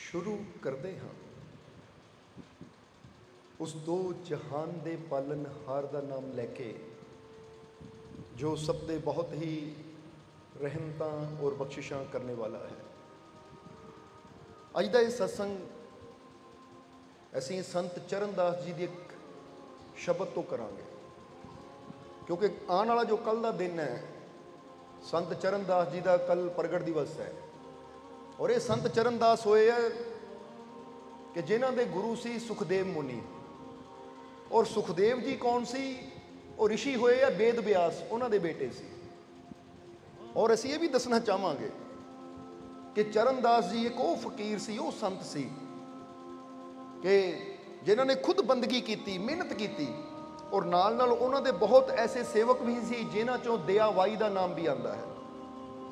शुरू करते हाँ उस दो जहान दे पालनहार का नाम लैके जो सब दे बहुत ही रहमतां और बख्शिशां करने वाला है। अज का यह सत्संग असीं संत चरणदास जी की एक शब्द तो करांगे, क्योंकि आने वाला जो कल का दिन है संत चरणदास जी का कल प्रगट दिवस है। और ये संत चरणदास होए है कि जिन्हां दे गुरु सी सुखदेव मुनि, और सुखदेव जी कौन सी? और ऋषि होए है वेद व्यास, उन्हां दे बेटे सी। और असीं ये भी दसना चाहांगे कि चरणदास जी एक वो फकीर सी, वो संत सी कि जिन्हां ने खुद बंदगी की, मेहनत की, और नाल नाल उन्हां दे बहुत ऐसे सेवक भी सी जिन्हां चों दया वाई का नाम भी आता है,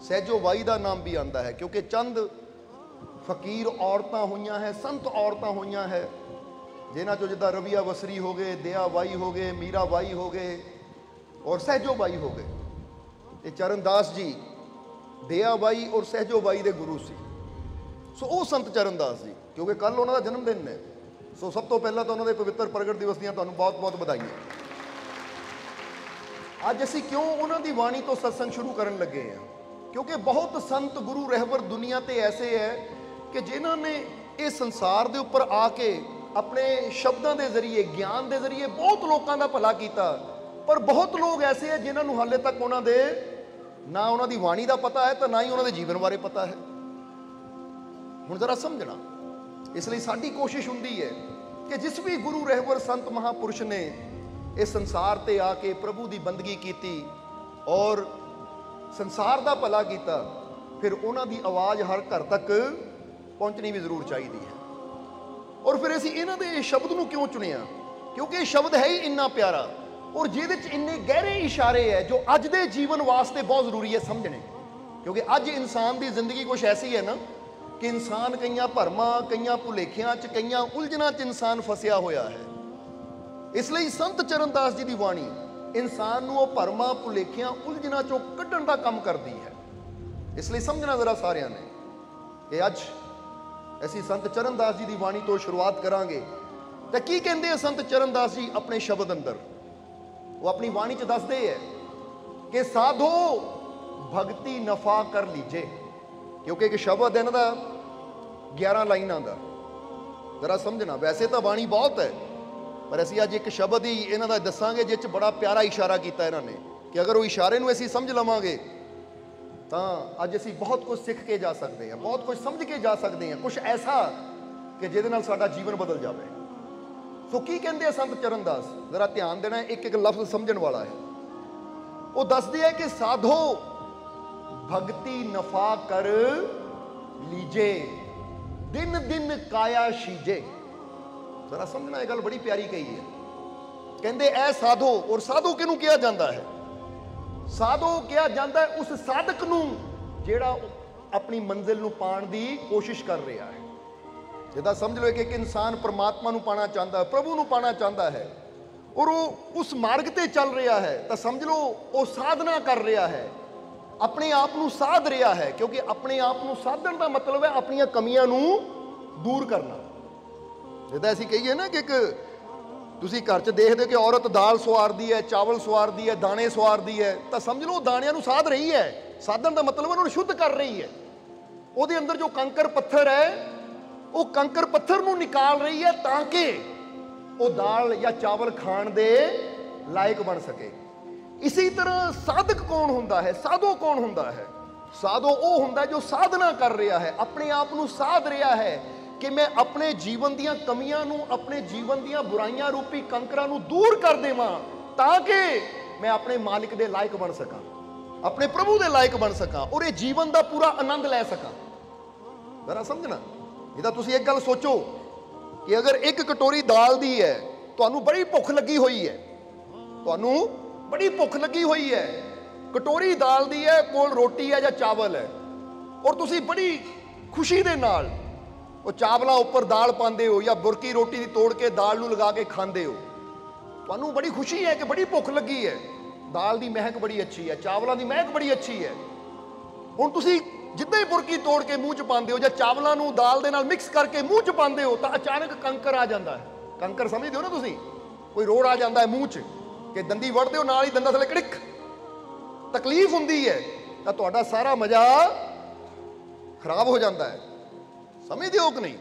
सहजो वाई का नाम भी आता है। क्योंकि चंद फकीर औरतां हुईयां है, संत औरतां हुईयां है जिन्हां चों जिद्दां रविया वसरी हो गए, दया वाई हो गए, मीरा बाई हो गए और सहजो बाई हो गए। ये चरणदास जी दया बाई और सहजो बाई के गुरु सी। सो वो संत चरणदास जी, क्योंकि कल उन्होंने जन्मदिन है, सो सब तो पहला तो उन्होंने पवित्र प्रगट दिवस दियां तुहानूं बहुत बहुत बधाइयां। अज असीं क्यों उन्होंने वाणी तो सत्संग शुरू करन लगे हैं? क्योंकि बहुत संत गुरु रहबर दुनिया ते ऐसे है कि जिन्हों ने इस संसार के उपर आके अपने शब्दों के जरिए, ज्ञान के जरिए बहुत लोगों का भला किया, पर बहुत लोग ऐसे है जिन्होंने हाले तक उन्होंने ना उन्होंने वाणी का पता है तो ना ही उन्होंने जीवन बारे पता है। हुण जरा समझना, इसलिए साडी कोशिश हुंदी है कि जिस भी गुरु रहबर संत महापुरुष ने इस संसार ते आके प्रभु की बंदगी की और संसार का भला किया, फिर उन्हों की आवाज़ हर घर तक पहुँचनी भी जरूर चाहिए है। और फिर असीं इन्हां दे शब्द नूं क्यों चुनिया? क्योंकि शब्द है ही इन्ना प्यारा और जिहदे च इन्ने गहरे इशारे है जो अज दे जीवन वास्ते बहुत जरूरी है समझने। क्योंकि अज इंसान की जिंदगी कुछ ऐसी है ना कि इंसान कईयां भरमां, कईयां भुलेखियां च, कईयां उलझनां च इंसान फसिया होया है। इसलिए संत चरणदास जी की वाणी इंसान नूं वो भरमां, भुलेखियां, उलझनां चों कड्ढण दा काम करदी है। इसलिए समझना जरा सारिਆਂ ने कि अज असीं संत चरणदास जी की वाणी तो शुरुआत करांगे। तो की कहते हैं संत चरणदास जी अपने शब्द अंदर? वो अपनी वाणी च दसदे है कि साधो भगती नफा कर लीजे। क्योंकि एक शब्द है इन्हां दा 11 लाइनां दा, जरा समझना। वैसे तो वाणी बहुत है पर असीं अज एक शब्द ही इन्हां दा दसांगे जिस च बड़ा प्यारा इशारा किया इन्हां ने कि अगर वो इशारे नूं असीं समझ लवांगे तो अज असीं बहुत कुछ सीख के जा सकते हैं, बहुत कुछ समझ के जा सकते हैं, कुछ ऐसा कि जिहदे नाल साडा जीवन बदल जाए। सो की कहते हैं संत चरणदास? जरा ध्यान देना, एक एक लफ्ज समझण वाला है। वो दसदे है कि साधो भगती नफा कर लीजे, दिन दिन काया शीजे। जरा समझना, यह गल बड़ी प्यारी कही है। कहते ऐ साधो, और साधो किहनूं कहा जाता है? साधो कहा जाता है उस साधक नूं जिहड़ा अपनी मंजिल नूं पाण दी कोशिश कर रहा है। जिद्दां समझ लो कि एक इंसान परमात्मा नूं पाना चाहता है, प्रभु नूं पाना चाहता है और वो उस मार्ग ते चल रहा है, तो समझ लो वो साधना कर रहा है, अपने आप नूं साध रहा है। क्योंकि अपने आप नूं साधन का मतलब है अपनी कमियां नूं दूर करना। जिद्दां असीं कहीए ना कि एक तुसीं घर च देखदे हो कि औरत दाल सवारदी है, चावल सवारदी है, दाने सवारदी है, तो समझ लो दाणियां नूं साध रही है। साधन का मतलब उन्होंने शुद्ध कर रही है। उहदे अंदर जो कंकर पत्थर है वो कंकर पत्थर नूं निकाल रही है ताकि वो दाल या चावल खाण दे लायक बन सके। इसी तरह साधक कौन हुंदा है? साधो कौन हुंदा है? साधो वो हुंदा है जो साधना कर रहा है, अपने आप नूं साध रहा है कि मैं अपने जीवन दीयां कमियां नूं, अपने जीवन दीयां बुराइयां रूपी कंकरां नूं दूर कर देवां ताकि मैं अपने मालिक दे लायक बन सकां, अपने प्रभु दे लायक बन सकां और ये जीवन का पूरा आनंद लै सकां। जरा समझना, इहदा तुसीं एक गल सोचो कि अगर एक कटोरी दाल दी है, तुहानूं बड़ी भुख लगी हुई है, तुहानूं बड़ी भुख लगी हुई है, कटोरी दाल दी है, कोल रोटी है या चावल है, और तुसीं बड़ी खुशी दे नाल वो चावलों उपर दाल पाते हो या बुरकी रोटी दी तोड़ के दाल नूं लगा के खाते हो, तुहानूं बड़ी खुशी है कि बड़ी भुख लगी है, दाल की महक बड़ी अच्छी है, चावलों की महक बड़ी अच्छी है। ਹੁਣ ਤੁਸੀਂ ਜਿੱਦਾਂ ਹੀ ਬੁਰਕੀ ਤੋੜ ਕੇ ਮੂੰਹ 'ਚ ਪਾਉਂਦੇ ਹੋ ਜਾਂ ਚਾਵਲਾਂ ਨੂੰ ਦਾਲ ਦੇ ਨਾਲ ਮਿਕਸ ਕਰਕੇ ਮੂੰਹ 'ਚ ਪਾਉਂਦੇ ਹੋ ਤਾਂ ਅਚਾਨਕ ਕੰਕਰ ਆ ਜਾਂਦਾ ਹੈ। ਕੰਕਰ ਸਮਝਦੇ ਹੋ ਨਾ ਤੁਸੀਂ, ਕੋਈ ਰੋੜ ਆ ਜਾਂਦਾ ਹੈ ਮੂੰਹ 'ਚ ਕਿ ਦੰਦੀ ਵੜਦੇ ਹੋ ਨਾਲ ਹੀ ਦੰਦਾਂ ਥੱਲੇ ਕੜਿਕ ਤਕਲੀਫ ਹੁੰਦੀ ਹੈ ਤਾਂ ਤੁਹਾਡਾ ਸਾਰਾ ਮਜ਼ਾ ਖਰਾਬ ਹੋ ਜਾਂਦਾ ਹੈ। ਸਮਝਦੇ ਹੋ ਕਿ ਨਹੀਂ?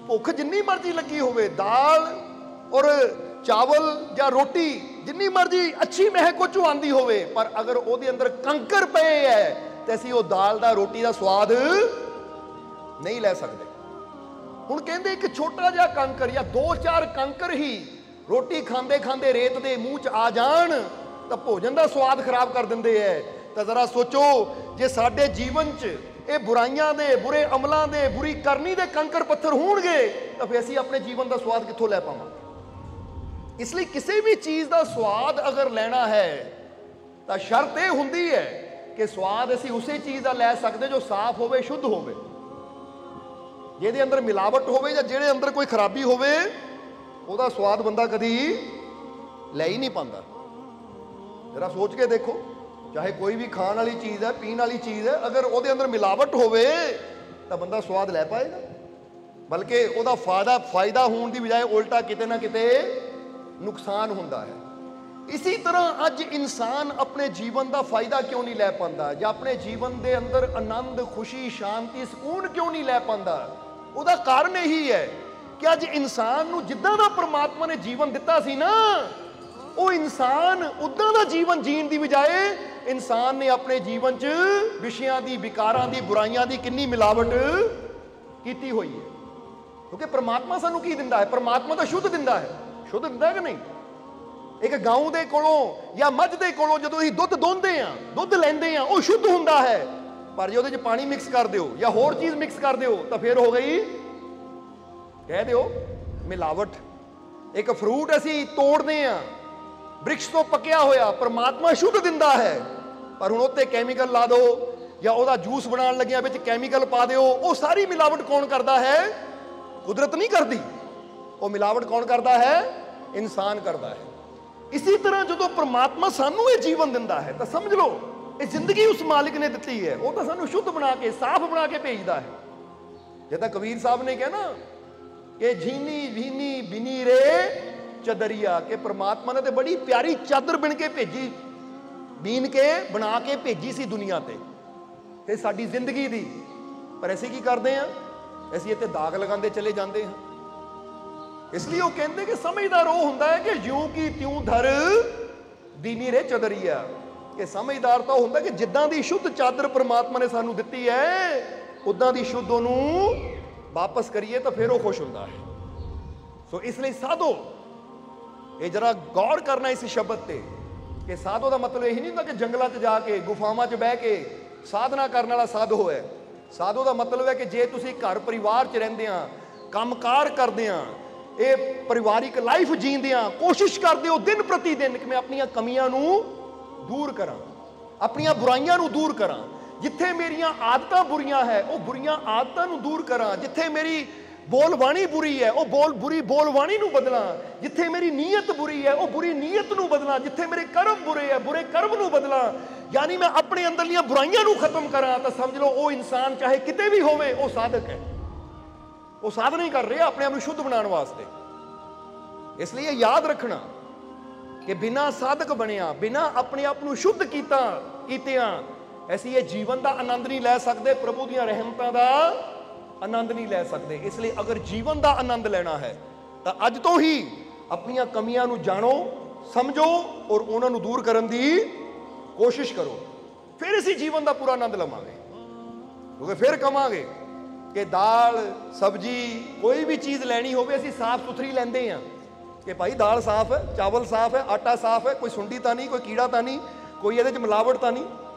ਭੁੱਖ ਜਿੰਨੀ ਮਰਜ਼ੀ ਲੱਗੀ ਹੋਵੇ, ਦਾਲ ਔਰ ਚਾਵਲ ਜਾਂ ਰੋਟੀ ਜਿੰਨੀ ਮਰਜ਼ੀ ਅੱਛੀ ਮਹਿਕ ਉਹ 'ਚੋਂ ਆਉਂਦੀ ਹੋਵੇ, ਪਰ ਅਗਰ ਉਹਦੇ ਅੰਦਰ ਕੰਕਰ ਪਏ ਹੈ ਤੇ ਅਸੀਂ ਉਹ ਦਾਲ ਦਾ ਰੋਟੀ ਦਾ ਸਵਾਦ ਨਹੀਂ ਲੈ ਸਕਦੇ। ਹੁਣ ਕਹਿੰਦੇ ਇੱਕ ਛੋਟਾ ਜਿਹਾ ਕੰਕਰ ਜਾਂ 2-4 ਕੰਕਰ ਹੀ ਰੋਟੀ ਖਾਂਦੇ ਖਾਂਦੇ ਰੇਤ ਦੇ ਮੂੰਹ 'ਚ ਆ ਜਾਣ ਤਾਂ ਭੋਜਨ ਦਾ ਸਵਾਦ ਖਰਾਬ ਕਰ ਦਿੰਦੇ ਹੈ। ਤਾਂ ਜ਼ਰਾ ਸੋਚੋ, ਜੇ ਸਾਡੇ ਜੀਵਨ 'ਚ ਇਹ ਬੁਰਾਈਆਂ ਦੇ, ਬੁਰੇ ਅਮਲਾਂ ਦੇ, ਬੁਰੀ ਕਰਨੀ ਦੇ ਕੰਕਰ ਪੱਥਰ ਹੋਣਗੇ ਤਾਂ ਫਿਰ ਅਸੀਂ ਆਪਣੇ ਜੀਵਨ ਦਾ ਸਵਾਦ ਕਿੱਥੋਂ ਲੈ ਪਾਵਾਂਗੇ? ਇਸ ਲਈ ਕਿਸੇ ਵੀ ਚੀਜ਼ ਦਾ ਸਵਾਦ ਅਗਰ ਲੈਣਾ ਹੈ ਤਾਂ ਸ਼ਰਤ ਇਹ ਹੁੰਦੀ ਹੈ ਕਿ ਸਵਾਦ ਅਸੀਂ ਉਸੇ ਚੀਜ਼ ਦਾ ਲੈ ਸਕਦੇ ਜੋ ਸਾਫ਼ ਹੋਵੇ, ਸ਼ੁੱਧ ਹੋਵੇ। ਜਿਹਦੇ ਅੰਦਰ ਮਿਲਾਵਟ ਹੋਵੇ ਜਾਂ ਜਿਹੜੇ ਅੰਦਰ ਕੋਈ ਖਰਾਬੀ ਹੋਵੇ ਉਹਦਾ ਸਵਾਦ ਬੰਦਾ ਕਦੀ ਲੈ ਹੀ ਨਹੀਂ ਪਾਉਂਦਾ। ਜਰਾ ਸੋਚ ਕੇ ਦੇਖੋ, ਚਾਹੇ ਕੋਈ ਵੀ ਖਾਣ ਵਾਲੀ ਚੀਜ਼ ਹੈ, ਪੀਣ ਵਾਲੀ ਚੀਜ਼ ਹੈ, ਅਗਰ ਉਹਦੇ ਅੰਦਰ ਮਿਲਾਵਟ ਹੋਵੇ ਤਾਂ ਬੰਦਾ ਸਵਾਦ ਲੈ ਪਾਏਗਾ? ਬਲਕਿ ਉਹਦਾ ਫਾਇਦਾ ਹੋਣ ਦੀ ਬਜਾਏ ਉਲਟਾ ਕਿਤੇ ਨਾ ਕਿਤੇ ਨੁਕਸਾਨ ਹੁੰਦਾ ਹੈ। ਇਸੇ ਤਰ੍ਹਾਂ ਅੱਜ ਇਨਸਾਨ ਆਪਣੇ ਜੀਵਨ ਦਾ ਫਾਇਦਾ ਕਿਉਂ ਨਹੀਂ ਲੈ ਪਾਉਂਦਾ ਜਾਂ ਆਪਣੇ ਜੀਵਨ ਦੇ ਅੰਦਰ ਆਨੰਦ, ਖੁਸ਼ੀ, ਸ਼ਾਂਤੀ, ਸਕੂਨ ਕਿਉਂ ਨਹੀਂ ਲੈ ਪਾਉਂਦਾ? ਉਹਦਾ ਕਾਰਨ ਇਹੀ ਹੈ ਕਿ ਅੱਜ ਇਨਸਾਨ ਨੂੰ ਜਿੱਦਾਂ ਦਾ ਪ੍ਰਮਾਤਮਾ ਨੇ ਜੀਵਨ ਦਿੱਤਾ ਸੀ ਨਾ, ਉਹ ਇਨਸਾਨ ਉਦਾਂ ਦਾ ਜੀਵਨ ਜੀਣ ਦੀ ਬਜਾਏ ਇਨਸਾਨ ਨੇ ਆਪਣੇ ਜੀਵਨ 'ਚ ਵਿਸ਼ਿਆਂ ਦੀ, ਵਿਕਾਰਾਂ ਦੀ, ਬੁਰਾਈਆਂ ਦੀ ਕਿੰਨੀ ਮਿਲਾਵਟ ਕੀਤੀ ਹੋਈ ਹੈ। ਕਿਉਂਕਿ ਪ੍ਰਮਾਤਮਾ ਸਾਨੂੰ ਕੀ ਦਿੰਦਾ ਹੈ? ਪ੍ਰਮਾਤਮਾ ਤਾਂ ਸ਼ੁੱਧ ਦਿੰਦਾ ਹੈ। ਸ਼ੁੱਧ ਦਿੰਦਾ ਹੈ ਕਿ ਨਹੀਂ? ਇੱਕ ਗਾਂ ਦੇ ਕੋਲੋਂ ਜਾਂ ਮੱਝ ਦੇ ਕੋਲੋਂ ਜਦੋਂ ਅਸੀਂ ਦੁੱਧ ਦੋਂਦੇ ਆ, ਦੁੱਧ ਲੈਂਦੇ ਆ, ਉਹ ਸ਼ੁੱਧ ਹੁੰਦਾ ਹੈ। ਪਰ ਜੇ ਉਹਦੇ 'ਚ ਪਾਣੀ ਮਿਕਸ ਕਰ ਦਿਓ ਜਾਂ ਹੋਰ ਚੀਜ਼ ਮਿਕਸ ਕਰ ਦਿਓ ਤਾਂ ਫਿਰ ਹੋ ਗਈ, ਕਹਿ ਦਿਓ, ਮਿਲਾਵਟ। ਇੱਕ ਫਰੂਟ ਅਸੀਂ ਤੋੜਦੇ ਆ, ਬ੍ਰਿਕਸ਼ ਤੋਂ ਪੱਕਿਆ ਹੋਇਆ, ਪ੍ਰਮਾਤਮਾ ਸ਼ੁੱਧ ਦਿੰਦਾ ਹੈ, ਪਰ ਹੁਣ ਉੱਤੇ ਕੈਮੀਕਲ ਲਾ ਦਿਓ ਜਾਂ ਉਹਦਾ ਜੂਸ ਬਣਾਉਣ ਲੱਗਿਆਂ ਵਿੱਚ ਕੈਮੀਕਲ ਪਾ ਦਿਓ। ਉਹ ਸਾਰੀ ਮਿਲਾਵਟ ਕੌਣ ਕਰਦਾ ਹੈ? ਕੁਦਰਤ ਨਹੀਂ ਕਰਦੀ, ਉਹ ਮਿਲਾਵਟ ਕੌਣ ਕਰਦਾ ਹੈ? ਇਨਸਾਨ ਕਰਦਾ ਹੈ। ਇਸੇ ਤਰ੍ਹਾਂ ਜਦੋਂ ਪ੍ਰਮਾਤਮਾ ਸਾਨੂੰ ਇਹ ਜੀਵਨ ਦਿੰਦਾ ਹੈ ਤਾਂ ਸਮਝ ਲਓ ਇਹ ਜ਼ਿੰਦਗੀ ਉਸ ਮਾਲਿਕ ਨੇ ਦਿੱਤੀ ਹੈ। ਉਹ ਤਾਂ ਸਾਨੂੰ ਸ਼ੁੱਧ ਬਣਾ ਕੇ, ਸਾਫ਼ ਬਣਾ ਕੇ ਭੇਜਦਾ ਹੈ। ਜਿੱਦਾਂ ਕਬੀਰ ਸਾਹਿਬ ਨੇ ਕਿਹਾ ਨਾ ਕਿ ਝੀਨੀ ਵੀਨੀ ਬਿਨੀ ਰੇ ਚਦਰੀਆ, ਕਿ ਪ੍ਰਮਾਤਮਾ ਨੇ ਤੇ ਬੜੀ ਪਿਆਰੀ ਚਾਦਰ ਬਿਨ ਕੇ ਭੇਜੀ, ਬੀਨ ਕੇ ਬਣਾ ਕੇ ਭੇਜੀ ਸੀ ਦੁਨੀਆ ਤੇ ਸਾਡੀ ਜ਼ਿੰਦਗੀ ਦੀ। ਪਰ ਅਸੀਂ ਕੀ ਕਰਦੇ ਹਾਂ? ਅਸੀਂ ਇੱਥੇ ਦਾਗ ਲਗਾਉਂਦੇ ਚਲੇ ਜਾਂਦੇ ਹਾਂ। ਇਸ ਲਈ ਉਹ ਕਹਿੰਦੇ ਕਿ ਸਮਝਦਾਰ ਉਹ ਹੁੰਦਾ ਹੈ ਕਿ ਜਿਉਂ ਕੀ ਤਿਉਂ ਧਰ ਦੀਨੀ ਰੇ ਚਦਰੀਆ, ਕਿ ਸਮਝਦਾਰ ਤਾਂ ਉਹ ਹੁੰਦਾ ਕਿ ਜਿੱਦਾਂ ਦੀ ਸ਼ੁੱਧ ਚਾਦਰ ਪ੍ਰਮਾਤਮਾ ਨੇ ਸਾਨੂੰ ਦਿੱਤੀ ਹੈ ਉਦਾਂ ਦੀ ਸ਼ੁੱਧ ਉਹਨੂੰ ਵਾਪਸ ਕਰੀਏ ਤਾਂ ਫਿਰ ਉਹ ਖੁਸ਼ ਹੁੰਦਾ ਹੈ। ਸੋ ਇਸ ਲਈ ਸਾਧੋ, ਇਹ ਜਰਾ ਗੌਰ ਕਰਨਾ ਇਸ ਸ਼ਬਦ ਤੇ ਕਿ ਸਾਧੋ ਦਾ ਮਤਲਬ ਇਹ ਨਹੀਂ ਹੁੰਦਾ ਕਿ ਜੰਗਲਾਂ 'ਚ ਜਾ ਕੇ, ਗੁਫਾਵਾਂ 'ਚ ਬਹਿ ਕੇ ਸਾਧਨਾ ਕਰਨ ਵਾਲਾ ਸਾਧੋ ਹੈ। ਸਾਧੋ ਦਾ ਮਤਲਬ ਹੈ ਕਿ ਜੇ ਤੁਸੀਂ ਘਰ ਪਰਿਵਾਰ 'ਚ ਰਹਿੰਦੇ ਆ, ਕੰਮਕਾਰ ਕਰਦੇ ਆ, ਇਹ ਪਰਿਵਾਰਿਕ ਲਾਈਫ ਜੀਂਦੇ ਆ, ਕੋਸ਼ਿਸ਼ ਕਰਦੇ ਹੋ ਦਿਨ ਪ੍ਰਤੀ ਦਿਨ ਕਿ ਮੈਂ ਆਪਣੀਆਂ ਕਮੀਆਂ ਨੂੰ ਦੂਰ ਕਰਾਂ, ਆਪਣੀਆਂ ਬੁਰਾਈਆਂ ਨੂੰ ਦੂਰ ਕਰਾਂ। ਜਿੱਥੇ ਮੇਰੀਆਂ ਆਦਤਾਂ ਬੁਰੀਆਂ ਹੈ ਉਹ ਬੁਰੀਆਂ ਆਦਤਾਂ ਨੂੰ ਦੂਰ ਕਰਾਂ। ਜਿੱਥੇ ਮੇਰੀ ਬੋਲਬਾਣੀ ਬੁਰੀ ਹੈ ਉਹ ਬੁਰੀ ਬੋਲਬਾਣੀ ਨੂੰ ਬਦਲਾਂ। ਜਿੱਥੇ ਮੇਰੀ ਨੀਅਤ ਬੁਰੀ ਹੈ ਉਹ ਬੁਰੀ ਨੀਅਤ ਨੂੰ ਬਦਲਾਂ। ਜਿੱਥੇ ਮੇਰੇ ਕਰਮ ਬੁਰੇ ਹੈ ਬੁਰੇ ਕਰਮ ਨੂੰ ਬਦਲਾਂ। ਯਾਨੀ ਮੈਂ ਆਪਣੇ ਅੰਦਰਲੀਆਂ ਬੁਰਾਈਆਂ ਨੂੰ ਖਤਮ ਕਰਾਂ। ਤਾਂ ਸਮਝ ਲਓ ਉਹ ਇਨਸਾਨ ਚਾਹੇ ਕਿਤੇ ਵੀ ਹੋਵੇ ਉਹ ਸਾਧਕ ਹੈ। ਉਹ ਸਾਧਨਾ ਹੀ ਕਰ ਰਿਹਾ ਆਪਣੇ ਆਪ ਨੂੰ ਸ਼ੁੱਧ ਬਣਾਉਣ ਵਾਸਤੇ। ਇਸ ਲਈ ਇਹ ਯਾਦ ਰੱਖਣਾ ਕਿ ਬਿਨਾਂ ਸਾਧਕ ਬਣਿਆ, ਬਿਨਾਂ ਆਪਣੇ ਆਪ ਨੂੰ ਸ਼ੁੱਧ ਕੀਤਿਆਂ ਅਸੀਂ ਇਹ ਜੀਵਨ ਦਾ ਆਨੰਦ ਨਹੀਂ ਲੈ ਸਕਦੇ, ਪ੍ਰਭੂ ਦੀਆਂ ਰਹਿਮਤਾਂ ਦਾ ਆਨੰਦ ਨਹੀਂ ਲੈ ਸਕਦੇ। ਇਸ ਲਈ ਅਗਰ ਜੀਵਨ ਦਾ ਆਨੰਦ ਲੈਣਾ ਹੈ ਤਾਂ ਅੱਜ ਤੋਂ ਹੀ ਆਪਣੀਆਂ ਕਮੀਆਂ ਨੂੰ ਜਾਣੋ, ਸਮਝੋ ਔਰ ਉਹਨਾਂ ਨੂੰ ਦੂਰ ਕਰਨ ਦੀ ਕੋਸ਼ਿਸ਼ ਕਰੋ। ਫਿਰ ਅਸੀਂ ਜੀਵਨ ਦਾ ਪੂਰਾ ਆਨੰਦ ਲਵਾਂਗੇ। ਕਿਉਂਕਿ ਫਿਰ ਕਵਾਂਗੇ ਕਿ ਦਾਲ ਸਬਜ਼ੀ ਕੋਈ ਵੀ ਚੀਜ਼ ਲੈਣੀ ਹੋਵੇ ਅਸੀਂ ਸਾਫ਼ ਸੁਥਰੀ ਲੈਂਦੇ ਹਾਂ ਕਿ ਭਾਈ ਦਾਲ ਸਾਫ਼ ਹੈ, ਚਾਵਲ ਸਾਫ਼ ਹੈ, ਆਟਾ ਸਾਫ਼ ਹੈ, ਕੋਈ ਸੁੰਡੀ ਤਾਂ ਨਹੀਂ, ਕੋਈ ਕੀੜਾ ਤਾਂ ਨਹੀਂ, ਕੋਈ ਇਹਦੇ 'ਚ ਮਿਲਾਵਟ ਤਾਂ ਨਹੀਂ।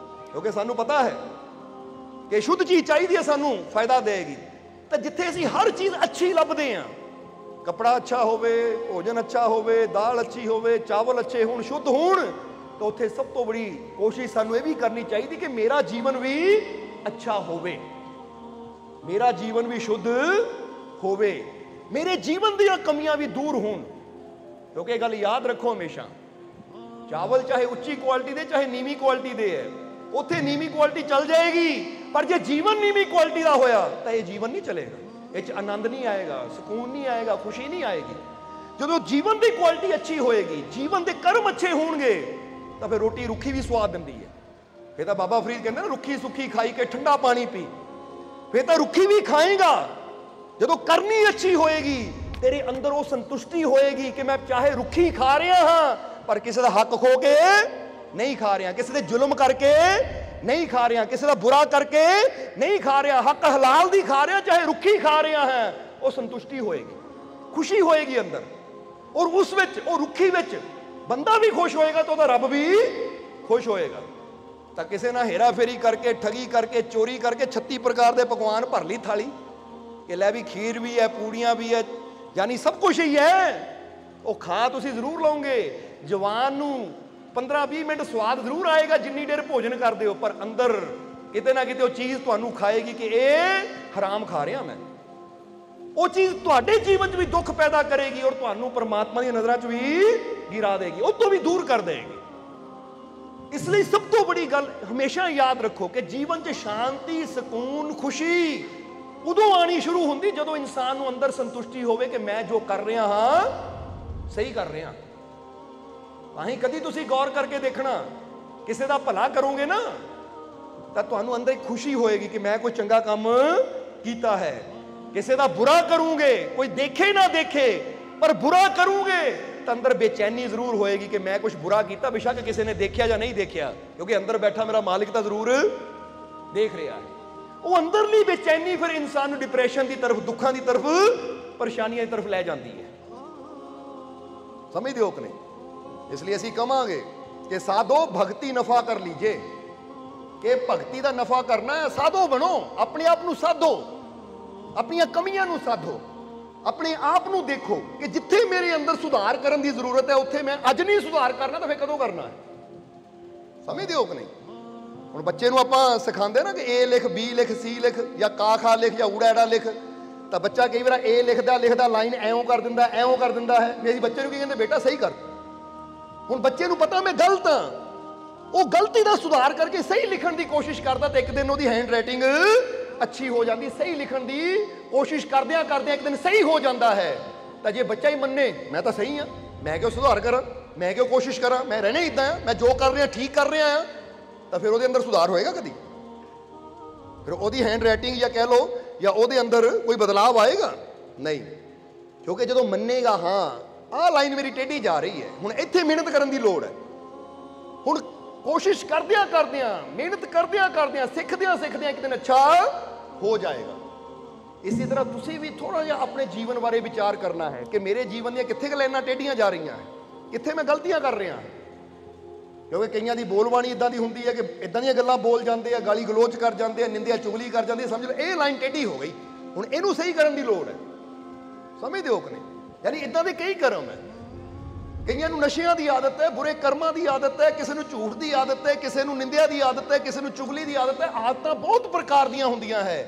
ਕਿਉਂਕਿ ਸਾਨੂੰ ਪਤਾ ਹੈ ਕਿ ਸ਼ੁੱਧ ਚੀਜ਼ ਚਾਹੀਦੀ ਹੈ, ਸਾਨੂੰ ਫਾਇਦਾ ਦੇਗੀ। ਤਾਂ ਜਿੱਥੇ ਅਸੀਂ ਹਰ ਚੀਜ਼ ਅੱਛੀ ਲੱਭਦੇ ਹਾਂ, ਕੱਪੜਾ ਅੱਛਾ ਹੋਵੇ, ਭੋਜਨ ਅੱਛਾ ਹੋਵੇ, ਦਾਲ ਅੱਛੀ ਹੋਵੇ, ਚਾਵਲ ਅੱਛੇ ਹੋਣ, ਸ਼ੁੱਧ ਹੋਣ, ਤਾਂ ਉੱਥੇ ਸਭ ਤੋਂ ਬੜੀ ਕੋਸ਼ਿਸ਼ ਸਾਨੂੰ ਇਹ ਵੀ ਕਰਨੀ ਚਾਹੀਦੀ ਕਿ ਮੇਰਾ ਜੀਵਨ ਵੀ ਅੱਛਾ ਹੋਵੇ, ਮੇਰਾ ਜੀਵਨ ਵੀ ਸ਼ੁੱਧ ਹੋਵੇ, ਮੇਰੇ ਜੀਵਨ ਦੀਆਂ ਕਮੀਆਂ ਵੀ ਦੂਰ ਹੋਣ। ਕਿਉਂਕਿ ਇਹ ਗੱਲ ਯਾਦ ਰੱਖੋ ਹਮੇਸ਼ਾ, ਚਾਵਲ ਚਾਹੇ ਉੱਚੀ ਕੁਆਲਿਟੀ ਦੇ ਚਾਹੇ ਨੀਵੀਂ ਕੁਆਲਿਟੀ ਦੇ ਹੈ, ਉੱਥੇ ਨੀਵੀਂ ਕੁਆਲਿਟੀ ਚੱਲ ਜਾਏਗੀ। ਪਰ ਜੇ ਜੀਵਨ ਨੀਵੀਂ ਕੁਆਲਿਟੀ ਦਾ ਹੋਇਆ ਤਾਂ ਇਹ ਜੀਵਨ ਨਹੀਂ ਚੱਲੇਗਾ, ਇਹ 'ਚ ਆਨੰਦ ਨਹੀਂ ਆਏਗਾ, ਸਕੂਨ ਨਹੀਂ ਆਏਗਾ, ਖੁਸ਼ੀ ਨਹੀਂ ਆਏਗੀ। ਜਦੋਂ ਜੀਵਨ ਦੀ ਕੁਆਲਿਟੀ ਅੱਛੀ ਹੋਏਗੀ, ਜੀਵਨ ਦੇ ਕਰਮ ਅੱਛੇ ਹੋਣਗੇ, ਤਾਂ ਫਿਰ ਰੋਟੀ ਰੁੱਖੀ ਵੀ ਸਵਾਦ ਦਿੰਦੀ ਹੈ। ਫਿਰ ਤਾਂ ਬਾਬਾ ਫਰੀਦ ਕਹਿੰਦੇ ਨਾ, ਰੁੱਖੀ ਸੁੱਖੀ ਖਾਈ ਕੇ ਠੰਡਾ ਪਾਣੀ ਪੀ। ਫਿਰ ਤਾਂ ਰੁੱਖੀ ਵੀ ਖਾਏਗਾ। ਜਦੋਂ ਕਰਨੀ ਅੱਛੀ ਹੋਏਗੀ, ਤੇਰੇ ਅੰਦਰ ਉਹ ਸੰਤੁਸ਼ਟੀ ਹੋਏਗੀ ਕਿ ਮੈਂ ਚਾਹੇ ਰੁੱਖੀ ਖਾ ਰਿਹਾ ਹਾਂ, ਪਰ ਕਿਸੇ ਦਾ ਹੱਕ ਖੋ ਕੇ ਨਹੀਂ ਖਾ ਰਿਹਾ, ਕਿਸੇ ਦੇ ਜ਼ੁਲਮ ਕਰਕੇ ਨਹੀਂ ਖਾ ਰਿਹਾ, ਕਿਸੇ ਦਾ ਬੁਰਾ ਕਰਕੇ ਨਹੀਂ ਖਾ ਰਿਹਾ, ਹੱਕ ਹਲਾਲ ਦੀ ਖਾ ਰਿਹਾ, ਚਾਹੇ ਰੁੱਖੀ ਖਾ ਰਿਹਾ ਹੈ। ਉਹ ਸੰਤੁਸ਼ਟੀ ਹੋਏਗੀ, ਖੁਸ਼ੀ ਹੋਏਗੀ ਅੰਦਰ। ਔਰ ਉਸ ਵਿੱਚ, ਉਹ ਰੁੱਖੀ ਵਿੱਚ ਬੰਦਾ ਵੀ ਖੁਸ਼ ਹੋਏਗਾ ਤਾਂ ਉਹਦਾ ਰੱਬ ਵੀ ਖੁਸ਼ ਹੋਏਗਾ। ਤਾਂ ਕਿਸੇ ਨਾਲ ਹੇਰਾ ਫੇਰੀ ਕਰਕੇ, ਠਗੀ ਕਰਕੇ, ਚੋਰੀ ਕਰਕੇ 36 ਪ੍ਰਕਾਰ ਦੇ ਪਕਵਾਨ ਭਰ ਲਈ ਥਾਲੀ ਕਿ ਲੈ ਵੀ ਖੀਰ ਵੀ ਹੈ, ਪੂੜੀਆਂ ਵੀ ਹੈ, ਯਾਨੀ ਸਭ ਕੁਝ ਹੀ ਹੈ। ਉਹ ਖਾ ਤੁਸੀਂ ਜ਼ਰੂਰ ਲਓਗੇ। ਜਵਾਨ ਨੂੰ 15-20 ਮਿੰਟ ਸਵਾਦ ਜ਼ਰੂਰ ਆਏਗਾ ਜਿੰਨੀ ਦੇਰ ਭੋਜਨ ਕਰਦੇ ਹੋ, ਪਰ ਅੰਦਰ ਕਿਤੇ ਨਾ ਕਿਤੇ ਉਹ ਚੀਜ਼ ਤੁਹਾਨੂੰ ਖਾਏਗੀ ਕਿ ਇਹ ਹਰਾਮ ਖਾ ਰਿਹਾ ਮੈਂ। ਉਹ ਚੀਜ਼ ਤੁਹਾਡੇ ਜੀਵਨ 'ਚ ਵੀ ਦੁੱਖ ਪੈਦਾ ਕਰੇਗੀ ਔਰ ਤੁਹਾਨੂੰ ਪਰਮਾਤਮਾ ਦੀਆਂ ਨਜ਼ਰਾਂ 'ਚ ਵੀ ਗਿਰਾ ਦੇਗੀ, ਉਹ ਤੋਂ ਵੀ ਦੂਰ ਕਰ ਦੇਗੀ। ਇਸ ਲਈ ਸਭ ਤੋਂ ਬੜੀ ਗੱਲ ਹਮੇਸ਼ਾ ਯਾਦ ਰੱਖੋ ਕਿ ਜੀਵਨ 'ਚ ਸ਼ਾਂਤੀ, ਸਕੂਨ, ਖੁਸ਼ੀ ਉਦੋਂ ਆਣੀ ਸ਼ੁਰੂ ਹੁੰਦੀ ਜਦੋਂ ਇਨਸਾਨ ਨੂੰ ਅੰਦਰ ਸੰਤੁਸ਼ਟੀ ਹੋਵੇ ਕਿ ਮੈਂ ਜੋ ਕਰ ਰਿਹਾ ਹਾਂ ਸਹੀ ਕਰ ਰਿਹਾ। ਤਾਂ ਹੀ ਕਦੀ ਤੁਸੀਂ ਗੌਰ ਕਰਕੇ ਦੇਖਣਾ, ਕਿਸੇ ਦਾ ਭਲਾ ਕਰੋਗੇ ਨਾ ਤਾਂ ਤੁਹਾਨੂੰ ਅੰਦਰ ਇੱਕ ਖੁਸ਼ੀ ਹੋਏਗੀ ਕਿ ਮੈਂ ਕੋਈ ਚੰਗਾ ਕੰਮ ਕੀਤਾ ਹੈ। ਕਿਸੇ ਦਾ ਬੁਰਾ ਕਰੋਗੇ, ਕੋਈ ਦੇਖੇ ਨਾ ਦੇਖੇ, ਪਰ ਬੁਰਾ ਕਰੋਗੇ ਤਾਂ ਅੰਦਰ ਬੇਚੈਨੀ ਜ਼ਰੂਰ ਹੋਏਗੀ ਕਿ ਮੈਂ ਕੁਝ ਬੁਰਾ ਕੀਤਾ, ਬੇਸ਼ੱਕ ਕਿਸੇ ਨੇ ਦੇਖਿਆ ਜਾਂ ਨਹੀਂ ਦੇਖਿਆ, ਕਿਉਂਕਿ ਅੰਦਰ ਬੈਠਾ ਮੇਰਾ ਮਾਲਿਕ ਤਾਂ ਜ਼ਰੂਰ ਦੇਖ ਰਿਹਾ ਹੈ। ਉਹ ਅੰਦਰਲੀ ਬੇਚੈਨੀ ਫਿਰ ਇਨਸਾਨ ਨੂੰ ਡਿਪਰੈਸ਼ਨ ਦੀ ਤਰਫ, ਦੁੱਖਾਂ ਦੀ ਤਰਫ, ਪਰੇਸ਼ਾਨੀਆਂ ਦੀ ਤਰਫ ਲੈ ਜਾਂਦੀ ਹੈ। ਸਮਝਦੇ ਹੋ ਕਿ ਨਹੀਂ? ਇਸ ਲਈ ਅਸੀਂ ਕਹਾਂਗੇ ਕਿ ਸਾਧੋ ਭਗਤੀ ਨਫਾ ਕਰ ਲੀਜੇ, ਕਿ ਭਗਤੀ ਦਾ ਨਫਾ ਕਰਨਾ ਹੈ। ਸਾਧੋ ਬਣੋ, ਆਪਣੇ ਆਪ ਨੂੰ ਸਾਧੋ, ਆਪਣੀਆਂ ਕਮੀਆਂ ਨੂੰ ਸਾਧੋ, ਆਪਣੇ ਆਪ ਨੂੰ ਦੇਖੋ ਕਿ ਜਿੱਥੇ ਮੇਰੇ ਅੰਦਰ ਸੁਧਾਰ ਕਰਨ ਦੀ ਜ਼ਰੂਰਤ ਹੈ ਉੱਥੇ ਮੈਂ ਅੱਜ ਨਹੀਂ ਸੁਧਾਰ ਕਰਨਾ ਤਾਂ ਫਿਰ ਕਦੋਂ ਕਰਨਾ ਹੈ। ਸਮਝਦੇ ਹੋ ਕਿ ਨਹੀਂ? ਹੁਣ ਬੱਚੇ ਨੂੰ ਆਪਾਂ ਸਿਖਾਉਂਦੇ ਨਾ ਕਿ ਏ ਲਿਖ, ਬੀ ਲਿਖ, ਸੀ ਲਿਖ, ਜਾਂ ਕਾ ਖਾ ਲਿਖ, ਜਾਂ ਊੜਾ ਐੜਾ ਲਿਖ, ਤਾਂ ਬੱਚਾ ਕਈ ਵਾਰ ਏ ਲਿਖਦਾ ਲਾਈਨ ਐਵੇਂ ਕਰ ਦਿੰਦਾ, ਐਵੇਂ ਕਰ ਦਿੰਦਾ ਹੈ। ਵੀ ਅਸੀਂ ਬੱਚੇ ਨੂੰ ਕੀ ਕਹਿੰਦੇ, ਬੇਟਾ ਸਹੀ ਕਰ। ਹੁਣ ਬੱਚੇ ਨੂੰ ਪਤਾ ਮੈਂ ਗਲਤ ਹਾਂ, ਉਹ ਗਲਤੀ ਦਾ ਸੁਧਾਰ ਕਰਕੇ ਸਹੀ ਲਿਖਣ ਦੀ ਕੋਸ਼ਿਸ਼ ਕਰਦਾ ਤੇ ਇੱਕ ਦਿਨ ਉਹਦੀ ਹੈਂਡ ਰਾਈਟਿੰਗ ਅੱਛੀ ਹੋ ਜਾਂਦੀ। ਸਹੀ ਲਿਖਣ ਦੀ ਕੋਸ਼ਿਸ਼ ਕਰਦਿਆਂ ਕਰਦਿਆਂ ਇੱਕ ਦਿਨ ਸਹੀ ਹੋ ਜਾਂਦਾ ਹੈ। ਤਾਂ ਜੇ ਬੱਚਾ ਹੀ ਮੰਨੇ ਮੈਂ ਤਾਂ ਸਹੀ ਹਾਂ, ਮੈਂ ਕਿਉਂ ਸੁਧਾਰ ਕਰਾਂ, ਮੈਂ ਕਿਉਂ ਕੋਸ਼ਿਸ਼ ਕਰਾਂ, ਮੈਂ ਰਹਿਣਾ ਹੀ ਇੱਦਾਂ ਆ, ਮੈਂ ਜੋ ਕਰ ਰਿਹਾ ਠੀਕ ਕਰ ਰਿਹਾ ਆ, ਤਾਂ ਫਿਰ ਉਹਦੇ ਅੰਦਰ ਸੁਧਾਰ ਹੋਏਗਾ ਕਦੀ? ਫਿਰ ਉਹਦੀ ਹੈਂਡ ਰਾਈਟਿੰਗ ਜਾਂ ਕਹਿ ਲਓ ਜਾਂ ਉਹਦੇ ਅੰਦਰ ਕੋਈ ਬਦਲਾਵ ਆਏਗਾ? ਨਹੀਂ। ਕਿਉਂਕਿ ਜਦੋਂ ਮੰਨੇਗਾ ਹਾਂ ਆਹ ਲਾਈਨ ਮੇਰੀ ਟੇਢੀ ਜਾ ਰਹੀ ਹੈ, ਹੁਣ ਇੱਥੇ ਮਿਹਨਤ ਕਰਨ ਦੀ ਲੋੜ ਹੈ। ਹੁਣ ਕੋਸ਼ਿਸ਼ ਕਰਦਿਆਂ ਕਰਦਿਆਂ, ਮਿਹਨਤ ਕਰਦਿਆਂ ਕਰਦਿਆਂ, ਸਿੱਖਦਿਆਂ ਸਿੱਖਦਿਆਂ ਇੱਕ ਦਿਨ ਅੱਛਾ ਹੋ ਜਾਏਗਾ। ਇਸੇ ਤਰ੍ਹਾਂ ਤੁਸੀਂ ਵੀ ਥੋੜਾ ਜਿਹਾ ਆਪਣੇ ਜੀਵਨ ਬਾਰੇ ਵਿਚਾਰ ਕਰਨਾ ਹੈ ਕਿ ਮੇਰੇ ਜੀਵਨ ਦੀਆਂ ਕਿੱਥੇ ਕੁ ਲਾਈਨਾਂ ਟੇਢੀਆਂ ਜਾ ਰਹੀਆਂ, ਕਿੱਥੇ ਮੈਂ ਗਲਤੀਆਂ ਕਰ ਰਿਹਾ। ਕਿਉਂਕਿ ਕਈਆਂ ਦੀ ਬੋਲਬਾਣੀ ਇਦਾਂ ਦੀ ਹੁੰਦੀ ਹੈ ਕਿ ਇਦਾਂ ਦੀਆਂ ਗੱਲਾਂ ਬੋਲ ਜਾਂਦੇ ਆ, ਗਾਲੀ ਗਲੋਚ ਕਰ ਜਾਂਦੇ ਆ, ਨਿੰਦਿਆ ਚੁਗਲੀ ਕਰ ਜਾਂਦੇ ਆ, ਸਮਝ ਲਓ ਇਹ ਲਾਈਨ ਟੇਢੀ ਹੋ ਗਈ, ਹੁਣ ਇਹਨੂੰ ਸਹੀ ਕਰਨ ਦੀ ਲੋੜ ਹੈ। ਸਮਝਦੇ ਹੋ ਕਿ ਨਹੀਂ? ਯਾਨੀ ਇਦਾਂ ਦੇ ਕਈ ਕਰਮ ਹੈ। ਕਈਆਂ ਨੂੰ ਨਸ਼ਿਆਂ ਦੀ ਆਦਤ ਹੈ, ਬੁਰੇ ਕਰਮਾਂ ਦੀ ਆਦਤ ਹੈ, ਕਿਸੇ ਨੂੰ ਝੂਠ ਦੀ ਆਦਤ ਹੈ, ਕਿਸੇ ਨੂੰ ਨਿੰਦਿਆ ਦੀ ਆਦਤ ਹੈ, ਕਿਸੇ ਨੂੰ ਚੁਗਲੀ ਦੀ ਆਦਤ ਹੈ। ਆਦਤਾਂ ਬਹੁਤ ਪ੍ਰਕਾਰ ਦੀਆਂ ਹੁੰਦੀਆਂ ਹੈ,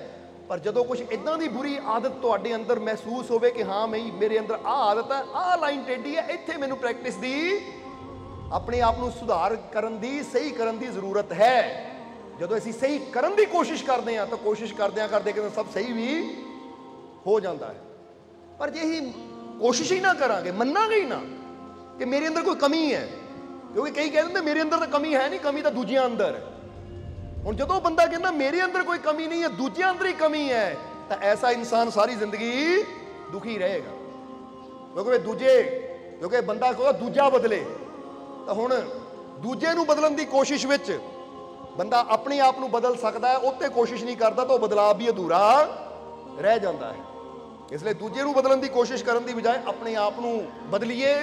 ਪਰ ਜਦੋਂ ਕੁਝ ਇਦਾਂ ਦੀ ਬੁਰੀ ਆਦਤ ਤੁਹਾਡੇ ਅੰਦਰ ਮਹਿਸੂਸ ਹੋਵੇ ਕਿ ਹਾਂ ਮੇਰੇ ਅੰਦਰ ਆਹ ਆਦਤ ਹੈ, ਆਹ ਲਾਈਨ ਟੇਢੀ ਹੈ, ਇੱਥੇ ਮੈਨੂੰ ਪ੍ਰੈਕਟਿਸ ਦੀ, ਆਪਣੇ ਆਪ ਨੂੰ ਸੁਧਾਰ ਕਰਨ ਦੀ, ਸਹੀ ਕਰਨ ਦੀ ਜ਼ਰੂਰਤ ਹੈ। ਜਦੋਂ ਅਸੀਂ ਸਹੀ ਕਰਨ ਦੀ ਕੋਸ਼ਿਸ਼ ਕਰਦੇ ਹਾਂ ਤਾਂ ਕੋਸ਼ਿਸ਼ ਕਰਦਿਆਂ ਕਰਦੇ ਕਿ ਸਭ ਸਹੀ ਵੀ ਹੋ ਜਾਂਦਾ ਹੈ। ਪਰ ਜੇ ਅਸੀਂ ਕੋਸ਼ਿਸ਼ ਹੀ ਨਾ ਕਰਾਂਗੇ, ਮੰਨਾਂਗੇ ਹੀ ਨਾ ਕਿ ਮੇਰੇ ਅੰਦਰ ਕੋਈ ਕਮੀ ਹੈ, ਕਿਉਂਕਿ ਕਈ ਕਹਿ ਦਿੰਦੇ ਮੇਰੇ ਅੰਦਰ ਤਾਂ ਕਮੀ ਹੈ ਨਹੀਂ, ਕਮੀ ਤਾਂ ਦੂਜਿਆਂ ਅੰਦਰ ਹੈ। ਹੁਣ ਜਦੋਂ ਬੰਦਾ ਕਹਿੰਦਾ ਮੇਰੇ ਅੰਦਰ ਕੋਈ ਕਮੀ ਨਹੀਂ ਹੈ, ਦੂਜਿਆਂ ਅੰਦਰ ਹੀ ਕਮੀ ਹੈ, ਤਾਂ ਐਸਾ ਇਨਸਾਨ ਸਾਰੀ ਜ਼ਿੰਦਗੀ ਦੁਖੀ ਰਹੇਗਾ। ਕਿਉਂਕਿ ਬੰਦਾ ਕਹੇਗਾ ਦੂਜਾ ਬਦਲੇ, ਤਾਂ ਹੁਣ ਦੂਜੇ ਨੂੰ ਬਦਲਣ ਦੀ ਕੋਸ਼ਿਸ਼ ਵਿੱਚ ਬੰਦਾ ਆਪਣੇ ਆਪ ਨੂੰ ਬਦਲ ਸਕਦਾ ਹੈ, ਉੱਤੇ ਕੋਸ਼ਿਸ਼ ਨਹੀਂ ਕਰਦਾ ਤਾਂ ਉਹ ਬਦਲਾਅ ਵੀ ਅਧੂਰਾ ਰਹਿ ਜਾਂਦਾ ਹੈ। ਇਸ ਲਈ ਦੂਜੇ ਨੂੰ ਬਦਲਣ ਦੀ ਕੋਸ਼ਿਸ਼ ਕਰਨ ਦੀ ਬਜਾਏ ਆਪਣੇ ਆਪ ਨੂੰ ਬਦਲੀਏ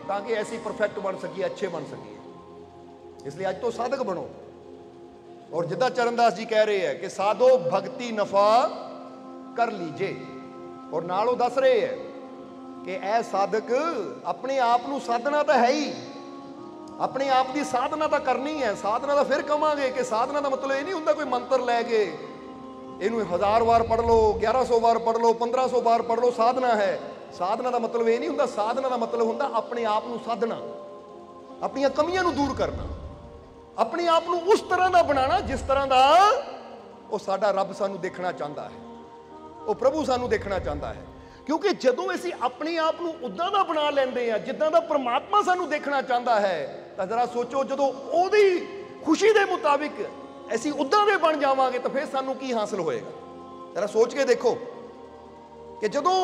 ਤਾਂ ਕਿ ਐਸੀ ਪਰਫੈਕਟ ਬਣ ਸਕੀਏ, ਅੱਛੇ ਬਣ ਸਕੀਏ। ਇਸ ਲਈ ਅੱਜ ਤੋਂ ਸਾਧਕ ਬਣੋ। ਔਰ ਜਿੱਦਾਂ ਚਰਨਦਾਸ ਜੀ ਕਹਿ ਰਹੇ ਹੈ ਕਿ ਸਾਧੋ ਭਗਤੀ ਨਫਾ ਕਰ ਲੀਜੇ, ਔਰ ਨਾਲ ਉਹ ਦੱਸ ਰਹੇ ਹੈ ਕਿ ਇਹ ਸਾਧਕ ਆਪਣੇ ਆਪ ਨੂੰ ਸਾਧਨਾ ਤਾਂ ਹੈ ਹੀ, ਆਪਣੇ ਆਪ ਦੀ ਸਾਧਨਾ ਤਾਂ ਕਰਨੀ ਹੈ। ਸਾਧਨਾ ਦਾ ਫਿਰ ਕਵਾਂਗੇ ਕਿ ਸਾਧਨਾ ਦਾ ਮਤਲਬ ਇਹ ਨਹੀਂ ਹੁੰਦਾ ਕੋਈ ਮੰਤਰ ਲੈ ਕੇ ਇਹਨੂੰ 1000 ਵਾਰ ਪੜ੍ਹ ਲਓ, 1100 ਵਾਰ ਪੜ੍ਹ ਲਓ, 1500 ਵਾਰ ਪੜ੍ਹ ਲਓ, ਸਾਧਨਾ ਹੈ। ਸਾਧਨਾ ਦਾ ਮਤਲਬ ਇਹ ਨਹੀਂ ਹੁੰਦਾ। ਸਾਧਨਾ ਦਾ ਮਤਲਬ ਹੁੰਦਾ ਆਪਣੇ ਆਪ ਨੂੰ ਸਾਧਣਾ, ਆਪਣੀਆਂ ਕਮੀਆਂ ਨੂੰ ਦੂਰ ਕਰਨਾ। अपने आप को उस तरह का बनाना जिस तरह का वो साडा रब सानू देखना चाहता है, वो प्रभु सानू देखना चाहता है। क्योंकि जदों असीं अपने आप को उदां दा बना लैंदे आ जिद्दां दा परमात्मा सानू देखना चाहता है, तो जरा सोचो जदों ओदी खुशी के मुताबिक असीं उदां दे बन जावांगे तो फिर सानू की हासिल होएगा। जरा सोच के देखो कि जदों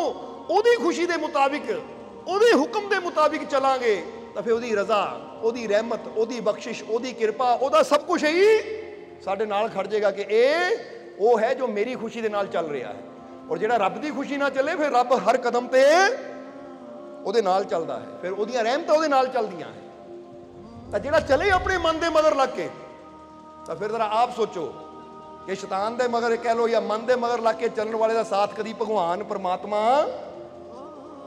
ओदी खुशी के मुताबिक ओदे हुक्म के मुताबिक चलांगे तो फिर ओदी रजा, ओदी रहमत, ओदी बख्शिश, ओदी कृपा, ओदा सब कुछ ही साडे नाल खड़ जाएगा कि ये वो है जो मेरी खुशी के नाल चल रहा है। और जिहड़ा रब की खुशी ना चले फिर रब हर कदम पे ओदे नाल चलदा है, फिर ओदियां रहमतां ओदे नाल चलदियां हैं। तो जिहड़ा चले अपने मन के मगर लग के, तो फिर जरा आप सोचो कि शैतान दे मगर कह लो या मन के मगर लग के चलने वाले का साथ कभी भगवान परमात्मा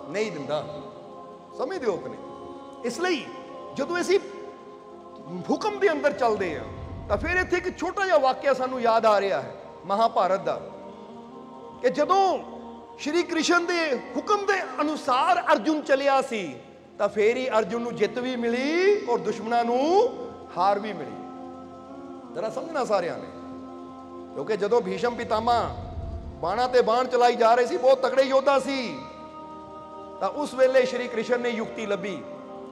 नहीं दिंदा। समझदे हो कि नहीं? इसलिए जदों असीं हुक्म के अंदर चलते हैं तो फिर इत्थे एक छोटा जिहा वाक्या सानू याद आ रहा है महाभारत का, कि जदों श्री कृष्ण के हुक्म के अनुसार अर्जुन चलिया सी तो फिर ही अर्जुन नूं जित भी मिली और दुश्मनों नूं हार भी मिली। जरा समझना सारिਆਂ ने, क्योंकि जदों भीष्म पितामह बाणा ते बाण चलाई जा रहे सी, बहुत तगड़े योद्धा सी, तो उस वेले श्री कृष्ण ने युक्ति लभी।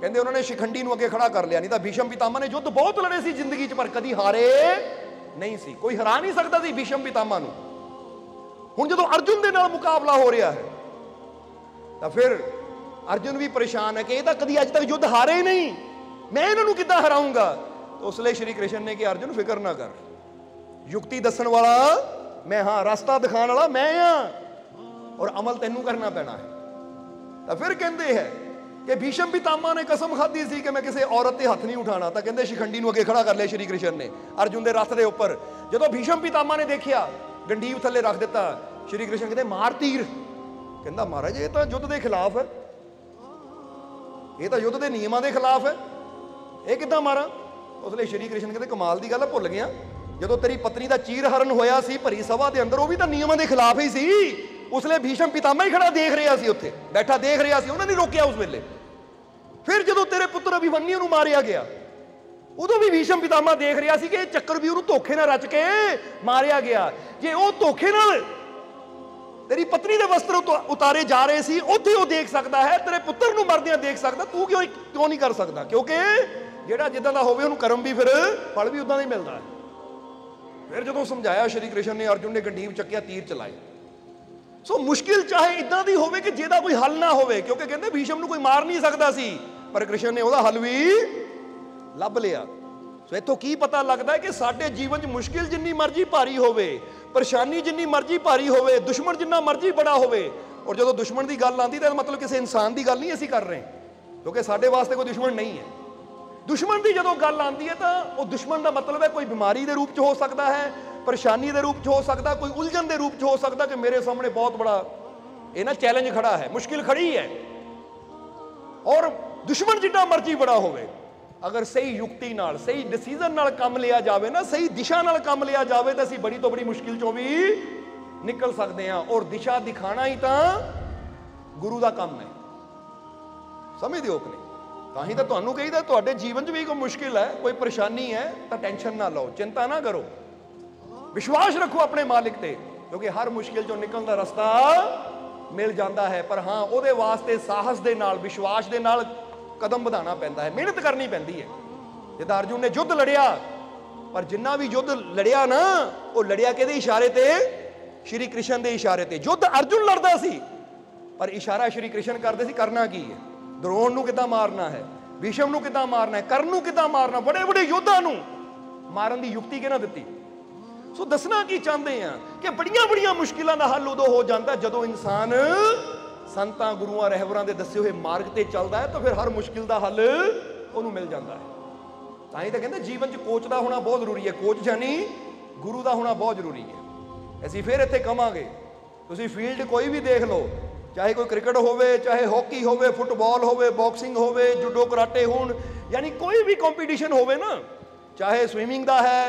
कहते उन्होंने शिखंडी नूं अगे खड़ा कर लिया, नहीं तो भीष्म पितामह ने युद्ध बहुत लड़े सी जिंदगी च पर कदी हारे नहीं सी, कोई हरा नहीं सकता सी भीष्म पितामह नूं। हुण जदों अर्जुन दे नाल मुकाबला हो रहा है तो फिर अर्जुन भी परेशान है कि ये तो कदी अज तक युद्ध हारे ही नहीं, मैं इन्हों किद्दां हराऊंगा। तो उसलिए श्री कृष्ण ने कि अर्जुन फिक्र ना कर, युक्ति दसन वाला मैं हाँ, रास्ता दिखाने वाला मैं हाँ, और अमल तेनू करना पैना है। तो फिर कहते हैं कि भीष्म पितामह ने कसम खाधी सी कि मैं किसी औरत के हाथ नहीं उठाना, तो कहते शिखंडी नूं अगे खड़ा कर लिया श्री कृष्ण ने अर्जुन के रथ के उपर। जदों भीष्म पितामह ने देखिया गंडीव थले रख दिता, श्री कृष्ण कहते मार तीर। कहता महाराज ये तो युद्ध के खिलाफ है, ये तो युद्ध के नियमों के खिलाफ है, ये किद्दां मारा। उसलिए श्री कृष्ण कहते कमाल की गल भुल गया, जदों तेरी पत्नी का चीर हरण होया सी भरी सभा के अंदर, वो भी तो नियमों के खिलाफ ही सी। उसलिए भीष्म पितामह ही खड़ा देख रहा सी, उत्थे बैठा देख रहा सी, उन्होंने रोकिया उस वेले। फिर जदों तेरे पुत्र अभिमन्यु नूं मारिया गया उदों भी भीष्म पितामह देख रहा सी कि चक्कर भी उन्होंने धोखे नाल रच के मारिया गया। जे वो धोखे नाल तेरी पत्नी के वस्त्र उतारे जा रहे सी, उत्थे वो देख सकता है, तेरे पुत्र नूं मरदियां देख सकता, तू क्यों नहीं कर सकता? क्योंकि जिहड़ा जिद्दां दा होवे उहनूं कर्म भी फिर फल भी उदां दा ही मिलदा है। फिर जदों समझाया श्री कृष्ण ने, अर्जुन ने गंडीव चक्किया, तीर चलाए। सो मुश्किल चाहे इदां दी होवे कि जिहदा कोई हल ना होवे, क्योंकि कहते भीष्म नूं कोई मार नहीं सकता सी, पर कृष्ण ने उहदा हल भी लभ लिया। सो इत्थों की पता लगता है कि साडे जीवन च मुश्किल जिन्नी मर्जी भारी होवे, परेशानी जिन्नी मर्जी भारी होवे, दुश्मन जिन्ना मर्जी बड़ा होवे, और जदों दुश्मन की गल आती तो मतलब किसी इंसान की गल नहीं असीं कर रहे, क्योंकि साडे वास्ते कोई दुश्मन नहीं है। दुश्मन की जदों गल आती है तो वो दुश्मन का मतलब है कोई बीमारी के रूप च हो सकता है, परेशानी के रूप च हो सकता, कोई उलझन के रूप च हो सकता कि मेरे सामने बहुत बड़ा ये ना चैलेंज खड़ा है, मुश्किल खड़ी है। और दुश्मन जितना मर्जी बड़ा होवे, अगर सही युक्ति नाल, सही डिसीजन नाल काम लिया जाए ना, सही दिशा नाल काम लिया जाए तो असीं बड़ी तो बड़ी मुश्किल चों भी निकल सकते हैं। और दिशा दिखाना ही तो गुरु का काम है। समझदे हो कि नहीं? तां ही तो तुहानूं कहीदा तुहाडे जीवन च भी कोई मुश्किल है, कोई परेशानी है तो टेंशन ना लो, चिंता ना करो, विश्वास रखो अपने मालिक ते, क्योंकि हर मुश्किल चों निकलण दा रस्ता मिल जाता है। पर हाँ, उहदे वास्ते साहस दे नाल, विश्वास दे नाल कदम बढ़ाना पैंदा है, मेहनत करनी पैंदी है। जिद्दां अर्जुन ने युद्ध लड़िया, पर जिन्ना भी युद्ध लड़िया ना, वो लड़िया किहदे इशारे ते? श्री कृष्ण के इशारे ते। युद्ध अर्जुन लड़दा सी, पर इशारा श्री कृष्ण करते सी करना की है, द्रोण नूं किद्दां मारना है, भीष्म नूं किद्दां मारना है, कर्ण नूं किद्दां मारना, बड़े बड़े योद्धा नूं मारन दी युक्ति किहने दित्ती। सो दसना की चाहते हैं कि बड़ियां बड़ियां मुश्किलों का हल उदों हो जाता जदों इंसान संतां गुरुआं रहबरां दे दस्से हुए मार्ग ते चलदा है, तो फिर हर मुश्किल का हल उहनूं मिल जाता है। तां ही तां कहंदे जीवन च कोच का होना बहुत जरूरी है, कोच यानी गुरु का होना बहुत जरूरी है। असीं फिर इत्थे कहांगे, तुसीं फील्ड कोई भी देख लो, चाहे कोई क्रिकेट होवे, चाहे हॉकी होवे, फुटबॉल होवे, बॉक्सिंग होवे, जूडो कराटे होण, यानी कोई भी कॉम्पीटिशन होवे ना, चाहे स्विमिंग का है,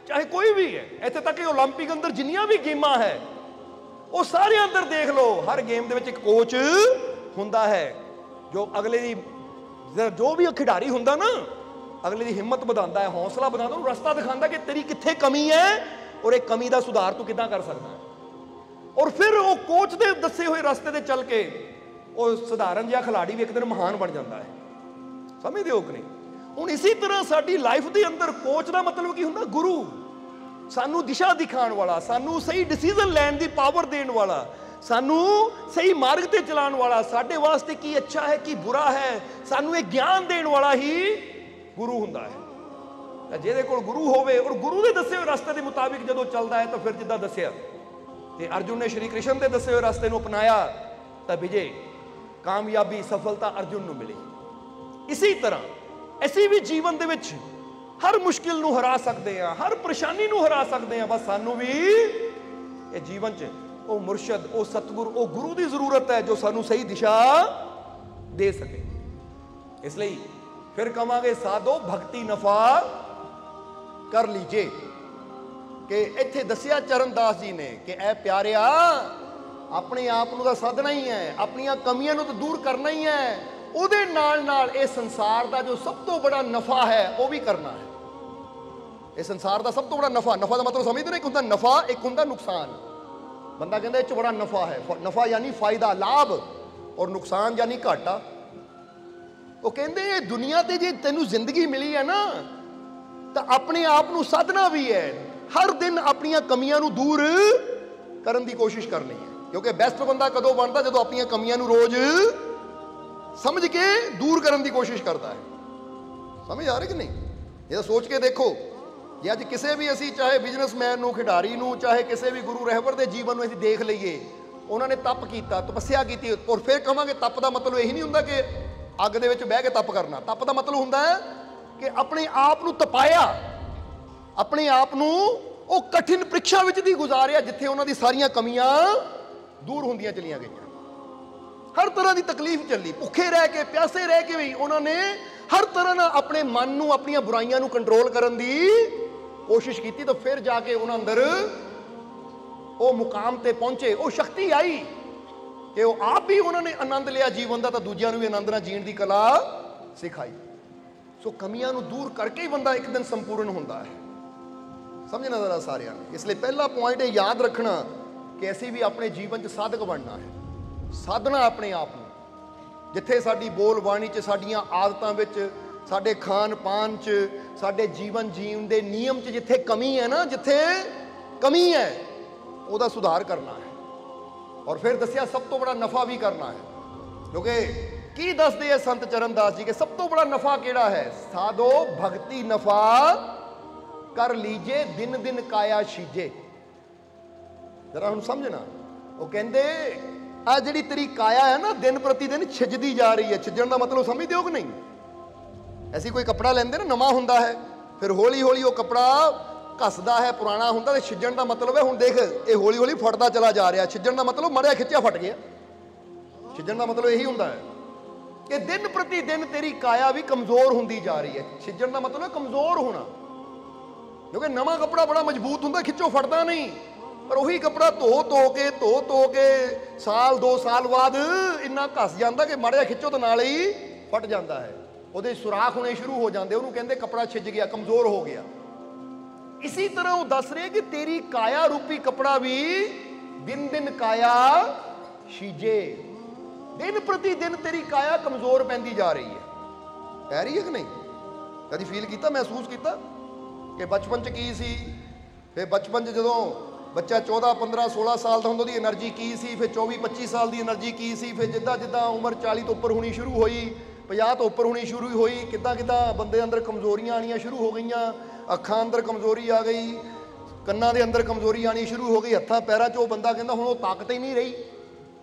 चाहे कोई भी है, इत्थे तक कि ओलंपिक अंदर जिन्नियां भी गेमां है, वो सारे अंदर देख लो, हर गेम दे विच एक कोच हुंदा है, जो अगले दी जो भी खिडारी हुंदा ना, अगले की हिम्मत बढ़ाता है, हौसला बढ़ाता है, रस्ता दिखाता कि तेरी कित्थे कमी है और एक कमी का सुधार तू किदां कर सकता है। और फिर वो कोच के दसे हुए रस्ते से चल के वो साधारण जिहा खिलाड़ी भी एक दिन महान बन जाता है। समझते हो कि नहीं? हुण इसी तरह साडी लाइफ के अंदर कोच का मतलब की हुंदा? गुरु, सानू दिशा दिखाने वाला, सानू सही डिसीजन लैण की पावर देने वाला, सानू सही मार्ग ते चलाने वाला, साडे वास्ते की अच्छा है की बुरा है, सानू एक ज्ञान देने वाला ही गुरु हुंदा है। जिहदे कोल गुरु होवे और गुरु दे दसे हुए रास्ते के मुताबिक जदों चलदा है तो फिर जिद्दां दस्सिया ते अर्जुन ने श्री कृष्ण के दसे हुए रास्ते नूं अपनाया तो विजय, कामयाबी, सफलता अर्जुन नूं मिली। इसी तरह असीं भी जीवन दे विच हर मुश्किल नूं हरा सकते हैं, हर परेशानी नूं हरा सकते हैं, बस सानू भी ये जीवन च वो मुर्शद, वो सतगुर, वो गुरु की जरूरत है जो सानू सही दिशा दे सके। इसलिए फिर कहांगे साधो भक्ति नफा कर लीजिए कि इत्थे दसिया चरणदास जी ने कि ऐ प्यारिया अपने आप नूं तां साधना ही है, अपनियां कमियां नूं तां दूर करना ही है, उहदे नाल नाल इह संसार का जो सब तो बड़ा नफा है वह भी करना है। इस संसार का सब तो बड़ा नफा, नफा का मतलब समझते हो? एक होंदा नफा, एक होंदा नुकसान। बंदा कहता इस बड़ा नफा है, नफा यानी फायदा, लाभ, और नुकसान यानी घाटा। वो कहते दुनिया ते जे तेनू जिंदगी मिली है ना तो अपने आप नू साधना भी है, हर दिन अपनियां कमियां नू दूर करने की कोशिश करनी है। क्योंकि बेस्ट बंदा कदों बनता जो अपनियां कमियां नू रोज समझ के दूर करने की कोशिश करता है। समझ आ रही कि नहीं? ये सोच के देखो, जे अज किसी भी असी चाहे बिजनेसमैन नू, खिडारी नू, चाहे किसी भी गुरु रहबर के जीवन में असी देख लीए, उन्होंने तप किया, तपस्या की, और फिर कहांगे तप का मतलब यही नहीं होंदा कि अग दे विच बह के तप करना। तप का मतलब होंदा है कि अपने आप नू तपाया, अपने आप नू वो कठिन परीक्षा विच दी गुजारिया जिथे उन्हां दी सारियां कमियां दूर होंदियां चलियां गईयां। हर तरह की तकलीफ चली, भुखे रह के, प्यासे रह के भी उन्होंने हर तरह ना अपने मन नू, अपनियां बुराइयां नू कंट्रोल करने की कोशिश की, तो फिर जाके उन्होंने अंदर वो मुकाम ते पहुंचे, वो शक्ति आई कि वो आप भी उन्होंने आनंद लिया जीवन का, तो दूजिया भी आनंद नाल जीण की कला सिखाई। सो कमियां नू दूर करके ही बंदा एक दिन संपूर्ण होंदा है। समझना जरा सारिਆਂ ने। इसलिए पहला पॉइंट है याद रखना कि असीं भी अपने जीवन च साधक बनना है, साधना अपने आप में, जिथे साडी बोल बाणी च, साडियां आदतां विच, साडे खान पान च, साडे जीवन जीवन दे नियम च जिथे कमी है ना, जिथे कमी है उहदा सुधार करना है। और फिर दसिया सब तो बड़ा नफा भी करना है, क्योंकि की दसदे है संत चरणदास जी के सब तो बड़ा नफा केड़ा है? साधो भक्ति नफा कर लीजे, दिन दिन काया शीजे। जरा हम समझना, वो कहते आ जिहड़ी तेरी काया है ना दिन प्रति दिन छिजदी जा रही है। छिजण का मतलब समझते हो कि नहीं? ऐसी कोई कपड़ा लेंदे ना, नवा हुंदा है, फिर हौली हौली वो कपड़ा घसदा है, पुराना हुंदा, ते छिजण का मतलब है हुण देख ये हौली हौली फटदा चला जा रहा। छिजण का मतलब मड़िया खिंचिया फट गया। छिजण का मतलब यही हुंदा है कि दिन प्रति दिन तेरी काया भी कमजोर होंदी जा रही है। छिजण का मतलब है कमजोर होना, क्योंकि नवा कपड़ा बड़ा मजबूत हुंदा, खिंचो फटदा नहीं, पर वही कपड़ा धो के साल 2 साल बाद इन्ना घस जाता कि माड़ा खिंचो तो नाल ही फट जाता है, वो सुराख होने शुरू हो जाते, उन्होंने कहते कपड़ा छिज गया, कमजोर हो गया। इसी तरह वो दस रहे कि तेरी काया रूपी कपड़ा भी दिन दिन काया शीजे, दिन प्रति दिन तेरी काया कमजोर पैंदी जा रही है। कह रही है कि नहीं? कभी फील किया, महसूस किया कि बचपन च की सी, फिर बचपन च जो बच्चा 14, 15, 16 साल का होंदा दी एनर्जी की सी, फिर 24, 25 साल की एनर्जी की सी, फिर जिदा जिदा उम्र 40 तो उपर होनी शुरू हुई, 50 तो उपर होनी शुरू हुई, किदा किदा बंदे अंदर कमजोरियां आनियां शुरू हो गई, अखां अंदर कमजोरी आ गई, कन्नां दे अंदर कमजोरी आनी शुरू हो गई, हत्थां पैरां 'चों बंदा कहंदा हुण वो ताकत ही नहीं रही।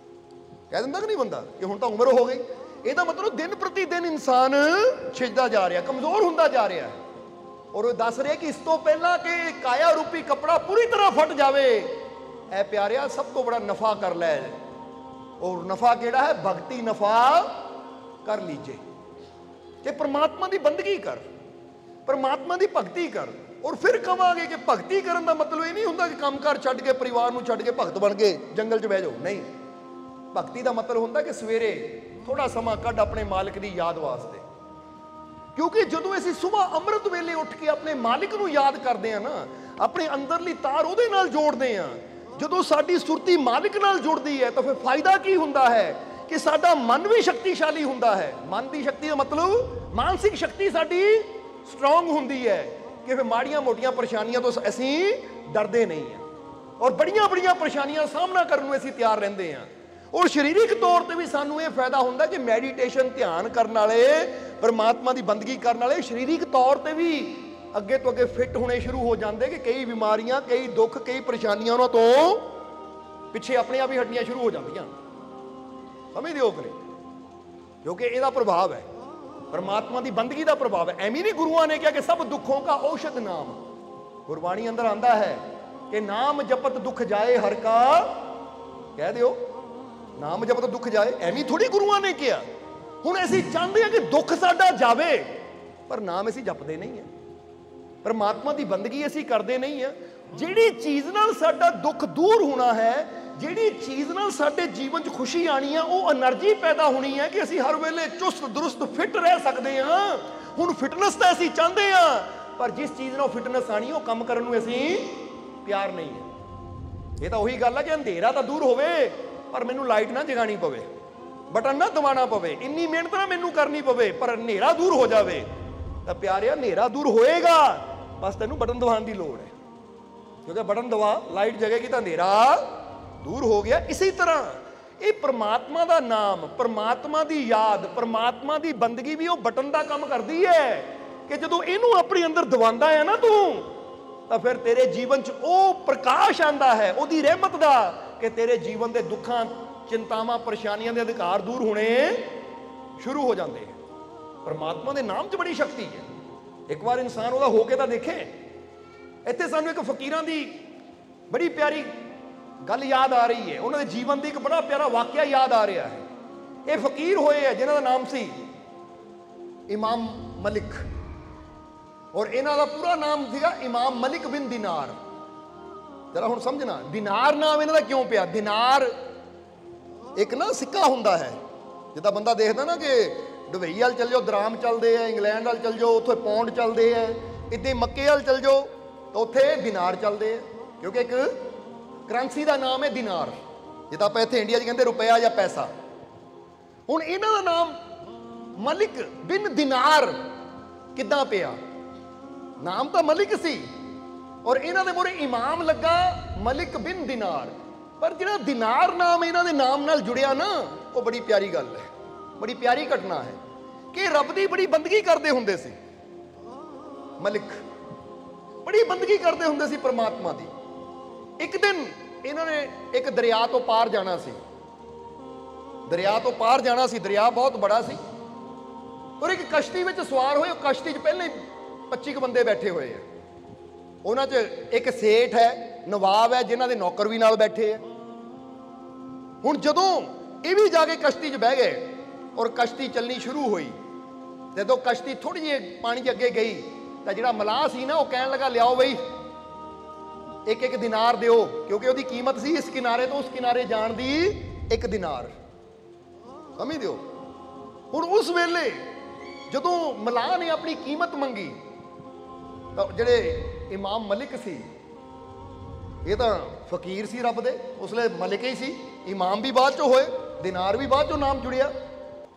कह दिंदा कि नहीं बंदा कि हुण तां उम्र हो गई। ਇਹਦਾ मतलब दिन प्रति दिन इंसान छिजदा जा रहा, कमजोर होंदा जा रहा है। और वो दस रहे कि इस तो पहला कि काया रूपी कपड़ा पूरी तरह फट जावे, ऐ प्यारिया सब तो बड़ा नफा कर लै, और नफा केड़ा है? भक्ति नफा कर लीजे, कि परमात्मा की बंदगी कर, परमात्मा की भगती कर। और फिर कहांगे कि भगती करने का मतलब ये नहीं होंदा कि काम कार छड्ड के परिवार नूं छड्ड के भगत बन के जंगल च बह जाओ, नहीं। भगती का मतलब होंदा कि सवेरे थोड़ा समा कढ अपने मालिक की याद वास्ते, क्योंकि ਜਦੋਂ ਅਸੀਂ ਸਵੇਰ ਅੰਮ੍ਰਿਤ ਵੇਲੇ ਉੱਠ ਕੇ ਆਪਣੇ ਮਾਲਿਕ ਨੂੰ ਯਾਦ ਕਰਦੇ ਆ ਨਾ, ਆਪਣੇ ਅੰਦਰਲੀ ਤਾਰ ਉਹਦੇ ਨਾਲ ਜੋੜਦੇ ਆ, ਜਦੋਂ ਸਾਡੀ ਸੁਰਤੀ ਮਾਲਿਕ ਨਾਲ ਜੁੜਦੀ ਹੈ ਤਾਂ ਫਿਰ ਫਾਇਦਾ ਕੀ ਹੁੰਦਾ ਹੈ ਕਿ ਸਾਡਾ ਮਨ ਵੀ ਸ਼ਕਤੀਸ਼ਾਲੀ ਹੁੰਦਾ ਹੈ। ਮਨ ਦੀ ਸ਼ਕਤੀ ਦਾ ਮਤਲਬ ਮਾਨਸਿਕ ਸ਼ਕਤੀ ਸਾਡੀ ਸਟਰੋਂਗ ਹੁੰਦੀ ਹੈ ਕਿ ਫਿਰ ਮਾੜੀਆਂ ਮੋਟੀਆਂ ਪਰੇਸ਼ਾਨੀਆਂ ਤੋਂ ਅਸੀਂ ਡਰਦੇ ਨਹੀਂ ਹਾਂ, ਔਰ ਬੜੀਆਂ ਬੜੀਆਂ ਪਰੇਸ਼ਾਨੀਆਂ ਦਾ ਸਾਹਮਣਾ ਕਰਨ ਨੂੰ ਅਸੀਂ ਤਿਆਰ ਰਹਿੰਦੇ ਹਾਂ। ਔਰ ਸਰੀਰਕ ਤੌਰ ਤੇ ਵੀ ਸਾਨੂੰ ਇਹ ਫਾਇਦਾ ਹੁੰਦਾ ਕਿ ਮੈਡੀਟੇਸ਼ਨ ਧਿਆਨ ਕਰਨ ਵਾਲੇ, ਪਰਮਾਤਮਾ ਦੀ ਬੰਦਗੀ ਕਰਨ ਵਾਲੇ ਸਰੀਰਕ ਤੌਰ ਤੇ ਵੀ ਅੱਗੇ ਤੋਂ ਅੱਗੇ ਫਿੱਟ ਹੋਣੇ ਸ਼ੁਰੂ ਹੋ ਜਾਂਦੇ ਕਿ ਕਈ ਬਿਮਾਰੀਆਂ, ਕਈ ਦੁੱਖ, ਕਈ ਪਰੇਸ਼ਾਨੀਆਂ ਉਹਨਾਂ ਤੋਂ ਪਿੱਛੇ ਆਪਣੇ ਆਪ ਹੀ ਹਟਣੀਆਂ ਸ਼ੁਰੂ ਹੋ ਜਾਂਦੀਆਂ। ਸਮਝਦੇ ਹੋ ਕਿ ਨਹੀਂ? ਕਿਉਂਕਿ ਇਹਦਾ ਪ੍ਰਭਾਵ ਹੈ, ਪਰਮਾਤਮਾ ਦੀ ਬੰਦਗੀ ਦਾ ਪ੍ਰਭਾਵ ਹੈ। ਐਵੇਂ ਨਹੀਂ ਗੁਰੂਆਂ ਨੇ ਕਿਹਾ ਕਿ ਸਭ ਦੁੱਖੋਂ ਕਾ ਔਸ਼ਧ ਨਾਮ। ਗੁਰਬਾਣੀ ਅੰਦਰ ਆਂਦਾ ਹੈ ਕਿ ਨਾਮ ਜਪਤ ਦੁੱਖ ਜਾਏ ਹਰ ਕਾ, ਕਹਿ ਦਿਓ ਨਾਮ ਜਪਤ ਦੁੱਖ ਜਾਏ। ਐਵੇਂ ਥੋੜੀ ਗੁਰੂਆਂ ਨੇ ਕਿਹਾ। ਹੁਣ ਅਸੀਂ ਚਾਹੁੰਦੇ ਹਾਂ ਕਿ ਦੁੱਖ ਸਾਡਾ ਜਾਵੇ, ਪਰ ਨਾਮ ਅਸੀਂ ਜਪਦੇ ਨਹੀਂ ਹੈ, ਪਰਮਾਤਮਾ ਦੀ ਬੰਦਗੀ ਅਸੀਂ ਕਰਦੇ ਨਹੀਂ ਹਾਂ। ਜਿਹੜੀ ਚੀਜ਼ ਨਾਲ ਸਾਡਾ ਦੁੱਖ ਦੂਰ ਹੋਣਾ ਹੈ, ਜਿਹੜੀ ਚੀਜ਼ ਨਾਲ ਸਾਡੇ ਜੀਵਨ 'ਚ ਖੁਸ਼ੀ ਆਣੀ ਆ, ਉਹ એનર્ਜੀ ਪੈਦਾ ਹੋਣੀ ਹੈ ਕਿ ਅਸੀਂ ਹਰ ਵੇਲੇ ਚੁਸਤ ਦਰੁਸਤ ਫਿੱਟ ਰਹਿ ਸਕਦੇ ਹਾਂ। ਹੁਣ ਫਿਟਨੈਸ ਤਾਂ ਅਸੀਂ ਚਾਹੁੰਦੇ ਹਾਂ, ਪਰ ਜਿਸ ਚੀਜ਼ ਨਾਲ ਫਿਟਨੈਸ ਆਣੀ ਉਹ ਕੰਮ ਕਰਨ ਨੂੰ ਅਸੀਂ ਤਿਆਰ ਨਹੀਂ ਹੈ। ਇਹ ਤਾਂ ਉਹੀ ਗੱਲ ਹੈ ਕਿ ਅੰਧੇਰਾ ਤਾਂ ਦੂਰ ਹੋਵੇ ਪਰ ਮੈਨੂੰ ਲਾਈਟ ਨਾ ਜਗਾਣੀ ਪਵੇ, ਬਟਨ ਨਾ ਦਬਾਉਣਾ ਪਵੇ, ਇੰਨੀ ਮਿਹਨਤ ਨਾ ਮੈਨੂੰ ਕਰਨੀ ਪਵੇ, ਪਰ ਹਨੇਰਾ ਦੂਰ ਹੋ ਜਾਵੇ। ਤਾਂ ਪਿਆਰਿਆ ਹਨੇਰਾ ਦੂਰ ਹੋਏਗਾ, ਬਸ ਤੈਨੂੰ ਬਟਨ ਦਬਾਉਣ ਦੀ ਲੋੜ ਹੈ, ਕਿਉਂਕਿ ਬਟਨ ਦਬਾ ਲਾਈਟ ਜਗੇਗੀ ਤਾਂ ਹਨੇਰਾ ਦੂਰ ਹੋ ਗਿਆ। ਇਸੇ ਤਰ੍ਹਾਂ ਇਹ ਪਰਮਾਤਮਾ ਦਾ ਨਾਮ, ਪਰਮਾਤਮਾ ਦੀ ਯਾਦ, ਪਰਮਾਤਮਾ ਦੀ ਬੰਦਗੀ ਵੀ ਉਹ ਬਟਨ ਦਾ ਕੰਮ ਕਰਦੀ ਹੈ ਕਿ ਜਦੋਂ ਇਹਨੂੰ ਆਪਣੇ ਅੰਦਰ ਦਬਾਉਂਦਾ ਹੈ ਨਾ ਤੂੰ, ਤਾਂ ਫਿਰ ਤੇਰੇ ਜੀਵਨ 'ਚ ਉਹ ਪ੍ਰਕਾਸ਼ ਆਂਦਾ ਹੈ ਉਹਦੀ ਰਹਿਮਤ ਦਾ ਕਿ ਤੇਰੇ ਜੀਵਨ ਦੇ ਦੁੱਖਾਂ, ਚਿੰਤਾਵਾਂ, ਪਰੇਸ਼ਾਨੀਆਂ ਦੇ ਅਧਿਕਾਰ ਦੂਰ ਹੋਣੇ ਸ਼ੁਰੂ ਹੋ ਜਾਂਦੇ ਹੈ। ਪਰਮਾਤਮਾ ਦੇ ਨਾਮ 'ਚ ਬੜੀ ਸ਼ਕਤੀ ਹੈ। ਇੱਕ ਵਾਰ ਇਨਸਾਨ ਉਹਦਾ ਹੋ ਕੇ ਤਾਂ ਦੇਖੇ। ਇੱਥੇ ਸਾਨੂੰ ਇੱਕ ਫਕੀਰਾਂ ਦੀ ਬੜੀ ਪਿਆਰੀ ਗੱਲ ਯਾਦ ਆ ਰਹੀ ਹੈ, ਉਹਨਾਂ ਦੇ ਜੀਵਨ ਦੀ ਇੱਕ ਬੜਾ ਪਿਆਰਾ ਵਾਕਿਆ ਯਾਦ ਆ ਰਿਹਾ ਹੈ। ਇਹ ਫਕੀਰ ਹੋਏ ਹੈ ਜਿਨ੍ਹਾਂ ਦਾ ਨਾਮ ਸੀ ਇਮਾਮ ਮਲਿਕ, ਔਰ ਇਹਨਾਂ ਦਾ ਪੂਰਾ ਨਾਮ ਸੀਗਾ ਇਮਾਮ ਮਲਿਕ ਬਿਨ ਦਿਨਾਰ। ਜਰਾ ਹੁਣ ਸਮਝਣਾ, ਦਿਨਾਰ ਨਾਮ ਇਹਨਾਂ ਦਾ ਕਿਉਂ ਪਿਆ? ਦਿਨਾਰ ਇੱਕ ਨਾ ਸਿੱਕਾ ਹੁੰਦਾ ਹੈ, ਜਿੱਦਾਂ ਬੰਦਾ ਦੇਖਦਾ ਨਾ ਕਿ ਦੁਬਈ ਵੱਲ ਚੱਲ ਜਾਓ ਦਰਾਮ ਚੱਲਦੇ ਆ, ਇੰਗਲੈਂਡ ਵੱਲ ਚੱਲ ਜਾਓ ਉੱਥੇ ਪੌਂਡ ਚੱਲਦੇ ਆ, ਇੱਦਾਂ ਮੱਕੇ ਵੱਲ ਚੱਲ ਜਾਓ ਤਾਂ ਉੱਥੇ ਦਿਨਾਰ ਚੱਲਦੇ ਆ, ਕਿਉਂਕਿ ਇੱਕ ਕਰੰਸੀ ਦਾ ਨਾਮ ਹੈ ਦਿਨਾਰ, ਜਿੱਦਾਂ ਆਪਾਂ ਇੱਥੇ ਇੰਡੀਆ 'ਚ ਕਹਿੰਦੇ ਰੁਪਇਆ ਜਾਂ ਪੈਸਾ। ਹੁਣ ਇਹਨਾਂ ਦਾ ਨਾਮ ਮਲਿਕ ਬਿਨ ਦਿਨਾਰ ਕਿੱਦਾਂ ਪਿਆ? ਨਾਮ ਤਾਂ ਮਲਿਕ ਸੀ ਔਰ ਇਹਨਾਂ ਦੇ ਮੂਹਰੇ ਇਮਾਮ ਲੱਗਾ ਮਲਿਕ ਬਿਨ ਦਿਨਾਰ, ਪਰ ਜਿਹੜਾ ਦਿਨਾਰ ਨਾਮ ਇਹਨਾਂ ਦੇ ਨਾਮ ਨਾਲ ਜੁੜਿਆ ਨਾ, ਉਹ ਬੜੀ ਪਿਆਰੀ ਗੱਲ ਹੈ, ਬੜੀ ਪਿਆਰੀ ਘਟਨਾ ਹੈ ਕਿ ਰੱਬ ਦੀ ਬੜੀ ਬੰਦਗੀ ਕਰਦੇ ਹੁੰਦੇ ਸੀ। ਮਲਿਕ ਬੜੀ ਬੰਦਗੀ ਕਰਦੇ ਹੁੰਦੇ ਸੀ ਪਰਮਾਤਮਾ ਦੀ। ਇੱਕ ਦਿਨ ਇਹਨਾਂ ਨੇ ਇੱਕ ਦਰਿਆ ਤੋਂ ਪਾਰ ਜਾਣਾ ਸੀ, ਦਰਿਆ ਤੋਂ ਪਾਰ ਜਾਣਾ ਸੀ, ਦਰਿਆ ਬਹੁਤ ਬੜਾ ਸੀ, ਔਰ ਇੱਕ ਕਸ਼ਤੀ ਵਿੱਚ ਸਵਾਰ ਹੋਏ। ਉਹ ਕਸ਼ਤੀ 'ਚ ਪਹਿਲਾਂ ਹੀ 25 ਕੁ ਬੰਦੇ ਬੈਠੇ ਹੋਏ ਆ, ਉਹਨਾਂ 'ਚ ਇੱਕ ਸੇਠ ਹੈ, ਨਵਾਬ ਹੈ, ਜਿਨ੍ਹਾਂ ਦੇ ਨੌਕਰ ਵੀ ਨਾਲ ਬੈਠੇ ਆ। ਹੁਣ ਜਦੋਂ ਇਹ ਵੀ ਜਾ ਕੇ ਕਸ਼ਤੀ 'ਚ ਬਹਿ ਗਏ ਔਰ ਕਸ਼ਤੀ ਚੱਲਣੀ ਸ਼ੁਰੂ ਹੋਈ, ਜਦੋਂ ਕਸ਼ਤੀ ਥੋੜੀ ਜਿਹੀ ਪਾਣੀ 'ਚ ਅੱਗੇ ਗਈ ਤਾਂ ਜਿਹੜਾ ਮਲਾਹ ਸੀ ਨਾ, ਉਹ ਕਹਿਣ ਲੱਗਾ ਲਿਆਓ ਬਈ ਇੱਕ ਇੱਕ ਦਿਨਾਰ ਦਿਓ, ਕਿਉਂਕਿ ਉਹਦੀ ਕੀਮਤ ਸੀ ਇਸ ਕਿਨਾਰੇ ਤੋਂ ਉਸ ਕਿਨਾਰੇ ਜਾਣ ਦੀ 1 ਦਿਨਾਰ। ਸਮਝਦੇ ਹੋ? ਹੁਣ ਉਸ ਵੇਲੇ ਜਦੋਂ ਮਲਾਹ ਨੇ ਆਪਣੀ ਕੀਮਤ ਮੰਗੀ ਤਾਂ ਜਿਹੜੇ ਇਮਾਮ ਮਲਿਕ ਸੀ, ਇਹ ਤਾਂ ਫਕੀਰ ਸੀ ਰੱਬ ਦੇ, ਉਸ ਵੇਲੇ ਮਲਿਕ ਹੀ ਸੀ, ਇਮਾਮ ਵੀ ਬਾਅਦ ਚੋਂ ਹੋਏ, ਦਿਨਾਰ ਵੀ ਬਾਅਦ ਚੋਂ ਨਾਮ ਜੁੜਿਆ।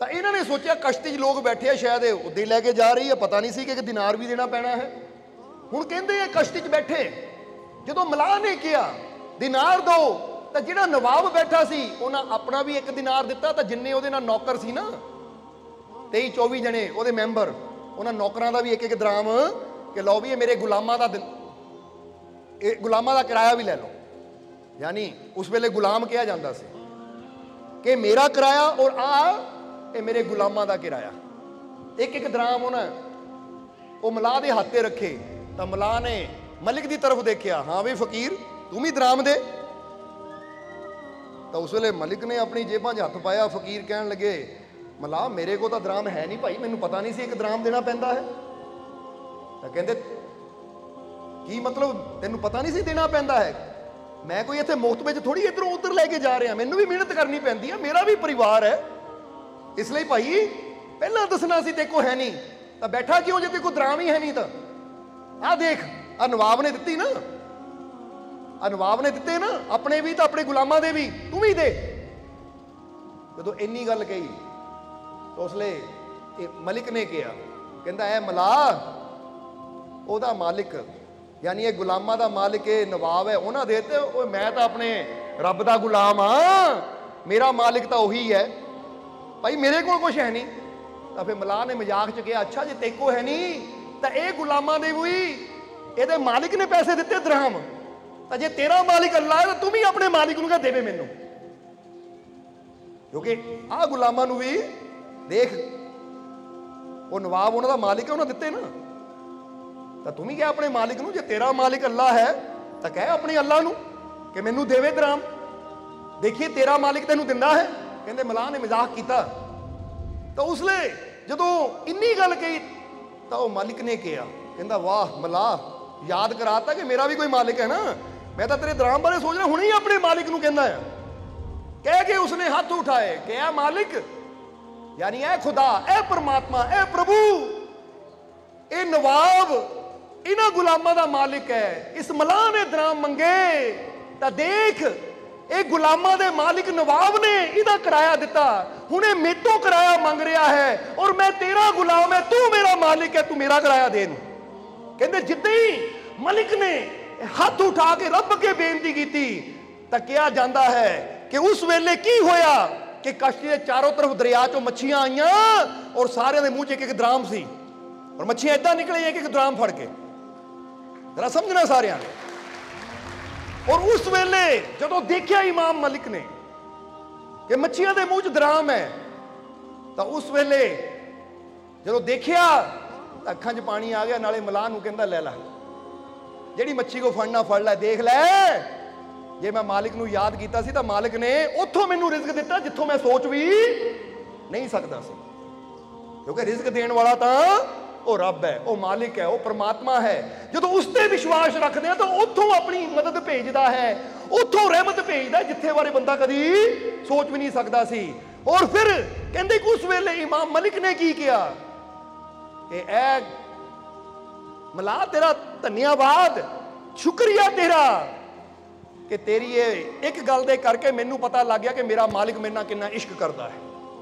ਤਾਂ ਇਹਨਾਂ ਨੇ ਸੋਚਿਆ ਕਸ਼ਤੀ 'ਚ ਲੋਕ ਬੈਠੇ ਆ, ਸ਼ਾਇਦ ਇਹ ਉੱਦੇ ਲੈ ਕੇ ਜਾ ਰਹੀ ਹੈ, ਪਤਾ ਨਹੀਂ ਸੀ ਕਿ ਦਿਨਾਰ ਵੀ ਦੇਣਾ ਪੈਣਾ ਹੈ। ਹੁਣ ਕਹਿੰਦੇ ਆ ਕਸ਼ਤੀ 'ਚ ਬੈਠੇ, ਜਦੋਂ ਮਲਾਹ ਨੇ ਕਿਹਾ ਦਿਨਾਰ ਦਿਓ, ਤਾਂ ਜਿਹੜਾ ਨਵਾਬ ਬੈਠਾ ਸੀ ਉਹਨਾਂ ਆਪਣਾ ਵੀ 1 ਦਿਨਾਰ ਦਿੱਤਾ, ਤਾਂ ਜਿੰਨੇ ਉਹਦੇ ਨਾਲ ਨੌਕਰ ਸੀ ਨਾ 23-24 ਜਣੇ ਉਹਦੇ ਮੈਂਬਰ, ਉਹਨਾਂ ਨੌਕਰਾਂ ਦਾ ਵੀ 1-1 ਦਰਾਮ ਕਿ ਲਓ ਵੀ ਇਹ ਮੇਰੇ ਗੁਲਾਮਾਂ ਦਾ ਇਹ ਗੁਲਾਮਾਂ ਦਾ ਕਿਰਾਇਆ ਵੀ ਲੈ ਲਓ। ਯਾਨੀ ਉਸ ਵੇਲੇ ਗੁਲਾਮ ਕਿਹਾ ਜਾਂਦਾ ਸੀ ਕਿ ਮੇਰਾ ਕਿਰਾਇਆ ਔਰ ਇਹ ਮੇਰੇ ਗੁਲਾਮਾਂ ਦਾ ਕਿਰਾਇਆ। 1-1 ਦਰਾਮ ਉਹਨਾਂ ਉਹ ਮਲਾਹ ਦੇ ਹੱਥ 'ਤੇ ਰੱਖੇ। ਤਾਂ ਮਲਾਹ ਨੇ ਮਲਿਕ ਦੀ ਤਰਫ ਦੇਖਿਆ, ਹਾਂ ਵੀ ਫਕੀਰ ਤੂੰ ਵੀ ਦਰਾਮ ਦੇ। ਤਾਂ ਉਸ ਵੇਲੇ ਮਲਿਕ ਨੇ ਆਪਣੀ ਜੇਬਾਂ 'ਚ ਹੱਥ ਪਾਇਆ। ਫਕੀਰ ਕਹਿਣ ਲੱਗੇ ਮਲਾਹ ਮੇਰੇ ਕੋਲ ਤਾਂ ਦਰਾਮ ਹੈ ਨਹੀਂ ਭਾਈ, ਮੈਨੂੰ ਪਤਾ ਨਹੀਂ ਸੀ 1 ਦਰਾਮ ਦੇਣਾ ਪੈਂਦਾ ਹੈ। ਤਾਂ ਕਹਿੰਦੇ ਕੀ ਮਤਲਬ ਤੈਨੂੰ ਪਤਾ ਨਹੀਂ ਸੀ ਦੇਣਾ ਪੈਂਦਾ ਹੈ? ਮੈਂ ਕੋਈ ਇੱਥੇ ਮੁਫਤ ਵਿੱਚ ਥੋੜੀ ਇੱਧਰੋਂ ਉੱਧਰ ਲੈ ਕੇ ਜਾ ਰਿਹਾ, ਮੈਨੂੰ ਵੀ ਮਿਹਨਤ ਕਰਨੀ ਪੈਂਦੀ ਹੈ, ਮੇਰਾ ਵੀ ਪਰਿਵਾਰ ਹੈ, ਇਸ ਲਈ ਭਾਈ ਪਹਿਲਾਂ ਦੱਸਣਾ ਸੀ, ਦੇਖੋ ਹੈ ਨਹੀਂ। ਤਾਂ ਬੈਠਾ ਕਿਉਂ ਜੇ ਤੇ ਕੋਈ ਦਰਾਮ ਹੀ ਹੈ ਨਹੀਂ ਤਾਂ? ਆਹ ਦੇਖ, ਆ ਨਵਾਬ ਨੇ ਦਿੱਤੀ ਨਾ, ਆ ਨਵਾਬ ਨੇ ਦਿੱਤੇ ਨਾ, ਆਪਣੇ ਵੀ ਤਾਂ ਆਪਣੇ ਗੁਲਾਮਾਂ ਦੇ ਵੀ, ਤੂੰ ਵੀ ਦੇ। ਜਦੋਂ ਇੰਨੀ ਗੱਲ ਕਹੀ ਤਾਂ ਉਸਲੇ ਇਹ ਮਲਿਕ ਨੇ ਕਿਹਾ, ਕਹਿੰਦਾ ਐ ਮਲਾ, ਉਹਦਾ ਮਾਲਿਕ ਯਾਨੀ ਇਹ ਗੁਲਾਮਾਂ ਦਾ ਮਾਲਿਕ ਇਹ ਨਵਾਬ ਹੈ, ਉਹਨਾਂ ਦੇ ਤੇ ਉਹ, ਮੈਂ ਤਾਂ ਆਪਣੇ ਰੱਬ ਦਾ ਗੁਲਾਮ ਹਾਂ, ਮੇਰਾ ਮਾਲਿਕ ਤਾਂ ਉਹੀ ਹੈ ਭਾਈ, ਮੇਰੇ ਕੋਲ ਕੁਛ ਹੈ ਨਹੀਂ। ਤਾਂ ਫਿਰ ਮਲਾਹ ਨੇ ਮਜ਼ਾਕ ਚ ਕਿਹਾ, ਅੱਛਾ ਜੇ ਤੇਕੋ ਹੈ ਨਹੀਂ ਤਾਂ ਇਹ ਗੁਲਾਮਾਂ ਦੇ ਵੀ ਇਹਦੇ ਮਾਲਿਕ ਨੇ ਪੈਸੇ ਦਿੱਤੇ ਦਰਹਮ, ਤਾਂ ਜੇ ਤੇਰਾ ਮਾਲਿਕ ਅੱਲਾ ਹੈ ਤਾਂ ਤੂੰ ਵੀ ਆਪਣੇ ਮਾਲਿਕ ਨੂੰ ਕਹ ਦੇਵੇ ਮੈਨੂੰ, ਕਿਉਂਕਿ ਆਹ ਗੁਲਾਮਾਂ ਨੂੰ ਵੀ ਦੇਖ, ਉਹ ਨਵਾਬ ਉਹਨਾਂ ਦਾ ਮਾਲਿਕ ਹੈ, ਉਹਨਾਂ ਦਿੱਤੇ ਨਾ, ਤਾਂ ਤੂੰ ਵੀ ਕਹਿ ਆਪਣੇ ਮਾਲਿਕ ਨੂੰ, ਜੇ ਤੇਰਾ ਮਾਲਿਕ ਅੱਲਾ ਹੈ ਤਾਂ ਕਹਿ ਆਪਣੇ ਅੱਲਾ ਨੂੰ ਕਿ ਮੈਨੂੰ ਦੇਵੇ ਦਰਾਮ, ਦੇਖੀਏ ਤੇਰਾ ਮਾਲਿਕ ਤੈਨੂੰ ਦਿੰਦਾ ਹੈ। ਕਹਿੰਦੇ ਮਲਾਹ ਨੇ ਮਜ਼ਾਕ ਕੀਤਾ। ਤਾਂ ਉਸਲੇ ਜਦੋਂ ਇੰਨੀ ਗੱਲ ਕਹੀ ਤਾਂ ਉਹ ਮਾਲਿਕ ਨੇ ਕਿਹਾ, ਕਹਿੰਦਾ ਵਾਹ ਮਲਾਹ, ਯਾਦ ਕਰਾਤਾ ਕਿ ਮੇਰਾ ਵੀ ਕੋਈ ਮਾਲਿਕ ਹੈ ਨਾ, ਮੈਂ ਤਾਂ ਤੇਰੇ ਦਰਾਮ ਬਾਰੇ ਸੋਚ ਰਿਹਾ, ਹੁਣੇ ਹੀ ਆਪਣੇ ਮਾਲਿਕ ਨੂੰ ਕਹਿੰਦਾ ਹੈ। ਕਹਿ ਕੇ ਉਸਨੇ ਹੱਥ ਉਠਾਏ ਕਿ ਐ ਮਾਲਿਕ ਯਾਨੀ ਐ ਖੁਦਾ, ਐ ਪਰਮਾਤਮਾ, ਐ ਪ੍ਰਭੂ, ਇਹ ਨਵਾਬ ਇਹਨਾਂ ਗੁਲਾਮਾਂ ਦਾ ਮਾਲਿਕ ਹੈ, ਇਸ ਮਲਾਹ ਨੇ ਦਰਾਮ ਮੰਗੇ ਤਾਂ ਦੇਖ ਇਹ ਗੁਲਾਮਾਂ ਦੇ ਮਾਲਿਕ ਨਵਾਬ ਨੇ ਇਹਦਾ ਕਿਰਾਇਆ ਦਿੱਤਾ, ਹੁਣ ਇਹ ਮੇਤੋਂ ਕਿਰਾਇਆ ਮੰਗ ਰਿਹਾ ਹੈ ਔਰ ਮੈਂ ਤੇਰਾ ਗੁਲਾਮ ਹੈ, ਤੂੰ ਮੇਰਾ ਮਾਲਿਕ ਹੈ, ਤੂੰ ਮੇਰਾ ਕਿਰਾਇਆ ਦੇ ਨੂੰ। ਕਹਿੰਦੇ ਜਿੱਦਾਂ ਹੀ ਮਲਿਕ ਨੇ ਹੱਥ ਉਠਾ ਕੇ ਰੱਬ ਅੱਗੇ ਬੇਨਤੀ ਕੀਤੀ ਤਾਂ ਕਿਹਾ ਜਾਂਦਾ ਹੈ ਕਿ ਉਸ ਵੇਲੇ ਕੀ ਹੋਇਆ ਕਿ ਕਸ਼ਤੀ ਦੇ ਚਾਰੋਂ ਤਰਫ ਦਰਿਆ ਚੋਂ ਮੱਛੀਆਂ ਆਈਆਂ ਔਰ ਸਾਰਿਆਂ ਦੇ ਮੂੰਹ 'ਚ ਇੱਕ ਇੱਕ ਦਰਾਮ ਸੀ ਔਰ ਮੱਛੀਆਂ ਏਦਾਂ ਨਿਕਲੀਆਂ ਇੱਕ ਇੱਕ ਦਰਾਮ ਫੜ ਕੇ, ਜਰਾ ਸਮਝਣਾ ਸਾਰਿਆਂ ਨੇ। ਔਰ ਉਸ ਵੇਲੇ ਜਦੋਂ ਦੇਖਿਆ ਇਮਾਮ ਮਲਿਕ ਨੇ ਕਿ ਮੱਛੀਆਂ ਦੇ ਮੂੰਹ 'ਚ ਦਰਾਮ ਹੈ ਤਾਂ ਉਸ ਵੇਲੇ ਜਦੋਂ ਦੇਖਿਆ ਤਾਂ ਅੱਖਾਂ 'ਚ ਪਾਣੀ ਆ ਗਿਆ, ਨਾਲੇ ਮਲਾਹ ਨੂੰ ਕਹਿੰਦਾ ਲੈ ਲੈ ਜਿਹੜੀ ਮੱਛੀ ਕੋ ਫੜਨਾ ਫੜ ਲੈ, ਦੇਖ ਲੈ ਜੇ ਮੈਂ ਮਾਲਿਕ ਨੂੰ ਯਾਦ ਕੀਤਾ ਸੀ ਤਾਂ ਮਾਲਿਕ ਨੇ ਉੱਥੋਂ ਮੈਨੂੰ ਰਿਜ਼ਕ ਦਿੱਤਾ ਜਿੱਥੋਂ ਮੈਂ ਸੋਚ ਵੀ ਨਹੀਂ ਸਕਦਾ ਸੀ, ਕਿਉਂਕਿ ਰਿਜ਼ਕ ਦੇਣ ਵਾਲਾ ਤਾਂ ਉਹ ਰੱਬ ਹੈ, ਉਹ ਮਾਲਿਕ ਹੈ, ਉਹ ਪਰਮਾਤਮਾ ਹੈ। ਜਦੋਂ ਉਸ ਤੇ ਵਿਸ਼ਵਾਸ ਰੱਖਦੇ ਆ ਤਾਂ ਉੱਥੋਂ ਆਪਣੀ ਮਦਦ ਭੇਜਦਾ ਹੈ, ਉੱਥੋਂ ਰਹਿਮਤ ਭੇਜਦਾ ਜਿੱਥੇ ਬਾਰੇ ਬੰਦਾ ਕਦੀ ਸੋਚ ਵੀ ਨਹੀਂ ਸਕਦਾ ਸੀ। ਔਰ ਫਿਰ ਕਹਿੰਦੇ ਕਿ ਉਸ ਵੇਲੇ ਇਮਾਮ ਮਲਿਕ ਨੇ ਕੀ ਕਿਹਾ ਕਿ ਐ ਮਲਾਹ ਤੇਰਾ ਧੰਨਵਾਦ, ਸ਼ੁਕਰੀਆ ਤੇਰਾ ਕਿ ਤੇਰੀ ਇਹ ਇੱਕ ਗੱਲ ਦੇ ਕਰਕੇ ਮੈਨੂੰ ਪਤਾ ਲੱਗ ਗਿਆ ਕਿ ਮੇਰਾ ਮਾਲਿਕ ਮੇਰੇ ਨਾਲ ਕਿੰਨਾ ਇਸ਼ਕ ਕਰਦਾ ਹੈ,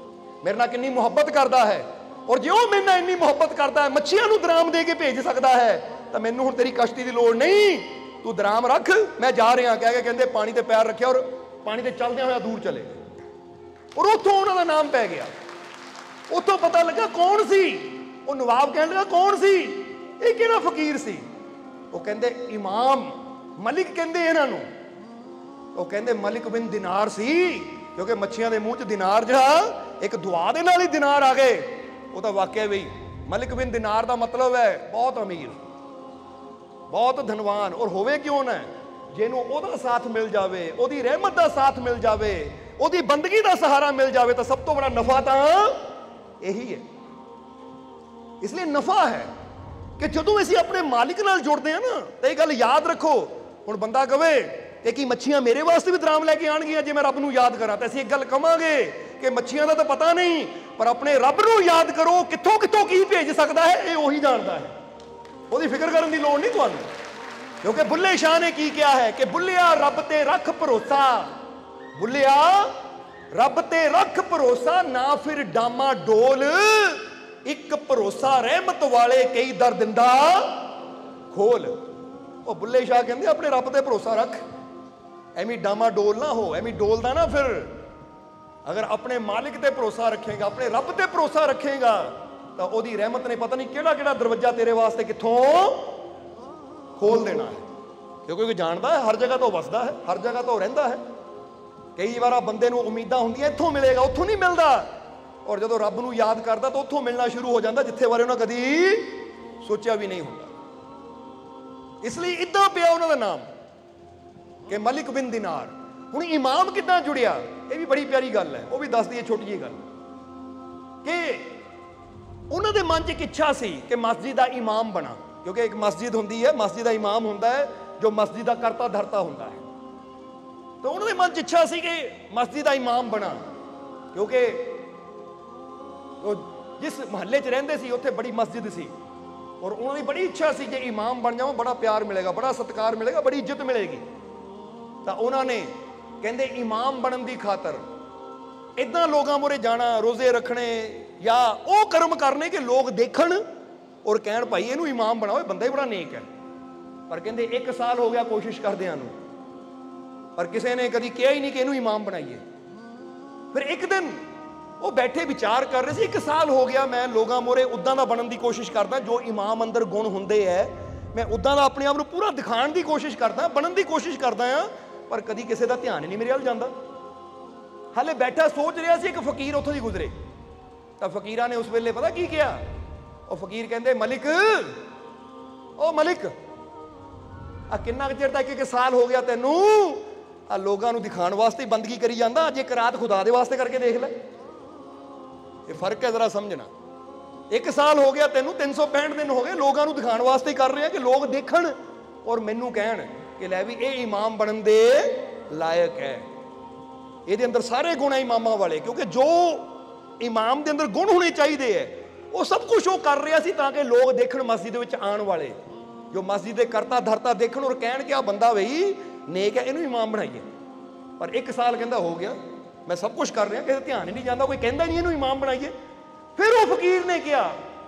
ਮੇਰੇ ਨਾਲ ਕਿੰਨੀ ਮੁਹੱਬਤ ਕਰਦਾ ਹੈ, ਔਰ ਜੇ ਉਹ ਮੇਰੇ ਨਾਲ ਇੰਨੀ ਮੁਹੱਬਤ ਕਰਦਾ ਹੈ, ਮੱਛੀਆਂ ਨੂੰ ਦਰਾਮ ਦੇ ਕੇ ਭੇਜ ਸਕਦਾ ਹੈ, ਤਾਂ ਮੈਨੂੰ ਹੁਣ ਤੇਰੀ ਕਸ਼ਤੀ ਦੀ ਲੋੜ ਨਹੀਂ, ਤੂੰ ਦਰਾਮ ਰੱਖ, ਮੈਂ ਜਾ ਰਿਹਾ ਕਹਿ ਕੇ ਕਹਿੰਦੇ ਪਾਣੀ ਤੇ ਪੈਰ ਰੱਖਿਆ ਔਰ ਪਾਣੀ ਤੇ ਚੱਲਦਿਆਂ ਹੋਇਆ ਦੂਰ ਚਲੇ ਗਏ। ਔਰ ਉੱਥੋਂ ਉਹਨਾਂ ਦਾ ਨਾਮ ਪੈ ਗਿਆ, ਉੱਥੋਂ ਪਤਾ ਲੱਗਾ ਕੌਣ ਸੀ ਉਹ। ਨਵਾਬ ਕਹਿਣ ਲੱਗਾ ਕੌਣ ਸੀ ਇਹ, ਕਿਹੜਾ ਫਕੀਰ ਸੀ? ਉਹ ਕਹਿੰਦੇ ਇਮਾਮ ਮਲਿਕ ਕਹਿੰਦੇ ਇਹਨਾਂ ਨੂੰ। ਉਹ ਕਹਿੰਦੇ ਮਲਿਕ ਬਿਨ ਦਿਨਾਰ ਸੀ, ਕਿਉਂਕਿ ਮੱਛੀਆਂ ਦੇ ਮੂੰਹ 'ਚ ਦਿਨਾਰ ਜਿਹੜਾ ਇੱਕ ਦੁਆ ਦੇ ਨਾਲ ਹੀ ਦਿਨਾਰ ਆ ਗਏ। ਉਹ ਤਾਂ ਵਾਕਿਆ ਵੀ ਮਲਿਕ ਬਿਨ ਦਿਨਾਰ ਦਾ ਮਤਲਬ ਹੈ ਬਹੁਤ ਅਮੀਰ, ਬਹੁਤ ਧਨਵਾਨ। ਔਰ ਹੋਵੇ ਕਿਉਂ ਨਾ, ਜਿਹਨੂੰ ਉਹਦਾ ਸਾਥ ਮਿਲ ਜਾਵੇ, ਉਹਦੀ ਰਹਿਮਤ ਦਾ ਸਾਥ ਮਿਲ ਜਾਵੇ, ਉਹਦੀ ਬੰਦਗੀ ਦਾ ਸਹਾਰਾ ਮਿਲ ਜਾਵੇ ਤਾਂ ਸਭ ਤੋਂ ਬੜਾ ਨਫਾ ਤਾਂ ਇਹੀ ਹੈ। ਇਸ ਲਈ ਨਫਾ ਹੈ ਕਿ ਜਦੋਂ ਅਸੀਂ ਆਪਣੇ ਮਾਲਿਕ ਨਾਲ ਜੁੜਦੇ ਹਾਂ ਨਾ ਤਾਂ ਇਹ ਗੱਲ ਯਾਦ ਰੱਖੋ। ਹੁਣ ਬੰਦਾ ਕਵੇ ਕਿ ਕੀ ਮੱਛੀਆਂ ਮੇਰੇ ਵਾਸਤੇ ਵੀ ਦਰਾਮ ਲੈ ਕੇ ਆਣਗੀਆਂ ਜੇ ਮੈਂ ਰੱਬ ਨੂੰ ਯਾਦ ਕਰਾਂ, ਤਾਂ ਅਸੀਂ ਇੱਕ ਗੱਲ ਕਵਾਂਗੇ ਕਿ ਮੱਛੀਆਂ ਦਾ ਤਾਂ ਪਤਾ ਨਹੀਂ, ਪਰ ਆਪਣੇ ਰੱਬ ਨੂੰ ਯਾਦ ਕਰੋ, ਕਿੱਥੋਂ ਕਿੱਥੋਂ ਕੀ ਭੇਜ ਸਕਦਾ ਹੈ ਇਹ ਉਹੀ ਜਾਣਦਾ ਹੈ, ਉਹਦੀ ਫਿਕਰ ਕਰਨ ਦੀ ਲੋੜ ਨਹੀਂ ਤੁਹਾਨੂੰ। ਕਿਉਂਕਿ ਬੁੱਲੇ ਸ਼ਾਹ ਨੇ ਕੀ ਕਿਹਾ ਹੈ ਕਿ ਬੁੱਲਿਆ ਰੱਬ ਤੇ ਰੱਖ ਭਰੋਸਾ, ਬੁੱਲਿਆ ਰੱਬ ਤੇ ਰੱਖ ਭਰੋਸਾ, ਨਾ ਫਿਰ ਡਾਮਾ ਡੋਲ, ਇੱਕ ਭਰੋਸਾ ਰਹਿਮਤ ਵਾਲੇ ਕਈ ਦਰ ਦਿੰਦਾ ਖੋਲ। ਉਹ ਬੁੱਲੇ ਸ਼ਾਹ ਕਹਿੰਦੇ ਆਪਣੇ ਰੱਬ ਤੇ ਭਰੋਸਾ ਰੱਖ, ਐਵੇਂ ਡਾਮਾ ਡੋਲ ਨਾ ਹੋ, ਐਵੇਂ ਡੋਲਦਾ ਨਾ ਫਿਰ। ਅਗਰ ਆਪਣੇ ਮਾਲਿਕ ਤੇ ਭਰੋਸਾ ਰੱਖੇਗਾ, ਆਪਣੇ ਰੱਬ ਤੇ ਭਰੋਸਾ ਰੱਖੇਗਾ ਤਾਂ ਉਹਦੀ ਰਹਿਮਤ ਨੇ ਪਤਾ ਨਹੀਂ ਕਿਹੜਾ ਕਿਹੜਾ ਦਰਵਾਜ਼ਾ ਤੇਰੇ ਵਾਸਤੇ ਕਿੱਥੋਂ ਖੋਲ ਦੇਣਾ ਹੈ, ਕਿਉਂਕਿ ਉਹ ਜਾਣਦਾ ਹੈ ਹਰ ਜਗ੍ਹਾ ਤੋਂ ਵਸਦਾ ਹੈ, ਹਰ ਜਗ੍ਹਾ ਤੋਂ ਰਹਿੰਦਾ ਹੈ। ਕਈ ਵਾਰ ਬੰਦੇ ਨੂੰ ਉਮੀਦਾਂ ਹੁੰਦੀਆਂ ਇੱਥੋਂ ਮਿਲੇਗਾ, ਉੱਥੋਂ ਨਹੀਂ ਮਿਲਦਾ, ਔਰ ਜਦੋਂ ਰੱਬ ਨੂੰ ਯਾਦ ਕਰਦਾ ਤਾਂ ਉੱਥੋਂ ਮਿਲਣਾ ਸ਼ੁਰੂ ਹੋ ਜਾਂਦਾ ਜਿੱਥੇ ਬਾਰੇ ਉਹਨਾਂ ਕਦੀ ਸੋਚਿਆ ਵੀ ਨਹੀਂ ਹੁੰਦਾ। ਇਸ ਲਈ ਇੱਦਾਂ ਪਿਆ ਉਹਨਾਂ ਦਾ ਨਾਮ ਕਿ ਮਲਿਕ ਬਿਨ ਦਿਨਾਰ। ਹੁਣ ਇਮਾਮ ਕਿੱਦਾਂ ਜੁੜਿਆ, ਇਹ ਵੀ ਬੜੀ ਪਿਆਰੀ ਗੱਲ ਹੈ, ਉਹ ਵੀ ਦੱਸ ਦਈਏ ਛੋਟੀ ਜਿਹੀ ਗੱਲ ਕਿ ਉਹਨਾਂ ਦੇ ਮਨ 'ਚ ਇੱਕ ਇੱਛਾ ਸੀ ਕਿ ਮਸਜਿਦ ਦਾ ਇਮਾਮ ਬਣਾ, ਕਿਉਂਕਿ ਇੱਕ ਮਸਜਿਦ ਹੁੰਦੀ ਹੈ, ਮਸਜਿਦ ਦਾ ਇਮਾਮ ਹੁੰਦਾ ਹੈ ਜੋ ਮਸਜਿਦ ਦਾ ਕਰਤਾ ਧਰਤਾ ਹੁੰਦਾ ਹੈ। ਤਾਂ ਉਹਨਾਂ ਦੇ ਮਨ 'ਚ ਇੱਛਾ ਸੀ ਕਿ ਮਸਜਿਦ ਦਾ ਇਮਾਮ ਬਣਾ, ਕਿਉਂਕਿ जिस महल्ले च रहिंदे सी उत्थे बड़ी मस्जिद सी और उन्होंने बड़ी इच्छा सी जे इमाम बन जाओ बड़ा प्यार मिलेगा, बड़ा सत्कार मिलेगा, बड़ी इज्जत मिलेगी। तो उन्होंने कहते इमाम बनने की खातर इदां लोगों मोरे जाना, रोजे रखने या वो कर्म करने कि लोग देखण और कहण भाई इहनूं इमाम बनाओ, बंदा ही बड़ा नेक है। पर कहते 1 साल हो गया कोशिश करदिआं नूं, पर किसी ने कभी कहा ही नहीं कि इहनूं इमाम बनाइए। फिर एक दिन वो बैठे विचार कर रहे थे, 1 साल हो गया मैं लोगों मोरे उदां दा बनने की कोशिश करदा, जो इमाम अंदर गुण हुंदे है मैं उदां दा अपने आप नूं पूरा दिखाने की कोशिश करदा, बनने की कोशिश करदा हां, पर कभी किसी का ध्यान ही नहीं मेरे अल जांदा। हाले बैठा सोच रहा सी, एक फकीर उत्थों दी गुजरे, तो फकीरां ने उस वेले पता की किया, वो फकीर कहंदे मलिक, ओ मलिक आ किन्ना चिर तक 1 साल हो गया तैनू आ लोगों नूं दिखाने वास्ते बंदगी करी जांदा, अज एक रात खुदा दे वास्ते करके देख ले। ये फर्क है जरा समझना। 1 साल हो गया तेनू, 365 दिन हो गए लोगों नूं दिखाने वास्ते कर रहे हैं कि लोग देखण और मैनू कहण कि लै भी ये इमाम बनन दे लायक है, ये अंदर सारे गुण है इमामां वाले, क्योंकि जो इमाम दे अंदर गुण होने चाहिए है वो सब कुछ वो कर रहा सी ताकि लोग देखण मस्जिद विच आण वाले, जो मस्जिद दे करता धरता देखण और कहण कि आ बंदा बई नेक है, इनू इमाम बनाइए। पर 1 साल कहता हो गया मैं सब कुछ कर रहा, किसी ध्यान ही नहीं जाता, कोई कहता नहीं इनू इमाम बनाइए। फिर वो फकीर ने किया,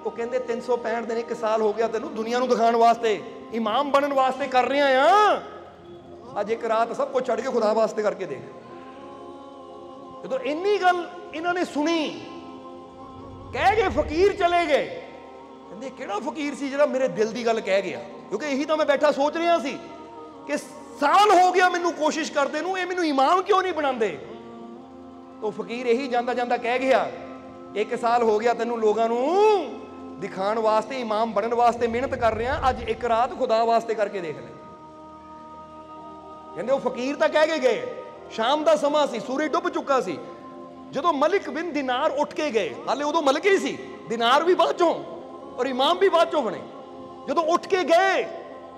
वो कहते 365 दिन 1 साल हो गया तेनू दुनिया नूं दिखाने वास्ते, इमाम बनने वास्ते कर रहे हैं, अज एक रात सब कुछ छड़ के खुदा वास्ते करके देख। जो इन्नी गल इन्होंने सुनी, कह गए फकीर चले गए, कहते किहड़ा फकीर सी जिहड़ा मेरे दिल की गल कह गया, क्योंकि यही तो मैं बैठा सोच रहा सी कि साल हो गया मैनू कोशिश करते नूं, ये मैनू इमाम क्यों नहीं बनाते। तो फकीर यही जांदा जांदा कह गया 1 साल हो गया तेनू लोगों नूं दिखाने वास्ते, इमाम बनने वास्ते मेहनत कर रहे हैं, अज एक रात खुदा वास्ते करके देख ले। कहते वो फकीर तो कह के गए, शाम का समा सी, सूरज डुब चुका सी, जो मलिक बिन दिनार उठ के गए, हाले उदों मलिक ही सी, दिनार भी बाद चों और इमाम भी बाद चों बने, जो उठ के गए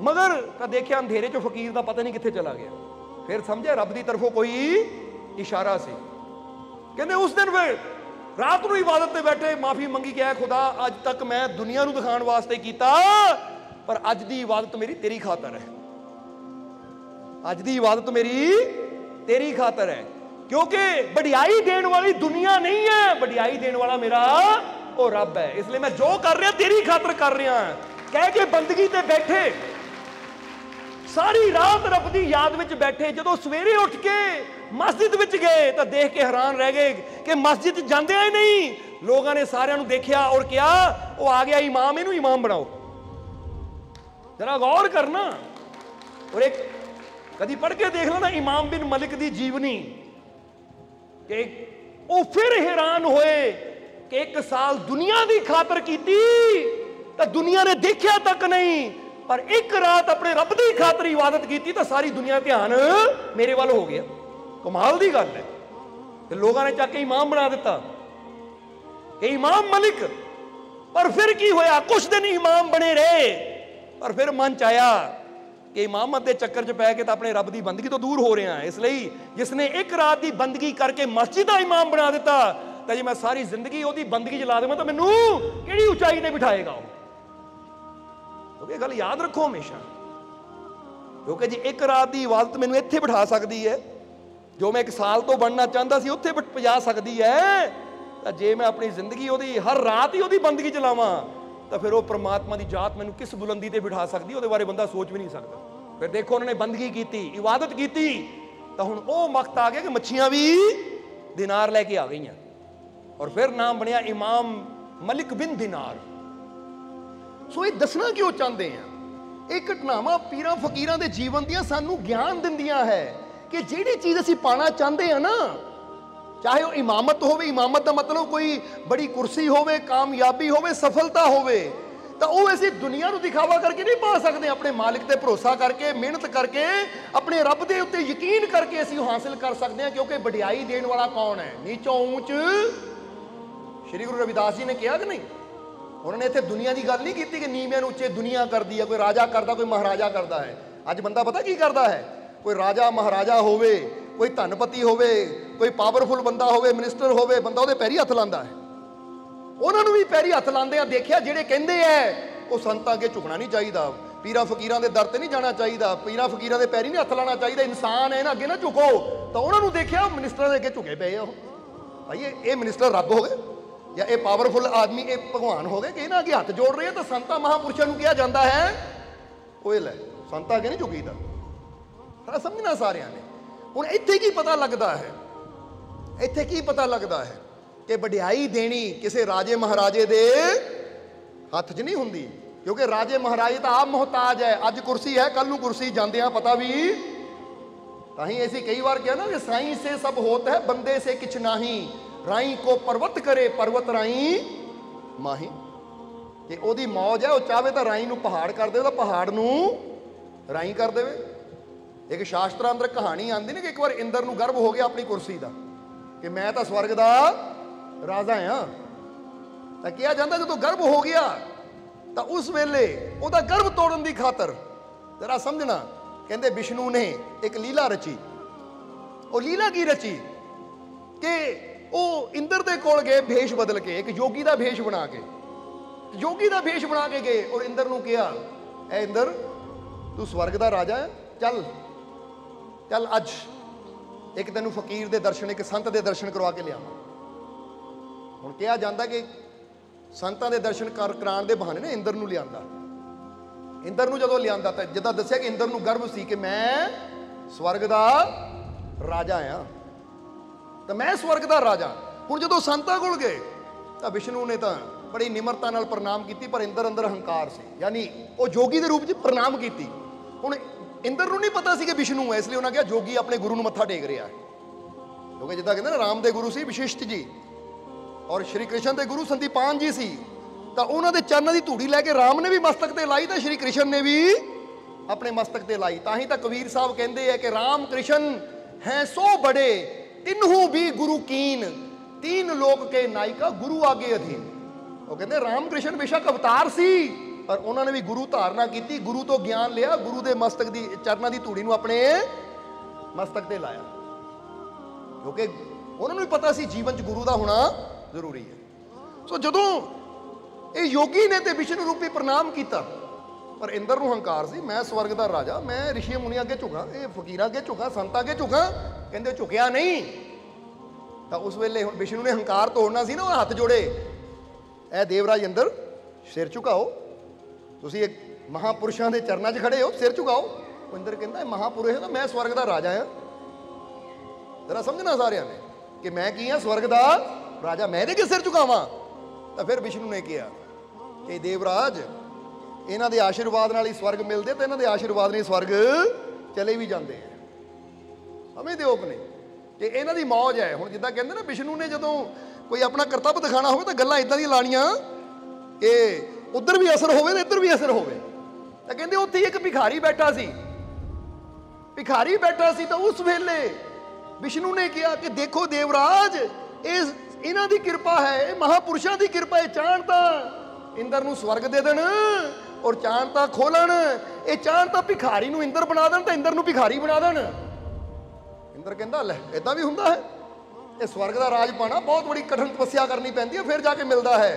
मगर तो देखिया अंधेरे चो फकीर का पता नहीं कित्थे चला गया। फिर समझे रब की तरफों कोई इशारा सी। कहते उस दिन फिर रात को इबादत में बैठे माफी मंगी कि खुदा अज तक मैं दुनिया नूं दिखाने वास्ते कीता, पर अज दी इबादत मेरी तेरी खातर है, अज दी इबादत मेरी तेरी खातर है, क्योंकि बढ़ियाई देने वाली दुनिया नहीं है, बढ़ियाई देने वाला मेरा वो रब है, इसलिए मैं जो कर रहा तेरी खातर कर रहा कह के बंदगी ते बैठे, सारी रात रब की याद में बैठे। जो सवेरे उठ के मस्जिद में गए तो देख के हैरान रह गए कि मस्जिद जाते ही नहीं, लोगों ने सारिਆਂ ਨੂੰ देखा और क्या वो आ गया इमाम, इनू इमाम बनाओ। जरा गौर करना, और एक कभी पढ़ के देख लो ना इमाम बिन मलिक की जीवनी, कि वो फिर हैरान होए कि 1 साल दुनिया की खातर की तो दुनिया ने देखा तक नहीं, पर एक रात अपने रब की खातर इबादत की तो सारी दुनिया ध्यान मेरे वाल हो गया। कमाल की गल है, तो लोगों ने चक के इमाम बना दिता कि इमाम मलिक। पर फिर की होया, कुछ दिन इमाम बने रहे, पर फिर मन च आया कि इमामत के चक्कर च पै के तो अपने रब की बंदगी तो दूर हो रहे हैं, इसलिए जिसने एक रात की बंदगी करके मस्जिद का इमाम बना दिता, तो जी मैं सारी जिंदगी वो बंदगी च ला देवां तो मैनू किहड़ी उचाई ते बिठाएगा। गल याद रखो हमेशा, क्योंकि जी एक रात की इबादत मैनू इत्थे बिठा सकती है, जो मैं 1 साल तो बनना चाहता सी उत्थे पहुंचा सकती है, तो जे मैं अपनी जिंदगी ओदी हर रात ही ओदी बंदगी चलावां तो फिर वो परमात्मा की जात मैनू किस बुलंदी ते बिठा सकती, उसदे बारे बंदा सोच भी नहीं सकता। फिर देखो उन्होंने बंदगी की, इबादत की, तो हुण वो वक्त आ गया कि मच्छियां भी दिनार लैके आ गई, और फिर नाम बनया इमाम मलिक बिन दिनार। सो ये दसना क्यों चाहते हैं, एक घटनावां पीरां फकीरां दे जीवन दियां सानू ज्ञान दिंदियां है कि जिहड़ी चीज़ असीं पाना चाहते हैं ना, चाहे वो इमामत होवे, इमामत का मतलब कोई बड़ी कुर्सी होवे, कामयाबी होवे, सफलता होवे, तो वो असीं दुनिया नूं दिखावा करके नहीं पा सकते, अपने मालिक ते भरोसा करके, मेहनत करके, अपने रब दे उत्ते यकीन करके असीं हासिल कर सकते हैं। क्योंकि बढ़ियाई देने वाला कौन है, नीचों ऊंच श्री गुरु रविदास जी ने कहा कि नहीं, उन्होंने इतने दुनिया की गल नहीं की कि नीवियां नूं उच्चे दुनिया कर दी है, कोई राजा करता, कोई महाराजा करता है। अज बंदा पता की करता है, कोई राजा महाराजा होवे, कोई धनपति होवे, कोई पावरफुल बंदा होवे, मिनिस्टर होवे, बंदा उहदे पैरी हथ लांदा है। ਉਹਨਾਂ ਨੂੰ ਵੀ ਪੈਰੀ ਹੱਥ ਲਾਉਂਦੇ ਆ ਦੇਖਿਆ। ਜਿਹੜੇ ਕਹਿੰਦੇ ਐ ਉਹ ਸੰਤਾਂ ਅੱਗੇ ਝੁਕਣਾ ਨਹੀਂ ਚਾਹੀਦਾ, ਪੀਰਾਂ ਫਕੀਰਾਂ ਦੇ ਦਰ ਤੇ ਨਹੀਂ ਜਾਣਾ ਚਾਹੀਦਾ, ਪੀਰਾਂ ਫਕੀਰਾਂ ਦੇ ਪੈਰੀ ਨਹੀਂ ਹੱਥ ਲਾਉਣਾ ਚਾਹੀਦਾ, ਇਨਸਾਨ ਹੈ ਇਹਨਾਂ ਅੱਗੇ ਨਾ ਝੁਕੋ। ਤਾਂ ਉਹਨਾਂ ਨੂੰ ਦੇਖਿਆ ਮਿਨਿਸਟਰਾਂ ਦੇ ਅੱਗੇ ਝੁਕੇ ਪਏ ਆ। ਉਹ ਭਾਈ ਇਹ ਮਿਨਿਸਟਰ ਰੱਬ ਹੋ ਗਏ ਜਾਂ ਇਹ ਪਾਵਰਫੁਲ ਆਦਮੀ ਇਹ ਭਗਵਾਨ ਹੋ ਗਏ ਕਿ ਇਹਨਾਂ ਅੱਗੇ ਹੱਥ ਜੋੜ ਰਹੇ ਆ। ਤਾਂ ਸੰਤਾਂ ਮਹਾਂਪੁਰਸ਼ਾਂ ਨੂੰ ਕਿਹਾ ਜਾਂਦਾ ਹੈ ਓਏ ਲੈ ਸੰਤਾਂ ਅੱਗੇ ਨਹੀਂ ਝੁਕੀਦਾ। ਸਾਰਾ ਸਮਝਣਾ ਸਾਰਿਆਂ ਨੇ। ਹੁਣ ਇੱਥੇ ਕੀ ਪਤਾ ਲੱਗਦਾ ਹੈ, ਇੱਥੇ ਕੀ ਪਤਾ ਲੱਗਦਾ ਹੈ ਕਿ ਵਡਿਆਈ ਦੇਣੀ ਕਿਸੇ ਰਾਜੇ ਮਹਾਰਾਜੇ ਦੇ ਹੱਥ 'ਚ ਨਹੀਂ ਹੁੰਦੀ, ਕਿਉਂਕਿ ਰਾਜੇ ਮਹਾਰਾਜੇ ਤਾਂ ਆਪ ਮੁਹਤਾਜ ਹੈ। ਅੱਜ ਕੁਰਸੀ ਹੈ, ਕੱਲ ਨੂੰ ਕੁਰਸੀ ਜਾਂਦਿਆਂ ਪਤਾ ਵੀ। ਤਾਂ ਹੀ ਅਸੀਂ ਕਈ ਵਾਰ ਕਿਹਾ ਨਾ ਕਿ ਸਾਈਂ ਸੇ ਸਭ ਹੋਤ ਹੈ, ਬੰਦੇ ਸੇ ਕਿਛ ਨਹੀਂ, ਰਾਈ ਕੋ ਪਰਵਤ ਕਰੇ ਪਰਵਤ ਰਾਈ ਮਾਹੀ। ਕਿ ਉਹਦੀ ਮੌਜ ਹੈ, ਉਹ ਚਾਹਵੇ ਤਾਂ ਰਾਈ ਨੂੰ ਪਹਾੜ ਕਰ ਦੇਵੇ, ਤਾਂ ਪਹਾੜ ਨੂੰ ਰਾਈ ਕਰ ਦੇਵੇ। ਇੱਕ ਸ਼ਾਸਤਰਾਂ ਅੰਦਰ ਕਹਾਣੀ ਆਉਂਦੀ ਨਾ ਕਿ ਇੱਕ ਵਾਰ ਇੰਦਰ ਨੂੰ ਗਰਭ ਹੋ ਗਿਆ ਆਪਣੀ ਕੁਰਸੀ ਦਾ, ਕਿ ਮੈਂ ਤਾਂ ਸਵਰਗ ਦਾ ਰਾਜਾ ਹਾਂ। ਤਾਂ ਕਿਹਾ ਜਾਂਦਾ ਜਦੋਂ ਗਰਭ ਹੋ ਗਿਆ ਤਾਂ ਉਸ ਵੇਲੇ ਉਹਦਾ ਗਰਭ ਤੋੜਨ ਦੀ ਖਾਤਰ, ਜਰਾ ਸਮਝਣਾ, ਕਹਿੰਦੇ ਵਿਸ਼ਨੂੰ ਨੇ ਇੱਕ ਲੀਲਾ ਰਚੀ। ਉਹ ਲੀਲਾ ਕੀ ਰਚੀ ਕਿ ਉਹ ਇੰਦਰ ਦੇ ਕੋਲ ਗਏ ਭੇਸ਼ ਬਦਲ ਕੇ, ਇੱਕ ਯੋਗੀ ਦਾ ਭੇਸ਼ ਬਣਾ ਕੇ, ਯੋਗੀ ਦਾ ਭੇਸ਼ ਬਣਾ ਕੇ ਗਏ ਔਰ ਇੰਦਰ ਨੂੰ ਕਿਹਾ ਐ ਇੰਦਰ ਤੂੰ ਸਵਰਗ ਦਾ ਰਾਜਾ ਹੈ, ਚੱਲ ਚੱਲ ਅੱਜ ਇੱਕ ਤੈਨੂੰ ਫਕੀਰ ਦੇ ਦਰਸ਼ਨ, ਇੱਕ ਸੰਤ ਦੇ ਦਰਸ਼ਨ ਕਰਵਾ ਕੇ ਲਿਆਵਾਂ। ਹੁਣ ਕਿਹਾ ਜਾਂਦਾ ਕਿ ਸੰਤਾਂ ਦੇ ਦਰਸ਼ਨ ਕਰਾਉਣ ਦੇ ਬਹਾਨੇ ਨੇ ਇੰਦਰ ਨੂੰ ਲਿਆਂਦਾ। ਇੰਦਰ ਨੂੰ ਜਦੋਂ ਲਿਆਂਦਾ ਤਾਂ ਜਿੱਦਾਂ ਦੱਸਿਆ ਕਿ ਇੰਦਰ ਨੂੰ ਗਰਭ ਸੀ ਕਿ ਮੈਂ ਸਵਰਗ ਦਾ ਰਾਜਾ ਆ, ਤਾਂ ਮੈਂ ਸਵਰਗ ਦਾ ਰਾਜਾ। ਹੁਣ ਜਦੋਂ ਸੰਤਾਂ ਕੋਲ ਗਏ ਤਾਂ ਵਿਸ਼ਨੂੰ ਨੇ ਤਾਂ ਬੜੀ ਨਿਮਰਤਾ ਨਾਲ ਪ੍ਰਣਾਮ ਕੀਤੀ, ਪਰ ਇੰਦਰ ਅੰਦਰ ਹੰਕਾਰ ਸੀ, ਯਾਨੀ ਉਹ ਜੋਗੀ ਦੇ ਰੂਪ 'ਚ ਪ੍ਰਣਾਮ ਕੀਤੀ। ਹੁਣ ਇੰਦਰ ਨੂੰ ਨਹੀਂ ਪਤਾ ਸੀ ਕਿ ਵਿਸ਼ਨੂੰ ਹੈ, ਇਸ ਲਈ ਉਹਨਾਂ ਕਿਹਾ ਜੋਗੀ ਆਪਣੇ ਗੁਰੂ ਨੂੰ ਮੱਥਾ ਟੇਕ ਰਿਹਾ ਹੈ। ਕਿਉਂਕਿ ਜਿੱਦਾਂ ਕਹਿੰਦੇ ਨਾ ਰਾਮ ਦੇ ਗੁਰੂ ਸੀ ਵਸ਼ਿਸ਼ਟ ਜੀ ਔਰ ਸ਼੍ਰੀ ਕ੍ਰਿਸ਼ਨ ਦੇ ਗੁਰੂ ਸੰਦੀਪਾਨ ਜੀ ਸੀ, ਤਾਂ ਉਹਨਾਂ ਦੇ ਚਰਨਾਂ ਦੀ ਧੂੜੀ ਲੈ ਕੇ ਰਾਮ ਨੇ ਵੀ ਮਸਤਕ ਤੇ ਲਾਈ ਤੇ ਸ਼੍ਰੀ ਕ੍ਰਿਸ਼ਨ ਨੇ ਵੀ ਆਪਣੇ ਮਸਤਕ ਤੇ ਲਾਈ। ਤਾਂ ਹੀ ਤਾਂ ਕਬੀਰ ਸਾਹਿਬ ਕਹਿੰਦੇ ਆ ਕਿ ਰਾਮ ਕ੍ਰਿਸ਼ਨ ਹੈ ਸੋ ਬੜੇ, ਤਿੰਨਹੂ ਵੀ ਗੁਰੂ ਕੀਨ, तीन लोक के नायिका गुरु आगे अधीन। वो कहते राम कृष्ण बेशक अवतार सी पर उन्होंने भी गुरु धारणा की, गुरु तो ज्ञान लिया, गुरु के मस्तक की चरणों की धूड़ी अपने मस्तक से लाया, क्योंकि उन्होंने भी पता सी जीवन च गुरु का होना जरूरी है। सो जदों ये योगी ने तो विष्णु रूपी प्रणाम किया, पर इंद्र नूं हंकार सी, मैं स्वर्ग का राजा, मैं ऋषि मुनि अगे झुका, ये फकीर अगे झुका, संत अगे झुका, कहते झुकिया नहीं। तो उस वेले विष्णु ने हंकार तोड़ना सी ना, हाथ जोड़े, ए देवराज इंद्र सिर झुकाओ, तुसीं एक महापुरुषों के चरणों च खड़े हो, सिर झुकाओ। इंद्र कहता है महापुरुष है तो मैं स्वर्ग का राजा हाँ। जरा समझना सारे ने कि मैं की हाँ, स्वर्ग का राजा, मैं कि सिर झुकावां। तो फिर विष्णु ने कहा कि देवराज इन्हां दे आशीर्वाद नाल ही स्वर्ग मिलते, तो इन्हां दे आशीर्वाद नाल स्वर्ग चले भी जाते हैं। समझते हो अपने कि इन्हां दी मौज है। हुण जिद्दां कहंदे ना विष्णु ने जदों कोई अपना करतब दिखाना होवे तो गल्लां इदां दी लाणियां कि उधर भी असर होवे ते इधर भी असर होवे। तो कहंदे उत्थे एक भिखारी बैठा सी, भिखारी बैठा सी, तो उस वेले विष्णु ने कहा कि देखो देवराज इन्हां दी कृपा है, महापुरुषां दी कृपा है, चाण तां इंद्र नूं स्वर्ग दे देण और चाण तां खोलण, ये चाण तां भिखारी नूं इंद्र बना देण ते इंद्र नूं भिखारी बना देण। इंद्र कहंदा लै इदां भी हुंदा है, ये स्वर्ग दा राज पाना बहुत बड़ी कठिन तपस्या करनी पैंदी है, फिर जाके मिलदा है।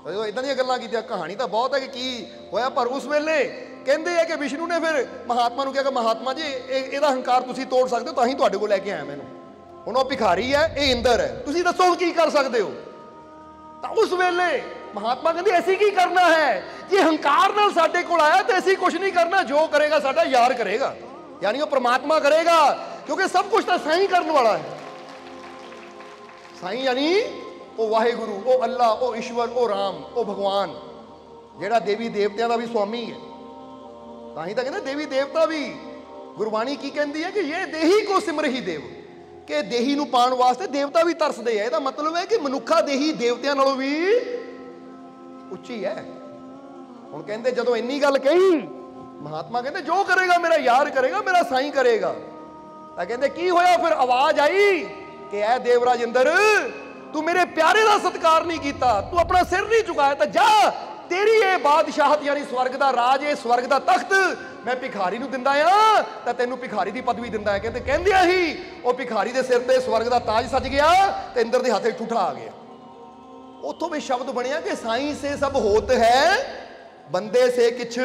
जो इदां दी गल्लां कीतियां, कहानी तां बहुत है कि की होया, पर उस वेले कहंदे है कि विष्णु ने फिर महात्मा नूं कहा कि महात्मा जी इहदा हंकार तुसीं तोड़ सकदे हो, तां ही तुहाडे कोल लैके आया मैनूं। हुण ओह भिखारी है, ये इंद्र है, तुसीं दसो हुण की कर सकदे हो। तां उस वेले महात्मा कहंदे ऐसी की करना है, जे हंकार नाल साडे कोल आया तो ऐसी कुछ नहीं करना, जो करेगा साडा यार करेगा, यानी वो परमात्मा करेगा, क्योंकि सब कुछ तो साईं करने वाला है। साईं यानी ओ वाहेगुरु, ओ अल्लाह, ओ ईश्वर, ओ राम, ओ भगवान, जेड़ा देवी देवतियां दा भी स्वामी है। ताही तो कहते देवी देवता भी, गुरबाणी की कहती है कि ये देही को सिमरही देव, कि देही नूं पाण वास्ते देवता भी तरसदे है। इसदा मतलब है कि मनुखा देही देवतियां नालों भी उच्ची है। हुण कहंदे जदों इन्नी गल कही, महात्मा कहते जो करेगा मेरा यार करेगा, मेरा साईं करेगा। तो कहते की होया, फिर आवाज आई कि ऐ देवराज इंद्र तू मेरे प्यारे का सत्कार नहीं किया, तू अपना सिर नहीं झुकाया, तो जा तेरी ये बादशाहत यानी स्वर्ग का राज, ये स्वर्ग का तख्त मैं भिखारी नूं दिंदा आ, तो तैनूं भिखारी की पदवी दिंदा है। कहते कहंदियां ही वो भिखारी के सिर ते स्वर्ग का ताज सज गया, तो इंद्र के हाथे ठूठा आ गया। उतों भी शब्द बनया कि साई से सब होत है, बंदे से किछ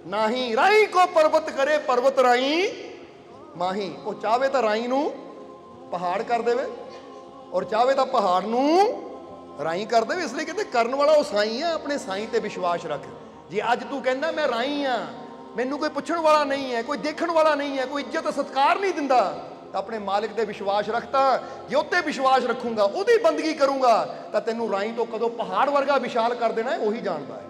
नाही। राई को पर्वत करे, पर्वत राई माही। वो चाहे तो राई नू पहाड़ कर देवे और चाहे तो पहाड़ नू राई कर देवे। इसलिए कहते करन वाला वो साई है, अपने साई ते विश्वास रख। जे अज तू कहना मैं राई हाँ, मैनू कोई पुछण वाला नहीं है, कोई देखण वाला नहीं है, कोई इज्जत सत्कार नहीं दिंदा, तो अपने मालिक ते विश्वास रखता। जे उत्ते विश्वास रखूंगा, उहदी बंदगी करूंगा, तो तैनू राई तो कदों पहाड़ वर्गा विशाल कर देना है, वही जानता है।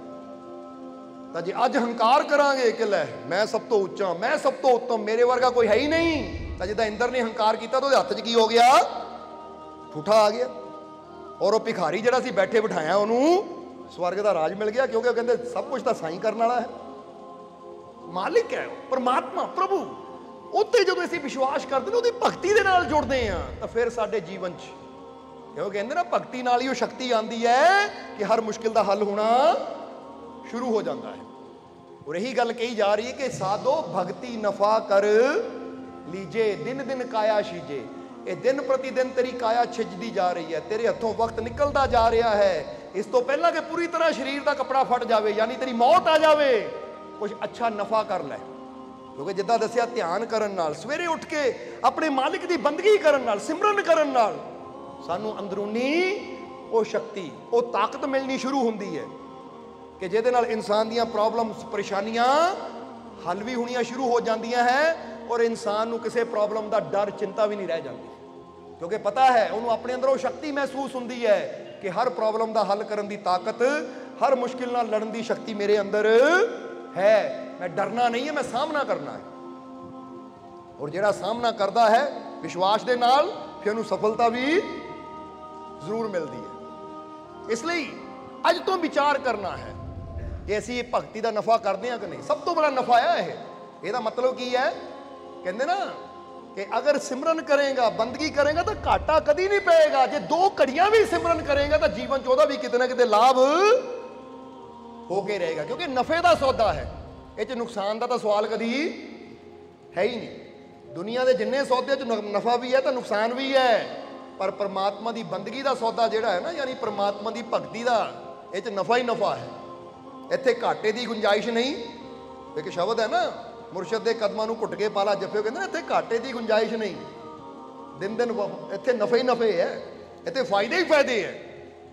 तो जे अज हंकार करांगे कि लै मैं सब तो उच्चा, मैं सब तो उत्तम, मेरे वर्गा कोई है ही नहीं, तो जिदा इंद्र ने हंकार किया तो हत्थ च की हो गया, ठूठा आ गया। और वह भिखारी जिहड़ा सी बैठे बिठाया उन्होंने स्वर्ग का राज मिल गया, क्योंकि कहते सब कुछ तो साई करने वाला है, मालिक है परमात्मा प्रभु। उत्ते जो असीं विश्वास करते हैं, उसकी भगती के नाल जुड़ते हैं, तो फिर साडे जीवन च क्यों कहते ना भगती नाल ही वो शक्ति आती है कि हर मुश्किल का हल होना शुरू हो जाता है। और यही गल कही जा रही है कि साधो भगती नफा कर लीजे, दिन दिन काया शीजे। ये दिन प्रति दिन तेरी काया छिजदी जा रही है, तेरे हथों वक्त निकलता जा रहा है। इस तो पहला कि पूरी तरह शरीर का कपड़ा फट जाए, यानी तेरी मौत आ जाए, कुछ अच्छा नफा कर लै। क्योंकि जिद्दां दसिया ध्यान करन नाल, सवेरे उठ के अपने मालिक की बंदगी करन नाल, सिमरन करन नाल सानू अंदरूनी वो शक्ति, वो ताकत मिलनी शुरू होंदी है कि जिहदे नाल इंसान दीयां प्रॉब्लम्स, परेशानियां हल भी होनियां शुरू हो जांदियां हैं, और इंसान नू किसी प्रॉब्लम का डर चिंता भी नहीं रह जाती, क्योंकि पता है उन्होंने अपने अंदर वो शक्ति महसूस होंदी है कि हर प्रॉब्लम का हल करने की ताकत, हर मुश्किल नाल लड़न की शक्ति मेरे अंदर है। मैं डरना नहीं है, मैं सामना करना है। और जिहड़ा सामना करता है विश्वास के नाल, फिर उन्हें सफलता भी जरूर मिलती है। इसलिए अज तो विचार करना है कि असीं भगती का नफा करते हैं कि नहीं। सब तो बड़ा नफा है यह मतलब की है, कहते ना कि अगर सिमरन करेगा, बंदगी करेगा तो घाटा कदी नहीं पेगा। जे 2 घड़ियां भी सिमरन करेगा तो जीवन च भी किते ना किते लाभ होके रहेगा, क्योंकि नफे का सौदा है, ये नुकसान का तो सवाल कदी है ही नहीं। दुनिया के जिन्ने सौदे च नफा भी है तो नुकसान भी है, पर परमात्मा की बंदगी का सौदा जिहड़ा है ना, यानी परमात्मा की भगती का, ये नफा ही नफा है। इत्थे घाटे की गुंजाइश नहीं। एक शब्द है ना, मुरशद के कदमां नूं घुट के पाला जफे, कहते इत्थे घाटे की गुंजाइश नहीं, दिन दिन इत्थे नफे ही नफे है, इत्थे फायदे ही फायदे है,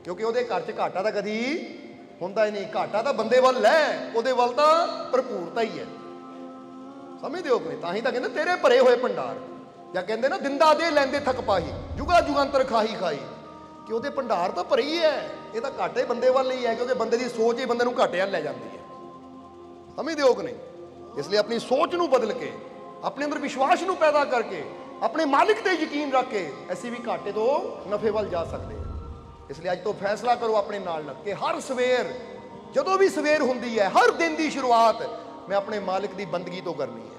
क्योंकि उहदे घर च घाटा तो कदी हुंदा ही नहीं। घाटा तो बंदे वल है, उहदे वल तो भरपूरता ही है। समझदे हो कि नहीं? तां ही तां कहंदे तेरे भरे हुए भंडार, या कहंदे ना दिंदा दे लैंदे थक पाही, जुगा जुगांतर खाही खाई, कि उहदे भंडार तो भरे ही है। ये तो घाटे बंदे वाल ही है, क्योंकि बंदे की सोच ही बंदे नूं घाटे वाल लै जाती है। समझदे हो कि नहीं? इसलिए अपनी सोच नूं बदल के, अपने अंदर विश्वास नूं पैदा करके, अपने मालिक ते यकीन रख के असीं भी घाटे तो नफे वाल जा सकते हैं। इसलिए अज तो फैसला करो अपने नाल लग के, हर सवेर जदों भी सवेर हुंदी है, हर दिन की शुरुआत मैं अपने मालिक की बंदगी तो करनी है,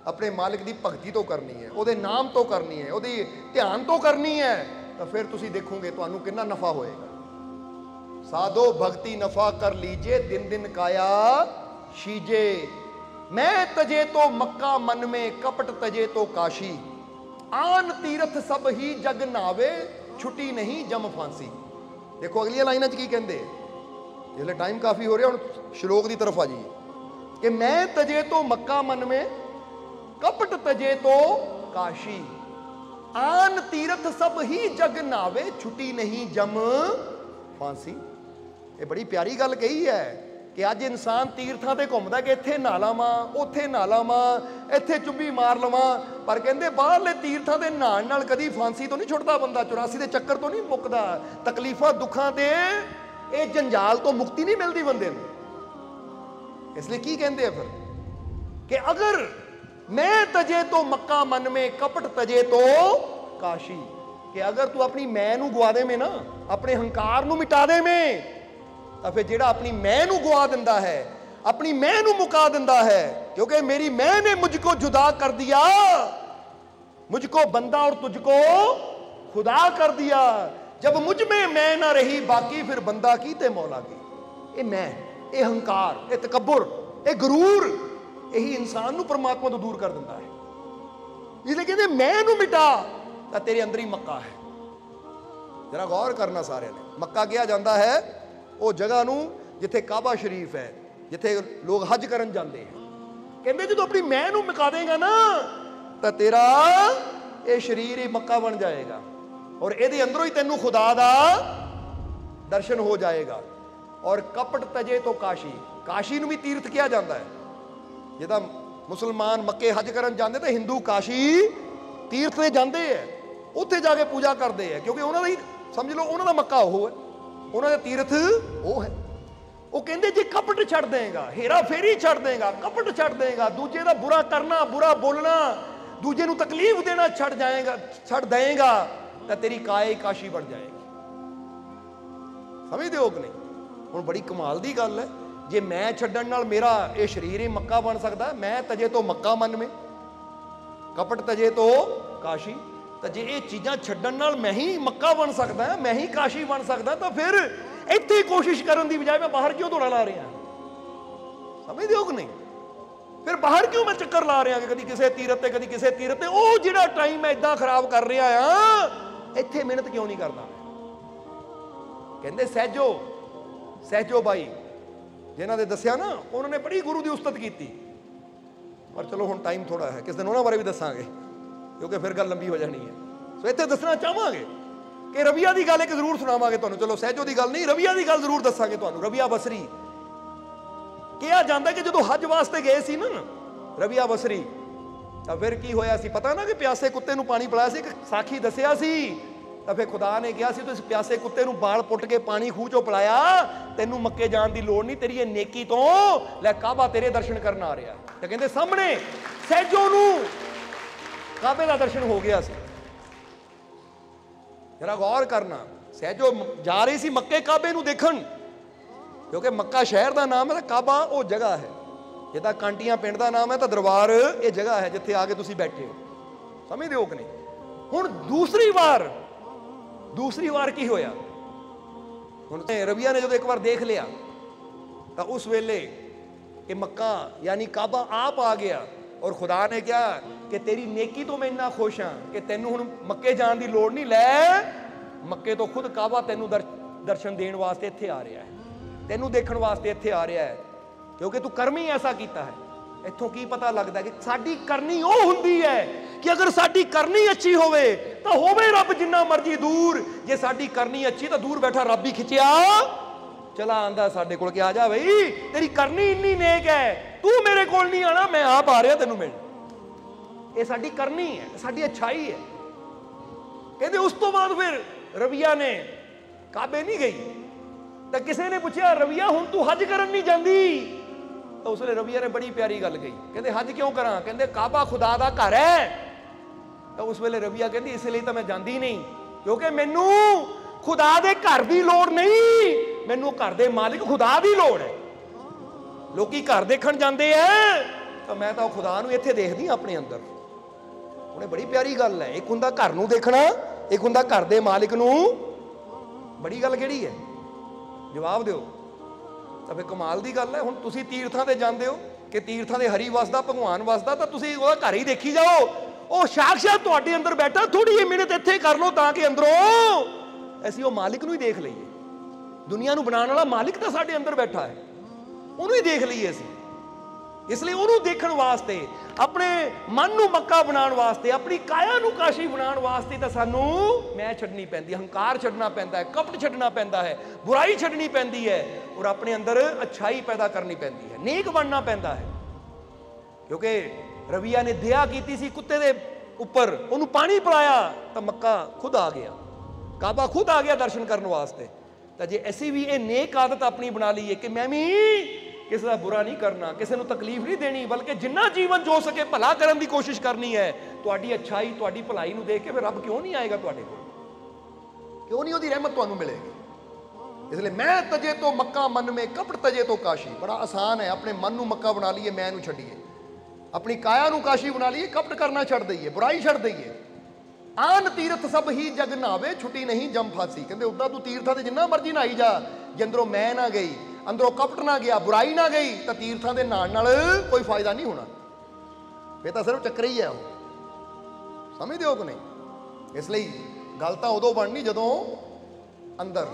अपने मालिक की भगती तो करनी है, उहदे नाम तो करनी है, उहदी ध्यान तो करनी है। तो फिर तुसीं देखोगे तुहानूं कितना नफा होएगा। साधो भगती नफा कर लीजे, दिन दिन काया शीजे। मैं तजे तो मक्का मन में, कपट तजे तो काशी। आन तीरथ सब ही जग नावे, छुट्टी नहीं जम फांसी। देखो अगली लाइनां च की कहंदे, जिसले टाइम काफ़ी हो रहा, हुण श्लोक की तरफ आ जाइए कि मैं तजे तो मक्का मन में, कपट तजे तो काशी। आन तीरथ सब ही जग नावे, छुट्टी नहीं जम फांसी। ये बड़ी प्यारी गल कही है कि अज इंसान तीर्थां ते घुमदा कि इत्थे नहा लावां, उत्थे नहा लावां, इत्थे चुब्बी मार लवां, पर कहंदे बाहरले तीर्थां दे नहाण नाल कदी फांसी तो नहीं छुटदा बंदा, 84 दे चक्कर तो नहीं मुकदा, तकलीफां दुखां ते ये जंजाल तो मुक्ति नहीं मिलती बंदे नूं। इसलिए की कहंदे फिर कि अगर मैं तजे तो मक्का मन में, कपट तजे तो काशी, कि अगर तू अपनी मैं नूं गवा दे में ना, अपने हंकार नूं मिटा दे में, तो फिर जिहड़ा अपनी मैं नूं गवा दिंदा है, अपनी मैं नूं मुका दिंदा है, क्योंकि मेरी मैं ने मुझको जुदा कर दिया, मुझको बंदा और तुझको खुदा कर दिया। जब मुझ में मैं ना रही बाकी, फिर बंदा की ते मौला की। ये मैं, ये हंकार, ये तकब्बुर, ये गुरूर, यही इंसान नूं परमात्मा तो दूर कर दिंदा है। इसलिए कहते मैं नूं मिटा तो तेरे अंदर ही मक्का है। जरा गौर करना सारे ने। मक्का कहा जाता है वो जगह नूं जिथे काबा शरीफ है, जिथे लोग हज करन जाते हैं। कहते जो अपनी मैं नूं मुका देगा ना तो तेरा ये शरीर ही मक्का बन जाएगा और ये अंदरों ही तेनों खुदा दा दर्शन हो जाएगा। और कपट तजे तो काशी, काशी नूं भी तीर्थ किया जाता है। जिदा मुसलमान मक्के हज करन जाते तो हिंदू काशी तीर्थ ते जाते हैं, उत्थे जाके पूजा करते हैं, क्योंकि उन्होंने ही समझ लो उन्होंने मक्का वो है, उन्होंने तीर्थ वो है। वो कहते जे कपट छड़ देगा, हेरा फेरी छड़ देगा, कपट छड़ देगा, दूजे का बुरा करना, बुरा बोलना, दूजे नूं तकलीफ देना छड़ देगा तो तेरी काया काशी बन जाएगी। समझते हो कि नहीं? हुण बड़ी कमाल की गल है, जे मैं छड्डण नाल मेरा ये शरीर ही मक्का बन सकता है। मैं तजे तो मक्का मन में, कपट तजे तो काशी। तो जे ये चीज़ां छड्डण नाल मैं ही मक्का बन सकता है, मैं ही काशी बन सकता, तो फिर इत्थे कोशिश करने की बजाय मैं बाहर क्यों दौड़ा ला रहा? समझते हो कि नहीं? फिर बाहर क्यों मैं चक्कर ला रहा कि कभी किसी तीरथ ते कभी किसी तीरथ ते? वो जिहड़ा टाइम मैं इदां खराब कर रहा हाँ, इत्थे मेहनत क्यों नहीं करता? कहते सहजो भाई जिन्हों ने दसिया ना, उन्होंने बड़ी गुरु की उस्तत की। पर चलो हुण टाइम थोड़ा है, किस दिन उन्होंने बारे भी दसांगे, क्योंकि फिर गल लंबी हो जानी है। सो इत्थे दसना चाहांगे कि रविया की गल एक जरूर सुनावांगे तुहानूं। चलो सहजो की गल नहीं, रविया की गल जरूर दसांगे तुहानूं। रविया बसरी कहा जाता है कि जो हज वास्ते गए सी ना रविया बसरी, तो फिर की होया सी पता ना, कि प्यासे कुत्ते नूं पानी पिलाया सी, साखी दसिया सी। तो फिर खुदा ने कहा तो इस प्यासे कुत्ते नूं बाल पुट के पानी खूह चों पिलाया, तेनू मक्के जान की लोड़ नहीं, तेरी ये नेकी तो लै काबा तेरे दर्शन करना आ रहा। तो कहते सामने सहजो नूं काबे का दर्शन हो गया सी। जरा गौर करना, सहजो जा रही सी मक्के काबे नूं देखण, क्योंकि मक्का शहर का नाम है, काबा वो जगह है। जिदा कांटियां पिंड का नाम है तो दरबार ये जगह है जिथे आके तुसीं बैठे हो। समझते हो कि नहीं? हुण दूसरी बार की होया, हुण रविया ने जो एक बार देख लिया तो उस वेले कि मक्का यानी काबा आप आ गया, और खुदा ने कहा कि तेरी नेकी तो मैं इन्ना खुश हाँ कि तेनू हुण मक्के जान की लोड़ नहीं, लै मक्के तो खुद काबा तेनू दर्शन देने वास्ते इत्थे आ रहा है, तेनू देखण वास्ते इत्थे आ रहा है, क्योंकि तू कर्म ही ऐसा किया है। इत्थों की पता लगता है कि साडी करनी वो हुंदी है कि अगर साडी करनी अच्छी होवे तो होवे रब जिन्ना मर्जी दूर, जे साडी करनी अच्छी तो दूर बैठा रब ही खिंचिया चला आंदा साडे कोल कि आ जा भाई, तेरी करनी इन्नी नेक है, तू मेरे कोल नहीं आना, मैं आप आ रहा तेनू मिल। ये साडी करनी है, साडी अच्छाई है। कहते उस तो बाद फिर रविया ने काबे नहीं गई, तो किसी ने पूछा रविया हुण तू हज करन नहीं जांदी? तो उसने रविया ने बड़ी प्यारी गल कही, कहते हज क्यों करा? कहते काबा खुदा दा घर है। तो उस वेले रविया कहती इसलिए तो मैं जाती नहीं, क्योंकि मैनू खुदा दे घर की लोड़ नहीं, मैनू घर दे मालिक खुदा की लोड़ है। लोकी घर देखण जाते हैं तो मैं तो खुदा नूं इत्थे देखदी अपने अंदर। उन्हें बड़ी प्यारी गल है, एक हुंदा घर नूं देखना, एक हुंदा घर दे मालिक नूं। बड़ी गल किहड़ी है? जवाब दिओ। तो फिर कमाल की गल है, हुण तुसीं तीर्थां ते जांदे हो कि तीर्थां दे हरी वसदा, भगवान वसदा, तो तुसीं ओहदा घर ही देखी जाओ, वो साक्षात तुहाडे अंदर बैठा। थोड़ी जी मिहनत इत्थे कर लो ताकि अंदरों असीं वो मालिक नूं ही देख लईए। दुनिया नूं बनाउण वाला मालिक तो साडे अंदर बैठा है, उहनूं ही देख लईए असीं। इसलिए उहनूं देखण वास्ते, अपने मन नूं मक्का बनाउण वास्ते, अपनी काया नूं काशी बनाउण वास्ते तो सानूं मैं छड्डनी पैंदी, हंकार छड्डना पैंदा है, कपट छड्डना पैंदा है, बुराई छड्डनी पैंदी है, और अपने अंदर अच्छाई पैदा करनी पैंदी है, नेक बनना पैंदा है। क्योंकि रविया ने दया की सी कुत्ते दे उपर, उन्होंने पानी पिलाया तो मक्का खुद आ गया, काबा खुद आ गया दर्शन करने वास्ते। तो जे असीं भी ये नेक आदत अपनी बना लीए कि मैं भी किसी का बुरा नहीं करना, किसी को तकलीफ नहीं देनी, बल्कि जिन्ना जीवन जो सके भला करने की कोशिश करनी है। तुहाडी अच्छाई, तुहाडी भलाई नूं देख के फिर रब क्यों नहीं आएगा तुहाडे कोल? क्यों नहीं उसकी रहमत तुहानूं मिलेगी? इसलिए मैं तजे तो मक्का मन में, कपट तजे तो काशी। बड़ा आसान है, अपने मन नूं मक्का बना लीए, मैं नूं छड्डीए, अपनी काया नूं काशी बना लीए, कपट करना छड्ड दईए, बुराई छड्ड दईए। आन तीरथ सब ही जग नहावे, छुट्टी नहीं जम फासी। कहते उदा तू तीर्थां ते जिन्ना मर्जी नहाई जा, जे अंदरों मैं ना गई, अंदरों कपट ना गया, बुराई ना गई, तो तीर्थां दे नहाण नाल कोई फायदा नहीं होना, फिर तो सिर्फ चक्कर ही है वो। समझदे हो कि नहीं? इसलिए गल तां उदों बननी जदों अंदर।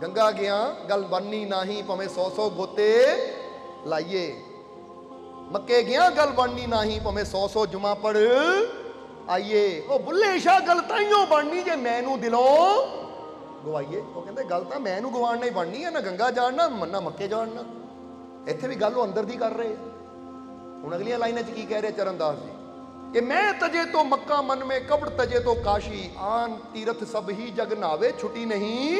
गंगा गया गल बननी नाही भावें 100 गोते लाइए, मक्के गया गल बननी नाही भावें 100 जुमा पढ़ आइए। ओ बुल्ले शाह गल ताइयों बननी जे मैनू दिलों गवाइए। वो कहते गल तो मैनू गवाना ही बननी है, ना गंगा जानना ना मक्के जानना। इत्थे भी गल अंदर दी कर रहे। हुण अगलियां लाइनां च की कह रहे चरणदास जी कि मैं तजे तो मक्का मन में कपड़ तजे तो काशी, आन तीरथ सब ही जग नावे छुटी नहीं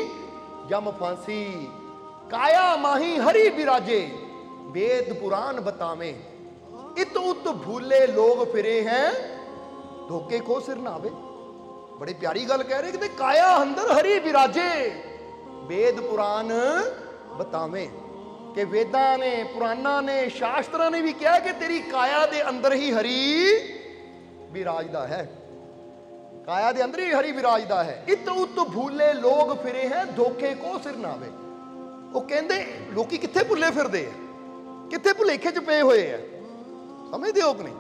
जम फांसी। काया माही हरि विराजे वेद पुराण बतावे, इत उत भूले लोग फिरे हैं धोखे को सिर नावे। बड़ी प्यारी गल कह रहे कि काया अंदर हरि विराजे वेद पुराण बतावे, कि वेदां ने पुराणा ने शास्त्रां ने भी कहा कि तेरी काया दे अंदर ही हरि विराजदा है, काया दे अंदर ही हरि विराजदा है। इत उत भूले लोग फिरे हैं धोखे को सिर नावे। वो कहंदे लोकी कित्थे भुले फिरदे है, कित्थे भुलेखे च पे हुए है। समझदे हो कि नहीं?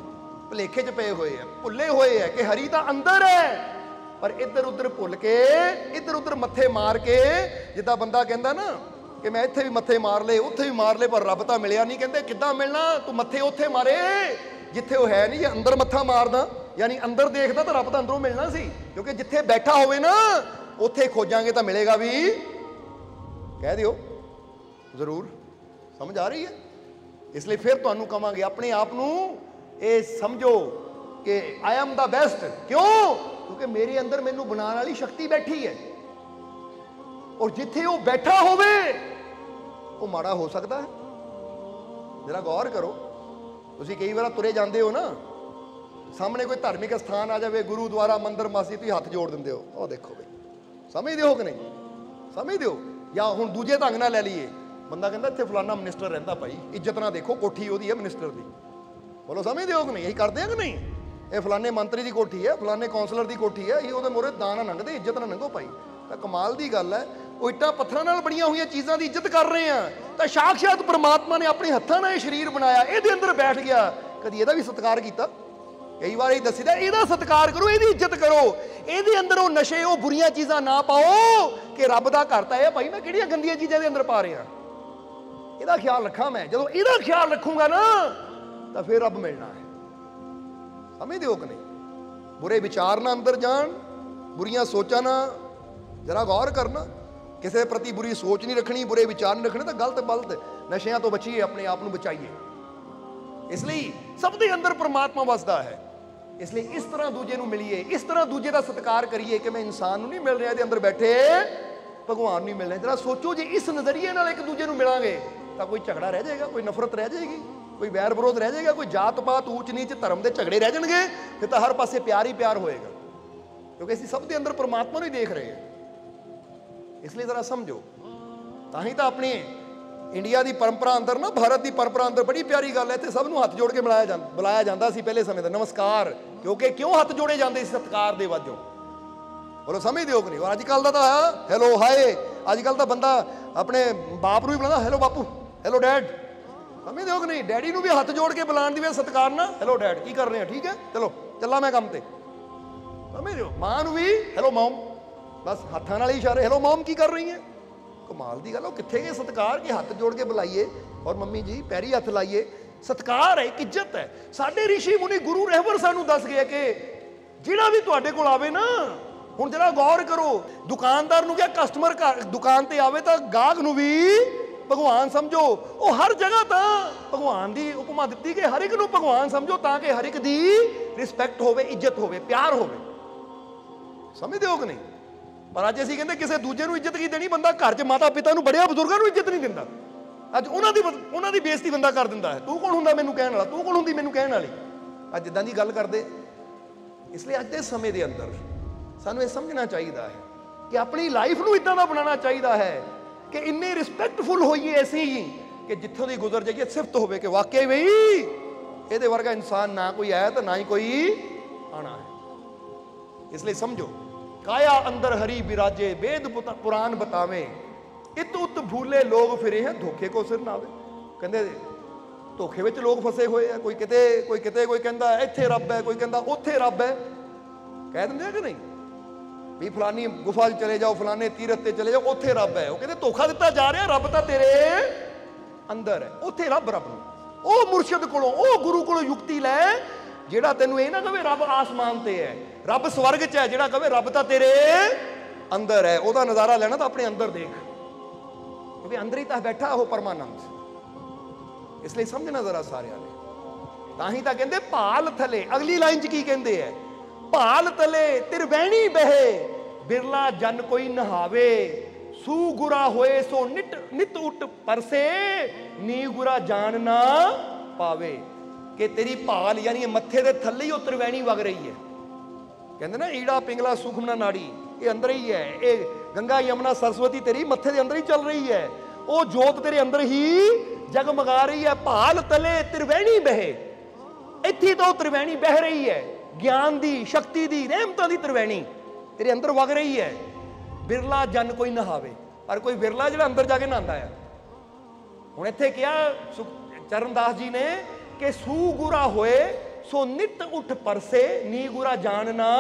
भुलेखे च पे हुए है, भुले हुए है कि हरि तां अंदर है, पर इधर उधर भुल के इधर उधर मत्थे मार के, जिद्दां बंदा कहंदा ना कि मैं इत्थे भी मत्थे मार ले उत्थे भी मार ले पर रब तां मिलिया नहीं। कहंदे किद्दां मिलना, तू मत्थे उत्थे मारे जिथे वो है नहीं। जे अंदर मत्था मारदा यानी अंदर देखदा तो रब तो अंदरों मिलना सी, क्योंकि जिथे बैठा होवे ना उत्थे खोजांगे तो मिलेगा भी। कह दियो जरूर। समझ आ रही है? इसलिए फिर तुहानू कहांगे अपने आप नू ये समझो कि आई एम द बेस्ट। क्यों? क्योंकि मेरे अंदर मैनू बनाने वाली शक्ति बैठी है, और जिथे वो बैठा होवे वो माड़ा हो सकता है। जरा गौर करो, तुसीं कई बार तुरे जाते हो ना, सामने कोई धार्मिक स्थान आ जाए, गुरुद्वारा मंदिर मस्जिद, तुसीं हथ जोड़ दिंदे हो। ओ देखो बई, समझदे हो कि नहीं? समझदे हो? या हुण दूजे ढंग नाल लै लईए, बंदा कहंदा इत्थे फलाना मिनिस्टर रहिंदा भाई, इज्जत ना देखो, कोठी ओहदी है मिनिस्टर दी। बोलो समझदे हो कि नहीं? यही करते हैं कि नहीं? ये फलाने मंत्री की कोठी है, फलाने कौंसलर की कोठी है, ये मोहरे दां ना लंघदे, इज्जत ना लंघो भाई। तो कमाल की गल है, वो इट्टां पत्थरां नाल बणीआं होईआं चीज़ां की इज्जत कर रहे हैं, तो साक्षात परमात्मा ने अपने हत्थां नाल शरीर बनाया, इहदे अंदर बैठ गया। कदी इहदा भी सत्कार कीता? कई बार ये दसीदा इहदा सत्कार करो, इहदी इज्जत करो, इहदे अंदर वो नशे वो बुरियां चीज़ां ना पाओ कि रब दा घर तां है भाई, मैं किहड़ियां गंदियां चीज़ां दे अंदर पा रहा। इहदा ख्याल रखा मैं, जदों इहदा ख्याल रखूंगा ना तो फिर रब मिलना है। समझदे हो कि नहीं? बुरे विचार ना अंदर जान, बुरियां सोचां ना, जरा गौर करना, किसी प्रति बुरी सोच नहीं रखनी, बुरे विचार नहीं रखने, तो गलत बलत नशियां तो बचीए, अपने आप को बचाइए। इसलिए सब दे अंदर परमात्मा वसदा है। इसलिए इस तरह दूजे नूं मिलीए, इस तरह दूजे का सत्कार करिए कि मैं इंसान नूं नहीं मिल रहा, इहदे अंदर बैठे भगवान नहीं मिल रहे। जरा सोचो, जे इस नज़रिए नाल एक दूजे नूं मिलांगे तो कोई झगड़ा रह जाएगा, कोई नफरत रह जाएगी, कोई वैर विरोध रह जाएगा, कोई जात पात ऊच नीच धर्म के झगड़े रह जाएंगे, फिर तो हर पासे प्यार ही प्यार होएगा, क्योंकि असीं सब दे अंदर परमात्मा नूं ही देख रहे हैं। इसलिए जरा समझो, ताही तो अपनी इंडिया की परंपरा अंदर ना, भारत की परंपरा अंदर बड़ी प्यारी गल है, इत्थे सबनूं हथ जोड़ के बुलाया जाता सी पहले समय दा, नमस्कार। क्योंकि क्यों हथ जोड़े जाते सत्कार दे वजों? बोलो समझदे हो कि नहीं? और अजकल का हैलो हाय, अजकल तो बंदा अपने बाप नूं ही बुलांदा, हैलो बापू, हैलो डैड। समझदे हो कि नहीं? डैडी नूं भी हथ जोड़ के बुलाने दी सत्कार ना, हैलो डैड की कर रहे हैं, ठीक है चलो चला मैं काम ते। समझदे हो? मां नूं भी हैलो मॉम, बस हत्थां नाल ही इशारे, हैलो मॉम की कर रही है। कमाल की गल, कित्थे गए सत्कार के हथ जोड़ के बुलाइए और मम्मी जी पैरी हथ लाइए। सत्कार है, एक इज्जत है। साडे ऋषि मुनि गुरु रहबर सानू दस गया कि जिहड़ा भी तुहाडे कोल आवे ना, हुण जरा गौर करो, दुकानदार नूं क्या कस्टमर दुकान ते आवे तो गाहक नूं भी भगवान समझो। वो हर जगह तो भगवान की उपमा दी कि हर एक नूं भगवान समझो, ताकि हर एक की रिस्पैक्ट होवे, इज्जत होवे, प्यार होवे। समझदे हो कि नहीं? पर अज असीं कहंदे किसी दूजे नूं इज्जत की देनी, बंदा घर च माता पिता नूं, बड़िया बजुर्गों नूं इज्जत नहीं दिंदा। अज उन्हां दी बेइज्जती बंदा कर दिंदा है। तू कौन हुंदा मैनूं कहण वाला, तू कौन हुंदी मैनूं कहण वाली? अज इदां दी गल करदे। इसलिए अज दे समय दे अंदर सानूं ये समझना चाहिए है कि अपनी लाइफ नूं इदां दा बनाना चाहिए है कि इन्ने रिस्पैक्टफुल होइए असीं कि जित्थों दी गुजर जाइए सिफत होवे कि वाकई बई इहदे वर्गा इंसान ना कोई है तो ना ही कोई आना है। इसलिए समझो, काया अंदर हरि विराजे वेद पुराण बतावे, इत उत भूले लोग फिरे हैं धोखे को सिर नावे। कहंदे धोखे विच लोग फसे हुए हैं, कोई किते कोई कहंदा इत्थे रब है, कोई कहंदा उत्थे रब है, कह दिंदे कि नहीं? ਵੀ ਫਲਾਨੀ ਗੁਫਾ 'ਚ ਚਲੇ ਜਾਓ, ਫਲਾਨੇ ਤੀਰਥ ਤੇ ਚਲੇ ਜਾਓ, ਉੱਥੇ ਰੱਬ ਹੈ। ਉਹ ਕਹਿੰਦੇ ਧੋਖਾ ਦਿੱਤਾ ਜਾ ਰਿਹਾ, ਰੱਬ ਤਾਂ ਤੇਰੇ ਅੰਦਰ ਹੈ। ਉੱਥੇ ਰੱਬ ਨੂੰ ਉਹ ਮੁਰਸ਼ਿਦ ਕੋਲੋਂ, ਉਹ ਗੁਰੂ ਕੋਲੋਂ ਯੁਕਤੀ ਲੈ ਜਿਹੜਾ ਤੈਨੂੰ ਇਹ ਨਾ ਕਹੇ ਰੱਬ ਆਸਮਾਨ ਤੇ ਹੈ, ਰੱਬ ਸਵਰਗ 'ਚ ਹੈ। ਜਿਹੜਾ ਕਹੇ ਰੱਬ ਤਾਂ ਤੇਰੇ ਅੰਦਰ ਹੈ, ਉਹਦਾ ਨਜ਼ਾਰਾ ਲੈਣਾ ਤਾਂ ਆਪਣੇ ਅੰਦਰ ਦੇਖ, ਕਿਉਂਕਿ ਅੰਦਰ ਹੀ ਤਾਂ ਬੈਠਾ ਉਹ ਪਰਮਾਨੰਦ। ਇਸ ਲਈ ਸਮਝਣਾ ਜ਼ਰਾ ਸਾਰਿਆਂ ਨੇ। ਤਾਂ ਹੀ ਤਾਂ ਕਹਿੰਦੇ ਭਾਲ ਥਲੇ, ਅਗਲੀ ਲਾਈਨ 'ਚ ਕੀ ਕਹਿੰਦੇ ਹੈ, ਭਾਲ ਤਲੇ ਤਿਰਵੈਣੀ ਬਹੇ, ਬਿਰਲਾ ਜਨ ਕੋਈ ਨਹਾਵੇ, ਸੂ ਗੁਰਾ ਹੋਏ ਸੋ ਨਿਤ ਉੱਟ ਪਰਸੇ, ਨੀ ਗੁਰਾ ਜਾਣ ਨਾ ਪਾਵੇ। ਕਿ ਤੇਰੀ ਭਾਲ ਯਾਨੀ ਮੱਥੇ ਦੇ ਥੱਲੇ ਹੀ ਉਹ ਤਿਰਵੈਣੀ ਵਗ ਰਹੀ ਹੈ। ਕਹਿੰਦੇ ਨਾ ਈੜਾ ਪਿੰਗਲਾ ਸੁਖਮਨਾ ਨਾੜੀ, ਇਹ ਅੰਦਰ ਹੀ ਹੈ। ਇਹ ਗੰਗਾ ਯਮੁਨਾ ਸਰਸਵਤੀ ਤੇਰੀ ਮੱਥੇ ਦੇ ਅੰਦਰ ਹੀ ਚੱਲ ਰਹੀ ਹੈ। ਉਹ ਜੋਤ ਤੇਰੇ ਅੰਦਰ ਹੀ ਜਗਮਗਾ ਰਹੀ ਹੈ। ਭਾਲ ਤਲੇ ਤਿਰਵੈਣੀ ਬਹੇ, ਇੱਥੇ ਤੋਂ ਤ੍ਰਿਵੈਣੀ ਬਹਿ ਰਹੀ ਹੈ, ਗਿਆਨ ਦੀ, ਸ਼ਕਤੀ ਦੀ, ਰਹਿਮਤਾਂ ਦੀ ਤ੍ਰਿਵੈਣੀ ਤੇਰੇ ਅੰਦਰ ਵਗ ਰਹੀ ਹੈ। ਬਿਰਲਾ ਜਨ ਕੋਈ ਨਹਾਵੇ, ਪਰ ਕੋਈ ਬਿਰਲਾ ਜਿਹੜਾ ਅੰਦਰ ਜਾ ਕੇ ਨਹਾਉਂਦਾ ਹੈ। ਹੁਣ ਇੱਥੇ ਕਿਹਾ ਚਰਨਦਾਸ ਜੀ ਨੇ ਕਿ ਸੂ ਗੁਰਾ ਹੋਏ ਸੋ ਨਿਤ ਉੱਠ ਪਰਸੇ, ਨੀ ਗੁਰਾ ਜਾਣ ਨਾ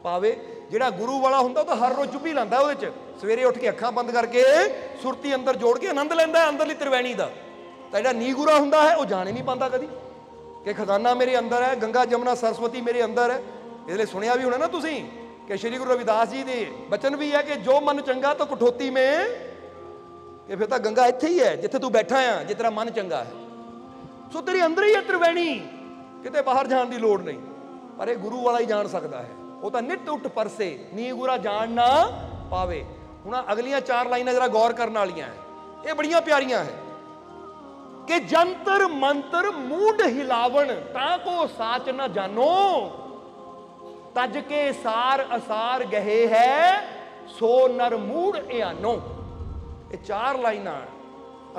ਪਾਵੇ। ਜਿਹੜਾ ਗੁਰੂ ਵਾਲਾ ਹੁੰਦਾ ਉਹ ਤਾਂ ਹਰ ਰੋਜ਼ ਚੁੱਭੀ ਲਾਂਦਾ ਉਹਦੇ 'ਚ, ਸਵੇਰੇ ਉੱਠ ਕੇ ਅੱਖਾਂ ਬੰਦ ਕਰਕੇ ਸੁਰਤੀ ਅੰਦਰ ਜੋੜ ਕੇ ਆਨੰਦ ਲੈਂਦਾ ਅੰਦਰਲੀ ਤ੍ਰਿਵੈਣੀ ਦਾ। ਤਾਂ ਜਿਹੜਾ ਨੀ ਗੁਰਾ ਹੁੰਦਾ ਹੈ ਉਹ ਜਾਣ ਹੀ ਨਹੀਂ ਪਾਉਂਦਾ ਕਦੀ ਕਿ ਖਜ਼ਾਨਾ ਮੇਰੇ ਅੰਦਰ ਹੈ, ਗੰਗਾ ਜਮਨਾ ਸਰਸਵਤੀ ਮੇਰੇ ਅੰਦਰ ਹੈ। ਇਸ ਲਈ ਸੁਣਿਆ ਵੀ ਹੋਣਾ ਨਾ ਤੁਸੀਂ ਕਿ ਸ਼੍ਰੀ ਗੁਰੂ ਰਵਿਦਾਸ ਜੀ ਦੇ ਬਚਨ ਵੀ ਹੈ ਕਿ ਜੋ ਮਨ ਚੰਗਾ ਤਾਂ ਕਠੋਤੀ ਮੇਂ, ਕਿ ਫਿਰ ਤਾਂ ਗੰਗਾ ਇੱਥੇ ਹੀ ਹੈ ਜਿੱਥੇ ਤੂੰ ਬੈਠਾ ਆ, ਜੇ ਤੇਰਾ ਮਨ ਚੰਗਾ ਹੈ। ਸੋ ਤੇਰੇ ਅੰਦਰ ਹੀ ਹੈ ਤ੍ਰਿਵੈਣੀ, ਕਿਤੇ ਬਾਹਰ ਜਾਣ ਦੀ ਲੋੜ ਨਹੀਂ। ਪਰ ਇਹ ਗੁਰੂ ਵਾਲਾ ਹੀ ਜਾਣ ਸਕਦਾ ਹੈ। ਉਹ ਤਾਂ ਨਿਤ ਉੱਠ ਪਰਸੇ, ਨੀ ਗੁਰਾ ਜਾਣ ਨਾ ਪਾਵੇ। ਹੁਣ ਅਗਲੀਆਂ 4 ਲਾਈਨਾਂ ਜਰਾ ਗੌਰ ਕਰਨ ਵਾਲੀਆਂ ਹੈ, ਇਹ ਬੜੀਆਂ ਪਿਆਰੀਆਂ ਹੈ। ਕਿ ਜੰਤਰ ਮੰਤਰ ਮੂਡ ਹਿਲਾਵਣ, ਤਾਂ ਕੋ ਸਾਚ ਨਾ ਜਾਨੋ, ਤਜ ਕੇ ਸਾਰ ਅਸਾਰ ਗਹੇ ਹੈ, ਸੋ ਨਰ ਮੂਡ ਇਆਨੋ। ਇਹ 4 ਲਾਈਨਾਂ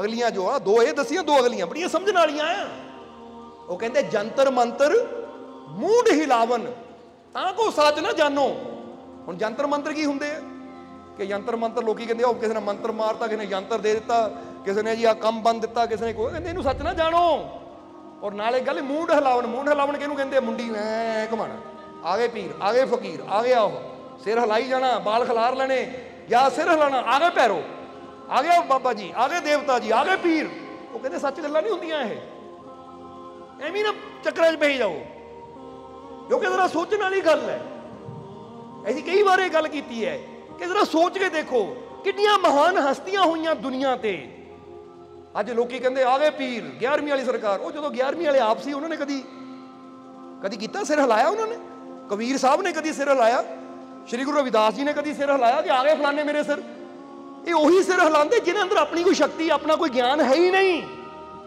ਅਗਲੀਆਂ ਜੋ ਆ, 2 ਇਹ ਦਸੀਆਂ, 2 ਅਗਲੀਆਂ ਬੜੀਆਂ ਸਮਝਣ ਵਾਲੀਆਂ ਆ। ਉਹ ਕਹਿੰਦੇ ਜੰਤਰ ਮੰਤਰ ਮੂਡ ਹਿਲਾਵਣ, ਤਾਂ ਕੋ ਸਾਚ ਨਾ ਜਾਨੋ। ਹੁਣ ਜੰਤਰ ਮੰਤਰ ਕੀ ਹੁੰਦੇ ਆ? ਕਿ ਜੰਤਰ ਮੰਤਰ ਲੋਕੀ ਕਹਿੰਦੇ ਉਹ ਕਿਸੇ ਨੇ ਮੰਤਰ ਮਾਰਤਾ, ਕਿਸੇ ਨੇ ਯੰਤਰ ਦੇ ਦਿੱਤਾ, ਕਿਸੇ ਨੇ ਜੀ ਆ ਕੰਮ ਬੰਦ ਦਿੱਤਾ, ਕਿਸੇ ਨੇ ਕੋਈ, ਕਹਿੰਦੇ ਇਹਨੂੰ ਸੱਚ ਨਾ ਜਾਣੋ। ਔਰ ਨਾਲੇ ਗੱਲ ਮੂਡ ਹਿਲਾਵਣ, ਮੂਡ ਹਿਲਾਵਣ ਕਿਹਨੂੰ ਕਹਿੰਦੇ? ਮੁੰਡੀ ਐ ਘੁਮਾਣਾ, ਆ ਗਏ ਪੀਰ, ਆ ਗਏ ਫਕੀਰ, ਆ ਗਿਆ ਉਹ, ਸਿਰ ਹਿਲਾਈ ਜਾਣਾ, ਬਾਲ ਖਿਲਾਰ ਲੈਣੇ ਜਾਂ ਸਿਰ ਹਿਲਾਣਾ, ਆ ਗਏ ਭੈਰੋ, ਆ ਗਿਆ ਬਾਬਾ ਜੀ, ਆ ਗਏ ਦੇਵਤਾ ਜੀ, ਆ ਗਏ ਪੀਰ। ਉਹ ਕਹਿੰਦੇ ਸੱਚ ਗੱਲਾਂ ਨਹੀਂ ਹੁੰਦੀਆਂ ਇਹ, ਐਵੇਂ ਨਾ ਚੱਕਰਾਂ 'ਚ ਪਈ ਜਾਓ, ਕਿਉਂਕਿ ਜ਼ਰਾ ਸੋਚਣ ਵਾਲੀ ਗੱਲ ਹੈ। ਅਸੀਂ ਕਈ ਵਾਰ ਇਹ ਗੱਲ ਕੀਤੀ ਹੈ ਕਿ ਜ਼ਰਾ ਸੋਚ ਕੇ ਦੇਖੋ ਕਿੰਨੀਆਂ ਮਹਾਨ ਹਸਤੀਆਂ ਹੋਈਆਂ ਦੁਨੀਆ ਤੇ। ਅੱਜ ਲੋਕੀ ਕਹਿੰਦੇ ਆ ਗਏ ਪੀਰ, 11ਵੀਂ ਵਾਲੀ ਸਰਕਾਰ। ਉਹ ਜਦੋਂ 11ਵੀਂ ਵਾਲੇ ਆਪ ਸੀ, ਉਹਨਾਂ ਨੇ ਕਦੀ ਕੀਤਾ? ਸਿਰ ਹਿਲਾਇਆ ਉਹਨਾਂ ਨੇ? ਕਬੀਰ ਸਾਹਿਬ ਨੇ ਕਦੀ ਸਿਰ ਹਿਲਾਇਆ? ਸ਼੍ਰੀ ਗੁਰੂ ਰਵਿਦਾਸ ਜੀ ਨੇ ਕਦੀ ਸਿਰ ਹਿਲਾਇਆ ਕਿ ਆ ਗਏ ਫਲਾਣੇ ਮੇਰੇ ਸਿਰ? ਇਹ ਉਹੀ ਸਿਰ ਹਿਲਾਉਂਦੇ ਜਿਹਨਾਂ ਅੰਦਰ ਆਪਣੀ ਕੋਈ ਸ਼ਕਤੀ, ਆਪਣਾ ਕੋਈ ਗਿਆਨ ਹੈ ਹੀ ਨਹੀਂ।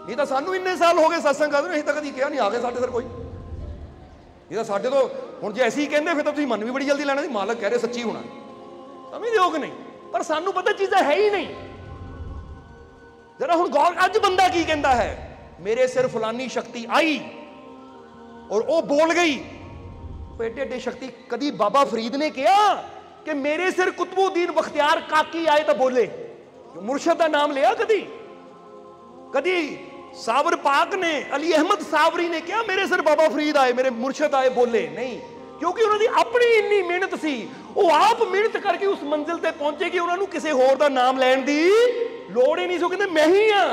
ਇਹ ਤਾਂ ਸਾਨੂੰ ਇੰਨੇ ਸਾਲ ਹੋ ਗਏ ਸਤਸੰਗ ਕਰਦੇ, ਅਸੀਂ ਤਾਂ ਕਦੀ ਕਿਹਾ ਨਹੀਂ ਆ ਗਏ ਸਾਡੇ ਸਿਰ ਕੋਈ। ਇਹ ਤਾਂ ਸਾਡੇ ਤੋਂ ਹੁਣ ਜੇ ਅਸੀਂ ਕਹਿੰਦੇ ਫਿਰ ਤਾਂ ਤੁਸੀਂ ਮਨ ਵੀ ਬੜੀ ਜਲਦੀ ਲੈਣਾ ਸੀ, ਮਾਲਕ ਕਹਿ ਰਹੇ ਸੱਚੀ ਹੋਣਾ, ਸਮਝਦੇ ਹੋ ਕਿ ਨਹੀਂ? ਪਰ ਸਾਨੂੰ ਪਤਾ ਚੀਜ਼ਾਂ ਹੈ ਹੀ ਨਹੀਂ। ਜਰਾ ਹੁਣ ਗੌਰ, ਅੱਜ ਬੰਦਾ ਕੀ ਕਹਿੰਦਾ ਹੈ? ਮੇਰੇ ਸਿਰ ਫਲਾਨੀ ਸ਼ਕਤੀ ਆਈ ਔਰ ਉਹ ਬੋਲ ਗਈ। ਏਡੇ ਏਡੇ ਸ਼ਕਤੀ ਕਦੀ ਬਾਬਾ ਫਰੀਦ ਨੇ ਕਿਹਾ ਕਿ ਮੇਰੇ ਸਿਰ ਕੁਤਬੁਦੀਨ ਬਖਤਿਆਰ ਕਾਕੀ ਆਏ ਤਾਂ ਬੋਲੇ? ਮੁਰਸ਼ਦ ਦਾ ਨਾਮ ਲਿਆ ਕਦੀ? ਸਾਬਰ ਪਾਕ ਨੇ, ਅਲੀ ਅਹਿਮਦ ਸਾਬਰੀ ਨੇ ਕਿਹਾ ਮੇਰੇ ਸਿਰ ਬਾਬਾ ਫਰੀਦ ਆਏ, ਮੇਰੇ ਮੁਰਸ਼ਦ ਆਏ, ਬੋਲੇ? ਨਹੀਂ, ਕਿਉਂਕਿ ਉਹਨਾਂ ਦੀ ਆਪਣੀ ਇੰਨੀ ਮਿਹਨਤ ਸੀ। ਉਹ ਆਪ ਮਿਹਨਤ ਕਰਕੇ ਉਸ ਮੰਜ਼ਿਲ ਤੇ ਪਹੁੰਚੇ ਕਿ ਉਹਨਾਂ ਨੂੰ ਕਿਸੇ ਹੋਰ ਦਾ ਨਾਮ ਲੈਣ ਦੀ ਲੋੜ ਹੀ ਨਹੀਂ ਸੀ। ਉਹ ਕਹਿੰਦੇ ਮੈਂ ਹੀ ਆ,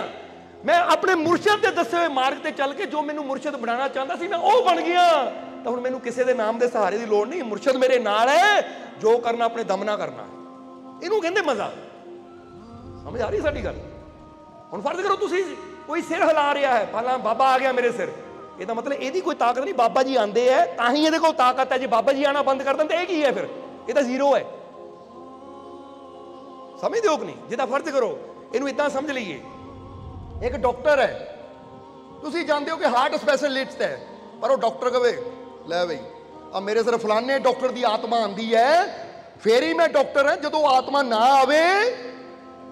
ਮੈਂ ਆਪਣੇ ਮੁਰਸ਼ਦ ਦੇ ਦੱਸੇ ਹੋਏ ਮਾਰਗ ਤੇ ਚੱਲ ਕੇ ਜੋ ਮੈਨੂੰ ਮੁਰਸ਼ਦ ਬਣਾਉਣਾ ਚਾਹੁੰਦਾ ਸੀ ਮੈਂ ਉਹ ਬਣ ਗਿਆ। ਤਾਂ ਹੁਣ ਮੈਨੂੰ ਕਿਸੇ ਦੇ ਨਾਮ ਦੇ ਸਹਾਰੇ ਦੀ ਲੋੜ ਨਹੀਂ, ਮੁਰਸ਼ਦ ਮੇਰੇ ਨਾਲ ਹੈ, ਜੋ ਕਰਨਾ ਆਪਣੇ ਦਮ ਨਾਲ ਕਰਨਾ। ਇਹਨੂੰ ਕਹਿੰਦੇ ਮਜ਼ਾ। ਸਮਝ ਆ ਰਹੀ ਸਾਡੀ ਗੱਲ? ਹੁਣ ਫਰਜ਼ ਕਰੋ ਤੁਸੀਂ ਕੋਈ ਸਿਰ ਹਿਲਾ ਰਿਹਾ ਹੈ, ਪਹਿਲਾਂ ਬਾਬਾ ਆ ਗਿਆ ਮੇਰੇ ਸਿਰ, ਇਹਦਾ ਮਤਲਬ ਇਹਦੀ ਕੋਈ ਤਾਕਤ ਨਹੀਂ। ਬਾਬਾ ਜੀ ਆਂਦੇ ਹੈ ਤਾਂ ਹੀ ਇਹਦੇ ਕੋਲ ਤਾਕਤ ਹੈ। ਜੇ ਬਾਬਾ ਜੀ ਆਣਾ ਬੰਦ ਕਰ ਦੇਣ ਤਾਂ ਇਹ ਕੀ ਹੈ? ਫਿਰ ਇਹ ਤਾਂ ਜ਼ੀਰੋ ਹੈ। ਸਮਝਦੇ ਹੋ ਕਿ ਨਹੀਂ? ਜਿੱਦਾਂ ਫਰਜ਼ ਕਰੋ ਇਹਨੂੰ ਇਦਾਂ ਸਮਝ ਲਈਏ, ਇੱਕ ਡਾਕਟਰ ਹੈ, ਤੁਸੀਂ ਜਾਣਦੇ ਹੋ ਕਿ ਹਾਰਟ ਸਪੈਸ਼ਲਿਸਟ ਹੈ, ਪਰ ਉਹ ਡਾਕਟਰ ਕਵੇ ਲੈ ਬਈ ਆ ਮੇਰੇ ਸਿਰ ਫਲਾਣੇ ਡਾਕਟਰ ਦੀ ਆਤਮਾ ਆਂਦੀ ਹੈ, ਫੇਰ ਹੀ ਮੈਂ ਡਾਕਟਰ ਹਾਂ। ਜਦੋਂ ਆਤਮਾ ਨਾ ਆਵੇ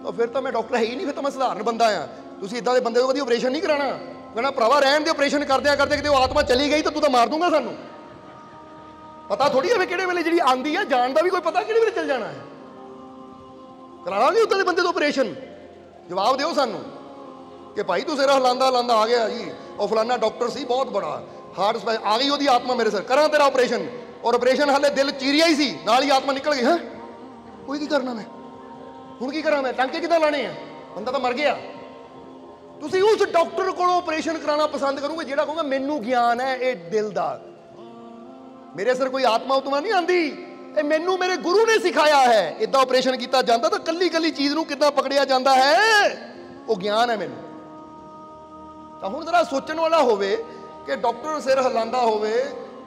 ਤਾਂ ਫਿਰ ਤਾਂ ਮੈਂ ਡਾਕਟਰ ਹੈ ਹੀ ਨਹੀਂ, ਫਿਰ ਤਾਂ ਮੈਂ ਸਧਾਰਨ ਬੰਦਾ ਆ। ਤੁਸੀਂ ਇਦਾਂ ਦੇ ਬੰਦੇ ਤੋਂ ਕਦੀ ਆਪਰੇਸ਼ਨ ਨਹੀਂ ਕਰਾਉਣਾ, ਕਹਿਣਾ ਭਰਾਵਾ ਰਹਿਣ ਦੇ, ਆਪਰੇਸ਼ਨ ਕਰਦਿਆਂ ਕਰਦੇ ਕਿਤੇ ਉਹ ਆਤਮਾ ਚਲੀ ਗਈ ਤਾਂ ਤੂੰ ਤਾਂ ਮਾਰ ਦੂੰਗਾ ਸਾਨੂੰ। ਪਤਾ ਥੋੜੀ ਹੈ ਕਿਹੜੇ ਵੇਲੇ ਜਿਹੜੀ ਆਂਦੀ ਹੈ, ਜਾਣ ਦਾ ਵੀ ਕੋਈ ਪਤਾ ਕਿਹੜੇ ਵੇਲੇ ਚੱਲ ਜਾਣਾ ਹੈ। ਕਰਾਣਾ ਨਹੀਂ ਉੱਦਾਂ ਦੇ ਬੰਦੇ ਤੋਂ ਆਪਰੇਸ਼ਨ? ਜਵਾਬ ਦਿਓ ਸਾਨੂੰ ਕਿ ਭਾਈ ਤੂੰ ਸਿਰ ਹਿਲਾਉਂਦਾ ਹਿਲਾਉਂਦਾ ਆ ਗਿਆ ਜੀ, ਉਹ ਫਲਾਨਾ ਡਾਕਟਰ ਸੀ ਬਹੁਤ ਬੜਾ, ਹਾਰਟ ਸਪੈਸ਼ਲ, ਆ ਗਈ ਉਹਦੀ ਆਤਮਾ ਮੇਰੇ ਸਿਰ, ਕਰਾਂ ਤੇਰਾ ਆਪਰੇਸ਼ਨ? और ऑपरेशन हाले दिल चीरिया ही सी, नाल ही आत्मा निकल गई। हाँ कोई की करना, मैं हुण की करा, मैं टांके किदां लाने आ, बंदा तो मर गया। तुसीं उस डॉक्टर कोलों ऑपरेशन कराना पसंद करोगे जिहड़ा कहोगे मैनू ज्ञान है ये दिल दा, मेरे सिर कोई आत्मा उतमा नहीं आंदी, ये मैनू मेरे गुरु ने सिखाया है। इदां ऑपरेशन किया जाता तो कली कली चीज़ नूं किदां पकड़िया जाता है, वो ज्ञान है मैनू। तो हुण जरा सोचण वाला होवे कि डॉक्टर सिर हिलांदा होवे,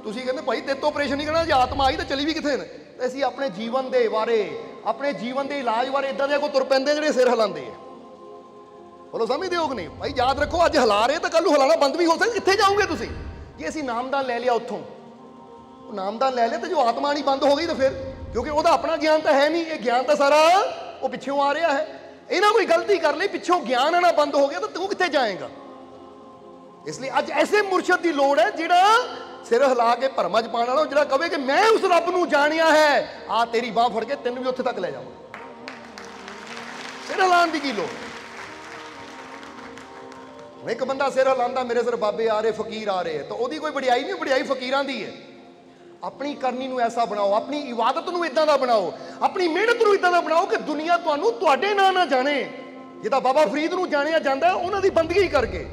तुसीं कहंदे भाई तेरे तो ऑपरेशन नहीं करना, जे आत्मा आई तो चली भी किथे ने। असीं अपने जीवन के बारे, अपने जीवन के इलाज बारे इदां दे कोई तुर पैंदे जिहड़े सिर हिलांदे आ। बोलो समझदे हो कि नहीं भाई? याद रखो, अज हिला रहे तो कल हिलाना बंद भी हो सकता। कित्थे जाओगे तुसीं जे असीं नामदान ले लिया, उत्थों नामदान ले लिया तो जो आत्मा नहीं बंद हो गई तो फिर, क्योंकि वह अपना ज्ञान तो है नहीं, ये ज्ञान तो सारा वो पिछों आ रहा है। इन्हें कोई गलती कर ली, पिछों ज्ञान आना बंद हो गया तो तू कित्थे जाएगा? इसलिए अज ऐसे मुर्शद की लोड़ है जिहड़ा सिर हिला के भरमा च पाने वाला, जिहड़ा कहे कि मैं उस रब नूं जानिया है, आ तेरी बांह फड़ के तेन भी उत्थे तक ले जाऊंगा। सिर हिलाने की लोड़? एक बंदा सिर हिलांदा, मेरे सिर बाबे आ रहे, फकीर आ रहे, तो वही कोई वडियाई नहीं, वडियाई फकीरां दी है। अपनी करनी नूं ऐसा बनाओ, अपनी इबादत नूं इदां दा बनाओ, अपनी मेहनत नूं इदां दा बनाओ कि दुनिया तुहानूं तुहाडे नां ना जाने। जिद्दां बाबा फरीद नूं जानिया जांदा उन्हां दी बंदगी करके,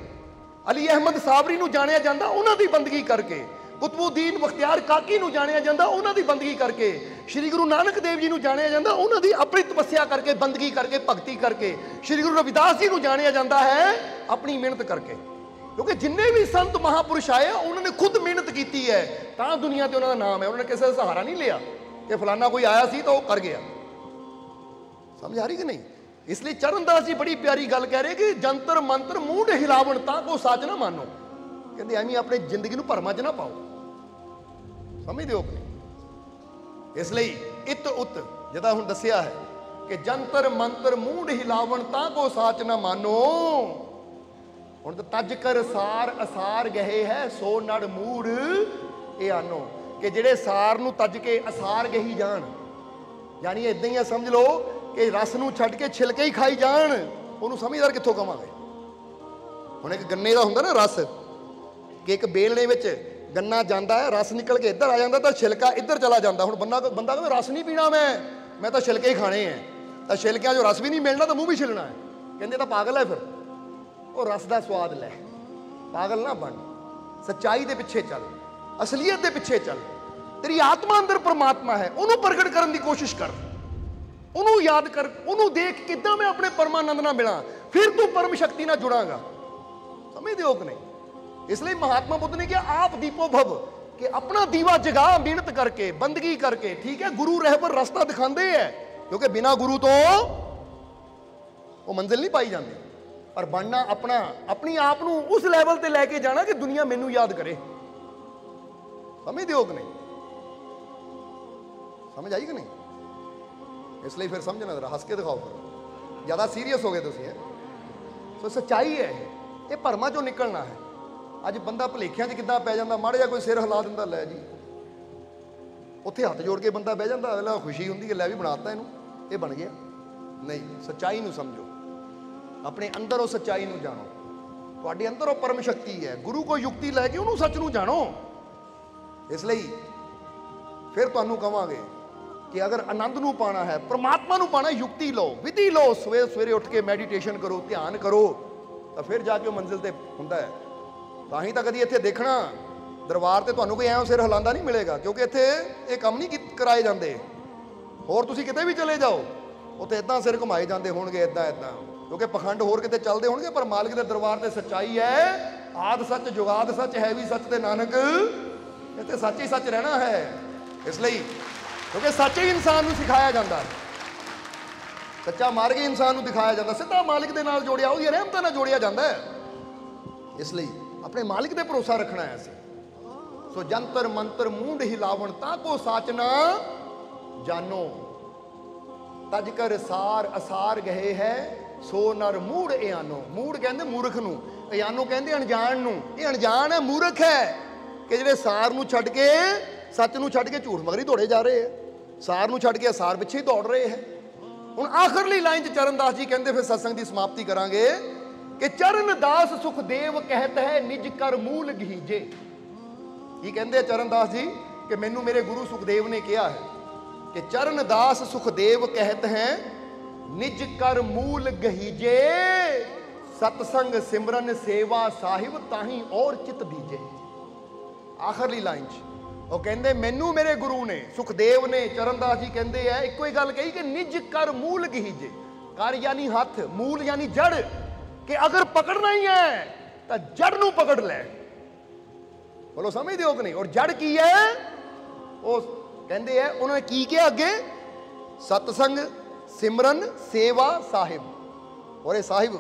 अली अहमद साबरी नूं जानिया जांदा उन्हां दी बंदगी करके, कुतबुद्दीन बख्तियार काकी नूं जानिया जांदा उन्हां दी बंदगी करके, श्री गुरु नानक देव जी नूं जानिया जांदा उन्हां दी अपनी तपस्या करके, बंदगी करके, भगती करके, श्री गुरु रविदास जी नूं जानिया जांदा है अपनी मेहनत करके। क्योंकि जिन्ने भी संत महापुरुष आए उन्होंने खुद मेहनत की है, तां दुनिया ते उन्होंने नाम है। उन्होंने किसी का सहारा नहीं लिया कि फलाना कोई आया सी तो वो कर गया। समझ आ रही कि नहीं? इसलिए चरणदास जी बड़ी प्यारी गल कह रहे कि जंतर मंत्र मूड हिलावन तां को सच ना मानो। कहते एवं अपनी जिंदगी नूं भरमा च ना पाओ। समझदे हो कि नहीं? इसलिए इत उत जिदा हुण दसिया है कि जंतर मंत्र मूड हिलावन तां को सच ना मानो। हुण तज कर सार असार गहे है सो नड़ मूड़ ए आनो, कि जेड़े सार नूं तज के असार गही जान, यानी इदां ही समझ लो कि रस नूं छड्ड के छिलके ही खाई जान, उहनूं समझदार कित्थों कवांगे? हुण एक गन्ने दा हुंदा ना रस, कि एक बेलने विच गन्ना जांदा है, रस निकल के इधर आ जांदा तो छिलका इधर चला जांदा। हुण बंदा कहंदा रस नहीं पीना मैं तो छिलके ही खाने हैं, तो छिलकियां जो रस भी नहीं मिलना तो मूँह भी छिलना है। कहंदे तां पागल है, फिर वो रस का स्वाद लै, पागल ना बन, सच्चाई के पिछे चल, असलीयत के पिछे चल। तेरी आत्मा अंदर परमात्मा है, उन्होंने प्रगट करने की कोशिश कर, उन्होंने याद कर, उन्होंने देख किद्दां मैं अपने परमानंद ना मिला, फिर तू परम शक्ति ना जुड़ांगा। समझदे हो कि नहीं? इसलिए महात्मा बुद्ध ने कहा आप दीपो भव, कि अपना दीवा जगा मेहनत करके, बंदगी करके। ठीक है, गुरु रहबर रास्ता दिखाते हैं, क्योंकि बिना गुरु तो वो मंजिल नहीं पाई जाती। पर बनना अपना, अपनी आप नूं उस लैवल ते लैके जाना कि दुनिया मैनू याद करे। समझदे हो कि नहीं? समझ आई कि नहीं? इसलिए फिर समझना, जरा हंस के दिखाओ, फिर ज़्यादा सीरियस हो गए तुसीं। सो सच्चाई है ये भरमा चों निकलना है। अज बंदा भुलेखिਆਂ 'ਚ किद्दां पै जांदा, माड़ा जिहा कोई सिर हिला दिंदा, लै जी उत्थे हत्थ जोड़ के बंदा बह जांदा, अगला खुशी हुंदी है लै भी बनाता इहनूं, ये बन गया। नहीं, सच्चाई नूं समझो, अपने अंदर वो सच्चाई नूं जानो, तुहाडे अंदर वो परम शक्ति है। गुरु को युक्ति लैके उन्होंने सच नूं जानो। इसलिए फिर तुहानूं कहांगे कि अगर आनंद नूं पाना है, परमात्मा नूं पाना, युक्ति लो, विधि लो, सवेरे सवेरे उठ के मैਡੀਟੇਸ਼ਨ करो, ध्यान करो, तो फिर जाके मंजिल ते हुंदा है। तां ही तां कदी इत्थे देखना दरबार ते तुहानूं कोई ऐं सिर हिलांदा नहीं मिलेगा, क्योंकि इत्थे ये काम नहीं कराए जाते। होर तुसीं किते भी चले जाओ, उत्थे इदां सिर घुमाए जाते होणगे, इदां इदां, क्योंकि पखंड होर किते चलते होणगे, पर मालिक के दरबार ते सच्चाई है। आद सच जुगाद सच है भी सच, ते नानक इत्थे सच ही सच रहना है। इसलिए क्योंकि सच ही इंसान नूं सिखाया जाता है, सच्चा मार्ग ही इंसान नूं दिखाया जाता, सीधा मालिक दे नाल जोड़िया, उहदी रहमतां नाल जोड़िया जाता है। इसलिए अपने मालिक ते भरोसा रखना है। असीं सो जंतर मंत्र मूंड हिलावन तां को साच ना जानो, तज कर सार असार गए है सो नर मूड़ ए आनो। मूड़ कहते मूर्ख नूं, ए आनो कहते अनजान नूं। ये अनजान है, मूर्ख है कि जिहड़े सार नूं छड्ड के, सच नूं छड्ड के झूठ मगरी दौड़े जा रहे हैं, सार नूं छड्ड के असार पिछे ही दौड़ रहे हैं। हुण आखिरली लाइन च चरणदास जी कहते, फिर सत्संग की समाप्ति करांगे कि चरणदास सुखदेव कहत है निज कर मूल गीजे। की कहते चरणदास जी कि मैनू मेरे गुरु सुखदेव ने कहा है कि चरण दास सुखदेव कहत हैं निज कर मूल गहीजे, सतसंग सिमरन सेवा साहिब ताही और चित दीजे। आखिरली लाइन वो कहते मैनू मेरे गुरु ने सुखदेव ने चरणदास जी कहते हैं एको ही गल कही कि निज कर मूल गहीजे। कर यानी हथ, मूल यानी जड़, कि अगर पकड़ना ही है तो जड़ नू पकड़ ले। बोलो समझते हो कि नहीं? और जड़ की है वो कहते हैं उन्होंने की किया अगे, सतसंग सिमरन सेवा साहिब। और ये साहिब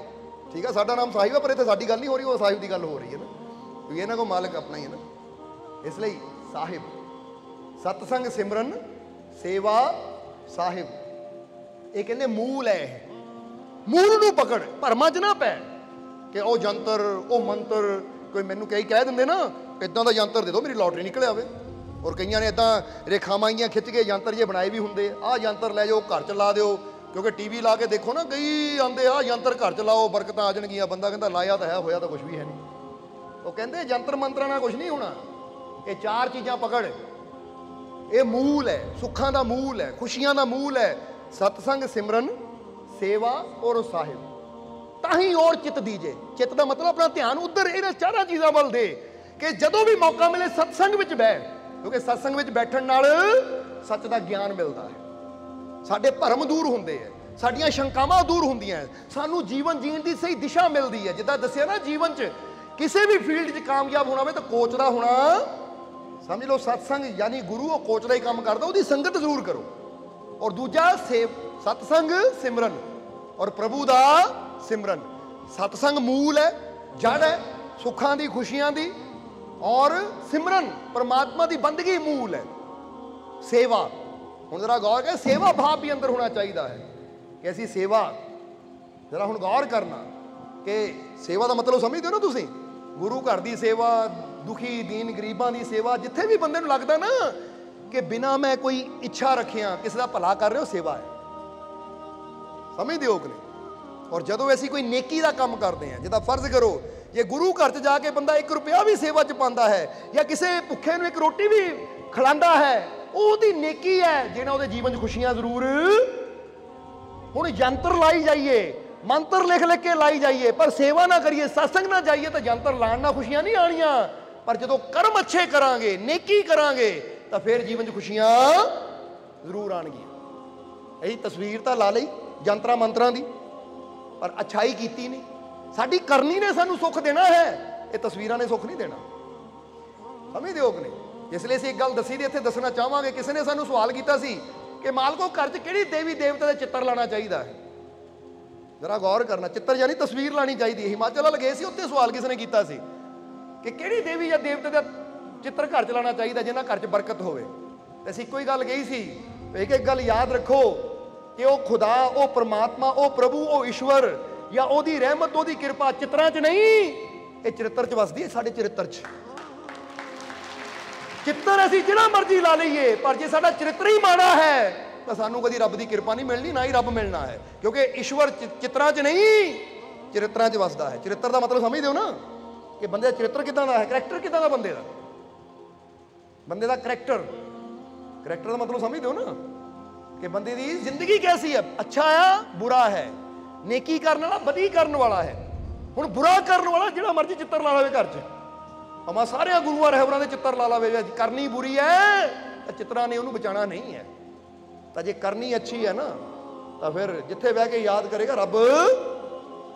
ठीक है, साडा नाम साहिब है, पर इतने साडी गल नहीं हो रही, वो साहिब की गल हो रही है ना, क्योंकि इन्हों को मालिक अपना ही है ना, इसलिए साहिब। सतसंग सिमरन सेवा साहिब, ये कहते मूल है। मूल नू पकड़, भरमा च ना पै कि वो जंतर वो मंत्र। कोई मैनू कई कह देंगे ना इदा का यंत्र दे दो मेरी लॉटरी निकल आवे, और कई ने इदा रेखावाइयाँ खिंच के यंत्र जे बनाए भी होंगे, आ यंत्र लै जाओ घर च ला दो, क्योंकि टीवी ला के देखो ना कई आते आ यंत्र घर च लाओ बरकत आ जाएगियाँ। बंदा कहता लाया तो है, होया तो कुछ भी है नहीं। वो कहते यंत्र मंत्र ना कुछ नहीं होना, ये चार चीज़ां पकड़, ये मूल है, सुखां दा मूल है, खुशियां दा मूल है। सतसंग सिमरन सेवा और साहिब ताही और चित दीजे। चित का मतलब अपना ध्यान उधर इन्हां चारां चीज़ां वल दे कि जदों भी मौका मिले सत्संग विच बैठ, क्योंकि सत्संग विच बैठण नाल सच दा ज्ञान मिलता है, साडे भरम दूर होंदे है, साडियां शंकावां दूर होंदियां है, सानू जीवन जीण दी सही दिशा मिलती है। जिद्दां दस्सिया ना जीवन च किसी भी फील्ड च कामयाब होना हो तो कोच दा होना, समझ लो सत्संग यानी गुरु वो कोच का ही काम करता, उसकी संगत जरूर करो। और दूजा सतसंग सिमरन और प्रभु का सिमरन। सतसंग मूल है, जड़ है सुखां दी खुशियां दी, और सिमरन परमात्मा की बंदगी मूल है। सेवा हुण जरा गौर कर, सेवा भाव भी अंदर होना चाहिए है कि असी सेवा, जरा हुण गौर करना कि सेवा का मतलब समझते हो ना तुसीं, गुरु घर की सेवा, दुखी दीन गरीबां की सेवा, जिथे भी बंदे नूं लगदा ना कि बिना मैं कोई इच्छा रखिया किसी का भला कर रहे हो, सेवा है। समझते हो कि नहीं? और जदों ऐसी कोई नेकी का काम करते हैं, जिदा फर्ज करो जे गुरु घर च जाके बंदा 1 रुपया भी सेवा च पाता है, या किसी भुखे नूं 1 रोटी भी खिलांदा है, ਉਹਦੀ नेकी है जिन्हें ਉਹਦੇ जीवन खुशियां जरूर। हुण यंत्र लाई जाइए, मंत्र लिख लिख के लाई जाइए, पर सेवा ना करिए, सत्संग ना जाइए, तो यंत्र लाण नाल खुशियां नहीं आनियां। पर जदों कर्म अच्छे करांगे, नेकी करांगे, तो फिर जीवन च खुशियां जरूर आउणगीਆਂ। यही तस्वीर तो ला लई यंत्रां मंत्रां दी, पर अच्छाई कीती नहीं। साडी करनी ने सानू सुख देना है, ये तस्वीरां ने सुख नहीं देना। समझदे हो कि नहीं? इसलिए ਅਸੀਂ एक गल दसी दी इत्थे दसना चाहांगे। किसी ने सानू सवाल किया कि मालको घर च किहड़ी देवी देवता का चित्र लाना चाहिए है। जरा गौर करना, चित्र यानी तस्वीर लानी चाहिए। हिमाचल वाल गए सी, उत्थे सवाल किसी ने किया कि किहड़ी देवी या देवते का चित्र घर च लाना चाहिए जिन्हां घर च बरकत होवे। असीं इक्को ही गल कही सी, एक एक गल याद रखो कि वह खुदा, वह परमात्मा, वह प्रभु, वह ईश्वर या ओदी रहमत, ओदी कृपा चित्रां च नहीं, ये चरित्र च वसदी है। साडे चरित्र च चित्र असीं जिहड़ा मर्जी ला लईए, पर जे साडा चरित्र ही माड़ा है तो सानू कदी रब की कृपा नहीं मिलनी, ना ही रब मिलना है। क्योंकि ईश्वर चित्रां च नहीं चरित्रां च वसदा है। चरित्र का मतलब समझदे हो ना कि बंदे का चरित्र किदां दा है, करैक्टर किदां दा बंदे दा, बंदे का करैक्टर। करैक्टर का मतलब समझदे हो ना कि बंदे की जिंदगी कैसी है, अच्छा है बुरा है, नेकी करने वाला बदी करने वाला है। हुण बुरा करने वाला जिहड़ा मर्जी चित्र ला लवे घर च, भावें सारे गुरुआं रहबरां दे चित्र ला लवे, करनी बुरी है तो चित्रां ने उहनूं बचाना नहीं है। तो जे करनी अच्छी है ना तो फिर जिथे बह के याद करेगा रब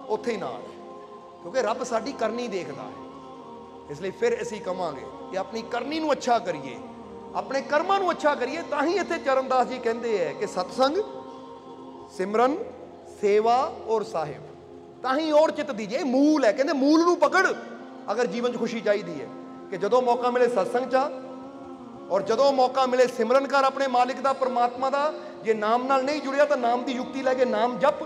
उत्थे ही नाल, क्योंकि रब साडी करनी देखदा है। इसलिए फिर असीं कहांगे कि अपनी करनी नूं अच्छा करिए, अपने कर्मां नूं अच्छा करिए। तां ही इत्थे चरणदास जी कहंदे हैं कि सतसंग सिमरन सेवा और साहिब ताही और चित दीजिए। मूल है, कहते मूल नूं पकड़ अगर जीवन च खुशी चाहिए है कि जदों मौका मिले सत्संग चा, और जदों मौका मिले सिमरन कर अपने मालिक का, परमात्मा का। जे नाम नाल नहीं जुड़िया तो नाम की युक्ति लैके नाम जप।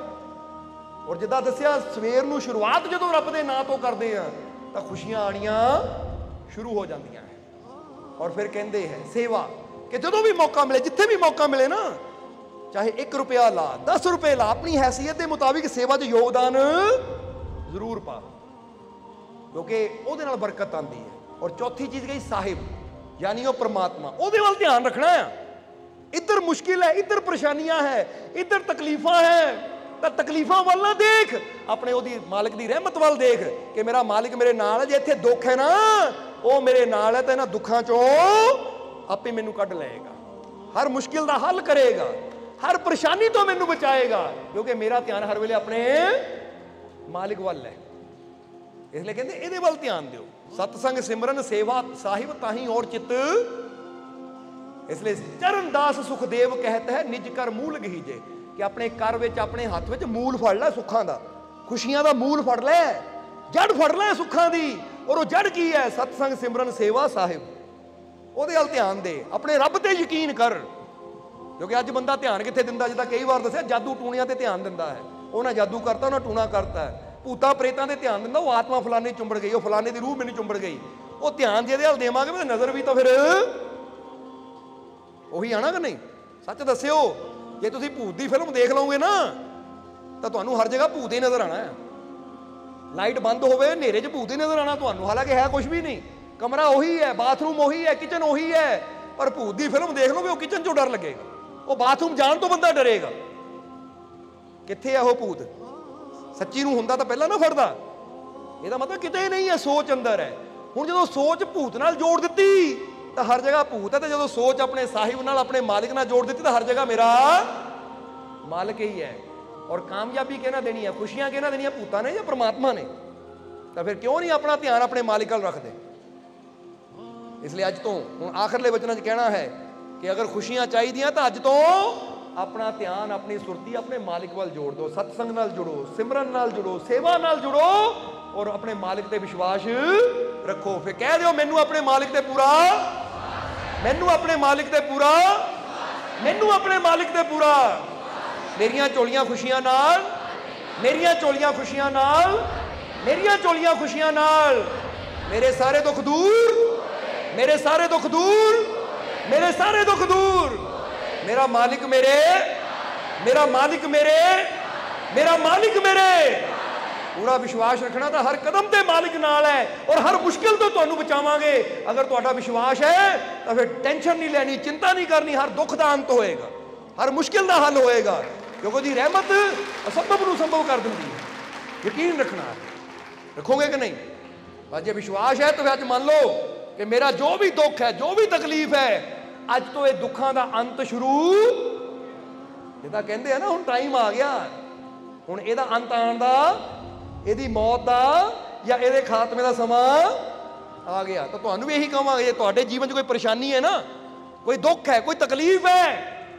और जिदा दसिया सवेर नूं शुरुआत जदों रब दे नां तो करते हैं तो खुशियां आनियां शुरू हो जांदियां हैं। और फिर कहते हैं सेवा कि जदों भी मौका मिले, जिथे भी मौका मिले ना, चाहे 1 रुपया ला, 10 रुपये ला, अपनी हैसियत के मुताबिक सेवा च योगदान जरूर पा, क्योंकि ਉਹਦੇ ਨਾਲ बरकत आती है। और चौथी चीज़ गई साहिब। यानी वो परमात्मा, ਉਹਦੇ ਵੱਲ ਧਿਆਨ ਰੱਖਣਾ ਆ। ਇੱਧਰ ਮੁਸ਼ਕਿਲ ਹੈ, ਇੱਧਰ ਪਰੇਸ਼ਾਨੀਆਂ ਹੈ, ਇੱਧਰ ਤਕਲੀਫਾਂ ਹੈ, ਤਾਂ ਤਕਲੀਫਾਂ ਵੱਲ ਨਾ ਦੇਖ, ਆਪਣੇ ਉਹਦੀ ਮਾਲਕ ਦੀ ਰਹਿਮਤ ਵੱਲ ਦੇਖ ਕਿ ਮੇਰਾ ਮਾਲਿਕ ਮੇਰੇ ਨਾਲ ਹੈ। ਜੇ ਇੱਥੇ ਦੁੱਖ ਹੈ ਨਾ, ਉਹ ਮੇਰੇ ਨਾਲ ਹੈ, ਤਾਂ ਇਹਨਾਂ ਦੁੱਖਾਂ ਚੋਂ ਆਪੇ ਮੈਨੂੰ ਕੱਢ ਲਏਗਾ, ਹਰ ਮੁਸ਼ਕਿਲ ਦਾ ਹੱਲ ਕਰੇਗਾ, ਹਰ ਪਰੇਸ਼ਾਨੀ ਤੋਂ ਮੈਨੂੰ ਬਚਾਏਗਾ, ਕਿਉਂਕਿ ਮੇਰਾ ਧਿਆਨ ਹਰ ਵੇਲੇ ਆਪਣੇ ਮਾਲਿਕ ਵੱਲ ਹੈ। ਇਸ ਲਈ ਕਹਿੰਦੇ ਇਹਦੇ ਵੱਲ ਧਿਆਨ ਦਿਓ। ਸਤਸੰਗ ਸਿਮਰਨ ਸੇਵਾ ਸਾਹਿਬ ਤਾਹੀਂ ਔਰ ਚਿੱਤ, ਇਸ ਲਈ ਚਰਨਦਾਸ ਸੁਖਦੇਵ ਕਹਿਤ ਹੈ ਨਿਜ ਕਰ ਮੂਲ ਗਹੀਜੇ, ਕਿ ਆਪਣੇ ਕਰ ਵਿੱਚ, ਆਪਣੇ ਹੱਥ ਵਿੱਚ ਮੂਲ ਫੜ ਲੈ ਸੁੱਖਾਂ ਦਾ, ਖੁਸ਼ੀਆਂ ਦਾ ਮੂਲ ਫੜ ਲੈ, ਜੜ ਫੜ ਲੈ ਸੁੱਖਾਂ ਦੀ। ਔਰ ਉਹ ਜੜ ਕੀ ਹੈ? ਸਤਸੰਗ ਸਿਮਰਨ ਸੇਵਾ ਸਾਹਿਬ, ਉਹਦੇ ਵੱਲ ਧਿਆਨ ਦੇ, ਆਪਣੇ ਰੱਬ ਤੇ ਯਕੀਨ ਕਰ। ਕਿਉਂਕਿ ਅੱਜ ਬੰਦਾ ਧਿਆਨ ਕਿੱਥੇ ਦਿੰਦਾ? ਜਿੱਦਾਂ ਕਈ ਵਾਰ ਦੱਸਿਆ, ਜਾਦੂ ਟੂਣਿਆਂ ਤੇ ਧਿਆਨ ਦਿੰਦਾ ਹੈ। ਉਹਨਾਂ ਜਾਦੂ ਕਰਤਾ, ਉਹਨਾਂ ਟੂਣਾ ਕਰਤਾ ਹੈ। ਭੂਤਾਂ ਪ੍ਰੇਤਾਂ ਤੇ ਧਿਆਨ ਦਿੰਦਾ, ਉਹ ਆਤਮਾ ਫਲਾਣੇ ਚੁੰਬੜ ਗਈ, ਉਹ ਫਲਾਣੇ ਦੀ ਰੂਹ ਮੈਨੂੰ ਚੁੰਬੜ ਗਈ। ਉਹ ਧਿਆਨ ਜਿਹਦੇ ਵੱਲ ਦੇਵਾਂਗੇ ਤੇ ਨਜ਼ਰ ਵੀ ਤਾਂ ਫਿਰ ਉਹੀ ਆਣਾ ਕਿ ਨਹੀਂ? ਸੱਚ ਦੱਸਿਓ, ਜੇ ਤੁਸੀਂ ਭੂਤ ਦੀ ਫਿਲਮ ਦੇਖ ਲਓਗੇ ਨਾ, ਤਾਂ ਤੁਹਾਨੂੰ ਹਰ ਜਗ੍ਹਾ ਭੂਤ ਹੀ ਨਜ਼ਰ ਆਣਾ ਹੈ। ਲਾਈਟ ਬੰਦ ਹੋਵੇ, ਹਨੇਰੇ 'ਚ ਭੂਤ ਹੀ ਨਜ਼ਰ ਆਣਾ ਤੁਹਾਨੂੰ, ਹਾਲਾਂਕਿ ਹੈ ਕੁਝ ਵੀ ਨਹੀਂ, ਕਮਰਾ ਉਹੀ ਹੈ, ਬਾਥਰੂਮ ਉਹੀ ਹੈ, ਕਿਚਨ ਉਹੀ ਹੈ, ਪਰ ਭੂਤ ਦੀ ਫਿਲਮ ਦੇਖ ਲਓਗੇ, ਉਹ ਕਿਚਨ 'ਚੋਂ ਡਰ ਲੱਗੇਗਾ, ਉਹ ਬਾਥਰੂਮ ਜਾਣ ਤੋਂ ਬੰਦਾ ਡਰੇਗਾ। ਕਿੱਥੇ ਹੈ ਉਹ ਭੂਤ? ਸੱਚੀ ਨੂੰ ਹੁੰਦਾ ਤਾਂ ਪਹਿਲਾਂ ਨਾ ਫੜਦਾ। ਇਹਦਾ ਮਤਲਬ ਕਿਤੇ ਨਹੀਂ ਹੈ, ਸੋਚ ਅੰਦਰ ਹੈ। ਹੁਣ ਜਦੋਂ ਸੋਚ ਭੂਤ ਨਾਲ ਜੋੜ ਦਿੱਤੀ ਤਾਂ ਹਰ ਜਗ੍ਹਾ ਭੂਤ ਹੈ, ਤੇ ਜਦੋਂ ਸੋਚ ਆਪਣੇ ਸਾਹਿਬ ਨਾਲ, ਆਪਣੇ ਮਾਲਿਕ ਨਾਲ ਜੋੜ ਦਿੱਤੀ ਤਾਂ ਹਰ ਜਗ੍ਹਾ ਮੇਰਾ ਮਾਲਕ ਹੀ ਹੈ। ਔਰ ਕਾਮਯਾਬੀ ਕਿਹਨਾਂ ਦੇਣੀ ਹੈ, ਖੁਸ਼ੀਆਂ ਕਿਹਨਾਂ ਦੇਣੀਆਂ, ਭੂਤਾਂ ਨੇ ਜਾਂ ਪਰਮਾਤਮਾ ਨੇ? ਤਾਂ ਫਿਰ ਕਿਉਂ ਨਹੀਂ ਆਪਣਾ ਧਿਆਨ ਆਪਣੇ ਮਾਲਿਕ ਵੱਲ ਰੱਖਦੇ? ਇਸ ਲਈ ਅੱਜ ਤੋਂ ਹੁਣ ਆਖਰਲੇ ਵਚਨਾਂ 'ਚ ਕਹਿਣਾ ਹੈ ਕਿ ਅਗਰ ਖੁਸ਼ੀਆਂ ਚਾਹੀਦੀਆਂ ਤਾਂ ਅੱਜ ਤੋਂ ਆਪਣਾ ਧਿਆਨ, ਆਪਣੀ ਸੁਰਤੀ ਆਪਣੇ ਮਾਲਿਕ ਵੱਲ ਜੋੜ ਦਿਓ। ਸਤਸੰਗ ਨਾਲ ਜੁੜੋ, ਸਿਮਰਨ ਨਾਲ ਜੁੜੋ, ਸੇਵਾ ਨਾਲ ਜੁੜੋ, ਔਰ ਆਪਣੇ ਮਾਲਿਕ ਤੇ ਵਿਸ਼ਵਾਸ ਰੱਖੋ। ਫਿਰ ਕਹਿ ਦਿਓ, ਮੈਨੂੰ ਆਪਣੇ ਮਾਲਿਕ ਤੇ ਪੂਰਾ, ਮੈਨੂੰ ਆਪਣੇ ਮਾਲਿਕ ਤੇ ਪੂਰਾ, ਮੈਨੂੰ ਆਪਣੇ ਮਾਲਿਕ ਤੇ ਪੂਰਾ, ਮੇਰੀਆਂ ਝੋਲੀਆਂ ਖੁਸ਼ੀਆਂ ਨਾਲ, ਮੇਰੀਆਂ ਝੋਲੀਆਂ ਖੁਸ਼ੀਆਂ ਨਾਲ, ਮੇਰੀਆਂ ਝੋਲੀਆਂ ਖੁਸ਼ੀਆਂ ਨਾਲ, ਮੇਰੇ ਸਾਰੇ ਦੁੱਖ ਦੂਰ, ਮੇਰੇ ਸਾਰੇ ਦੁੱਖ ਦੂਰ, ਮੇਰੇ ਸਾਰੇ ਦੁੱਖ ਦੂਰ। ਮੇਰਾ ਮਾਲਿਕ ਮੇਰੇ, ਮੇਰਾ ਮਾਲਿਕ ਮੇਰੇ, ਮੇਰਾ ਮਾਲਿਕ ਮੇਰੇ। ਪੂਰਾ ਵਿਸ਼ਵਾਸ ਰੱਖਣਾ ਤਾਂ ਹਰ ਕਦਮ ਤੇ ਮਾਲਿਕ ਨਾਲ ਹੈ, ਔਰ ਹਰ ਮੁਸ਼ਕਿਲ ਤੋਂ ਤੁਹਾਨੂੰ ਬਚਾਵਾਂਗੇ। ਅਗਰ ਤੁਹਾਡਾ ਵਿਸ਼ਵਾਸ ਹੈ ਤਾਂ ਫਿਰ ਟੈਨਸ਼ਨ ਨਹੀਂ ਲੈਣੀ, ਚਿੰਤਾ ਨਹੀਂ ਕਰਨੀ, ਹਰ ਦੁੱਖ ਦਾ ਅੰਤ ਹੋਏਗਾ, ਹਰ ਮੁਸ਼ਕਿਲ ਦਾ ਹੱਲ ਹੋਏਗਾ, ਕਿਉਂਕਿ ਉਹਦੀ ਰਹਿਮਤ ਅਸੰਭਵ ਨੂੰ ਸੰਭਵ ਕਰ ਦਿੰਦੀ ਹੈ। ਯਕੀਨ ਰੱਖਣਾ, ਰੱਖੋਗੇ ਕਿ ਨਹੀਂ? ਬਸ ਜੇ ਵਿਸ਼ਵਾਸ ਹੈ ਤਾਂ ਫਿਰ ਅੱਜ ਮੰਨ ਲਓ ਕਿ ਮੇਰਾ ਜੋ ਵੀ ਦੁੱਖ ਹੈ, ਜੋ ਵੀ ਤਕਲੀਫ ਹੈ, ਅੱਜ ਤੋਂ ਇਹ ਦੁੱਖਾਂ ਦਾ ਅੰਤ ਸ਼ੁਰੂ। ਜਿੱਦਾਂ ਕਹਿੰਦੇ ਆ ਨਾ, ਹੁਣ ਟਾਈਮ ਆ ਗਿਆ, ਹੁਣ ਇਹਦਾ ਅੰਤ ਆਉਣ ਦਾ, ਇਹਦੀ ਮੌਤ ਦਾ ਜਾਂ ਇਹਦੇ ਖਾਤਮੇ ਦਾ ਸਮਾਂ ਆ ਗਿਆ। ਤਾਂ ਤੁਹਾਨੂੰ ਵੀ ਇਹੀ ਕਹਾਂਗੇ, ਜੇ ਤੁਹਾਡੇ ਜੀਵਨ 'ਚ ਕੋਈ ਪਰੇਸ਼ਾਨੀ ਹੈ ਨਾ, ਕੋਈ ਦੁੱਖ ਹੈ, ਕੋਈ ਤਕਲੀਫ ਹੈ,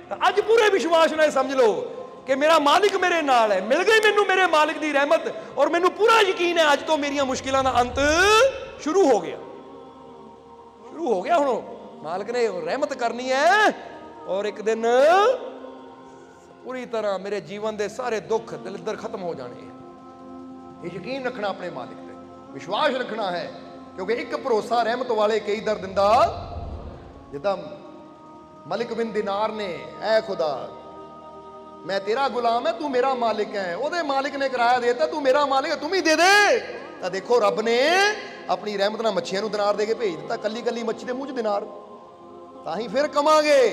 ਤਾਂ ਅੱਜ ਪੂਰੇ ਵਿਸ਼ਵਾਸ ਨਾਲ ਸਮਝ ਲਓ ਕਿ ਮੇਰਾ ਮਾਲਿਕ ਮੇਰੇ ਨਾਲ ਹੈ। ਮਿਲ ਗਈ ਮੈਨੂੰ ਮੇਰੇ ਮਾਲਿਕ ਦੀ ਰਹਿਮਤ, ਔਰ ਮੈਨੂੰ ਪੂਰਾ ਯਕੀਨ ਹੈ ਅੱਜ ਤੋਂ ਮੇਰੀਆਂ ਮੁਸ਼ਕਿਲਾਂ ਦਾ ਅੰਤ ਸ਼ੁਰੂ ਹੋ ਗਿਆ, ਸ਼ੁਰੂ ਹੋ ਗਿਆ। ਹੁਣ ਮਾਲਕ ਨੇ ਰਹਿਮਤ ਕਰਨੀ ਹੈ, ਔਰ ਇੱਕ ਦਿਨ ਪੂਰੀ ਤਰ੍ਹਾਂ ਮੇਰੇ ਜੀਵਨ ਦੇ ਸਾਰੇ ਦੁੱਖ ਦਲਿੱਦਰ ਖਤਮ ਹੋ ਜਾਣੇ। ਇਹ ਯਕੀਨ ਰੱਖਣਾ ਆਪਣੇ ਮਾਲਿਕ ਤੇ, ਵਿਸ਼ਵਾਸ ਰੱਖਣਾ ਹੈ, ਕਿਉਂਕਿ ਇੱਕ ਭਰੋਸਾ ਰਹਿਮਤ ਵਾਲੇ ਕਈ ਦਰ ਦਿੰਦਾ। ਜਿੱਦਾਂ ਮਲਿਕ ਬਿਨ ਦਿਨਾਰ ਨੇ, ਐ ਖੁਦਾ ਮੈਂ ਤੇਰਾ ਗੁਲਾਮ ਹੈ, ਤੂੰ ਮੇਰਾ ਮਾਲਿਕ ਹੈ। ਉਹਦੇ ਮਾਲਿਕ ਨੇ ਕਿਰਾਇਆ ਦੇਤਾ, ਤੂੰ ਮੇਰਾ ਮਾਲਿਕ ਹੈ, ਤੂੰ ਵੀ ਦੇ ਦੇ। ਤਾਂ ਦੇਖੋ ਰੱਬ ਨੇ ਆਪਣੀ ਰਹਿਮਤ ਨਾਲ ਮੱਛੀਆਂ ਨੂੰ ਦਿਨਾਰ ਦੇ ਕੇ ਭੇਜ ਦਿੱਤਾ, ਕੱਲੀ ਕੱਲੀ ਮੱਛੀ ਦੇ ਮੂੰਹ 'ਚ ਦਿਨਾਰ। ਤਾਂ ਹੀ ਫਿਰ ਕਵਾਂਗੇ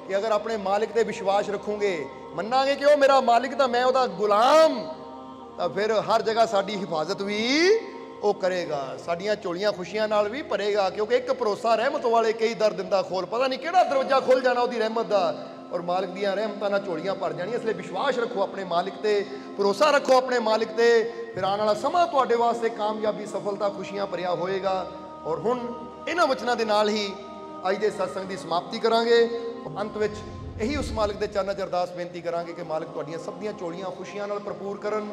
ਕਿ ਅਗਰ ਆਪਣੇ ਮਾਲਿਕ ਤੇ ਵਿਸ਼ਵਾਸ ਰੱਖੋਗੇ, ਮੰਨਾਂਗੇ ਕਿ ਉਹ ਮੇਰਾ ਮਾਲਿਕ ਤਾਂ ਮੈਂ ਉਹਦਾ ਗੁਲਾਮ, ਤਾਂ ਫਿਰ ਹਰ ਜਗ੍ਹਾ ਸਾਡੀ ਹਿਫਾਜ਼ਤ ਵੀ ਉਹ ਕਰੇਗਾ, ਸਾਡੀਆਂ ਝੋਲੀਆਂ ਖੁਸ਼ੀਆਂ ਨਾਲ ਵੀ ਭਰੇਗਾ। ਕਿਉਂਕਿ ਇੱਕ ਭਰੋਸਾ ਰਹਿਮਤ ਵਾਲੇ ਕਈ ਦਰ ਦਿੰਦਾ ਖੋਲ, ਪਤਾ ਨਹੀਂ ਕਿਹੜਾ ਦਰਵਾਜ਼ਾ ਖੁੱਲ ਜਾਣਾ ਉਹਦੀ ਰਹਿਮਤ ਦਾ, ਔਰ ਮਾਲਿਕ ਦੀਆਂ ਰਹਿਮਤਾਂ ਨਾਲ ਝੋਲੀਆਂ ਭਰ ਜਾਣੀਆਂ। ਇਸ ਲਈ ਵਿਸ਼ਵਾਸ ਰੱਖੋ ਆਪਣੇ ਮਾਲਿਕ ਤੇ, ਭਰੋਸਾ ਰੱਖੋ ਆਪਣੇ ਮਾਲਿਕ ਤੇ। ਫਿਰ ਆਉਣ ਵਾਲਾ ਸਮਾਂ ਤੁਹਾਡੇ ਵਾਸਤੇ ਕਾਮਯਾਬੀ, ਸਫਲਤਾ, ਖੁਸ਼ੀਆਂ ਭਰਿਆ ਹੋਏਗਾ। ਔਰ ਹੁਣ ਇਹਨਾਂ ਵਚਨਾਂ ਦੇ ਨਾਲ ਹੀ ਅੱਜ ਦੇ ਸਤਸੰਗ ਦੀ ਸਮਾਪਤੀ ਕਰਾਂਗੇ। ਅੰਤ ਵਿੱਚ ਇਹੀ ਉਸ ਮਾਲਿਕ ਦੇ ਚਰਨਾਂ 'ਚ ਅਰਦਾਸ ਬੇਨਤੀ ਕਰਾਂਗੇ ਕਿ ਮਾਲਿਕ ਤੁਹਾਡੀਆਂ ਸਭ ਦੀਆਂ ਝੋਲੀਆਂ ਖੁਸ਼ੀਆਂ ਨਾਲ ਭਰਪੂਰ ਕਰਨ।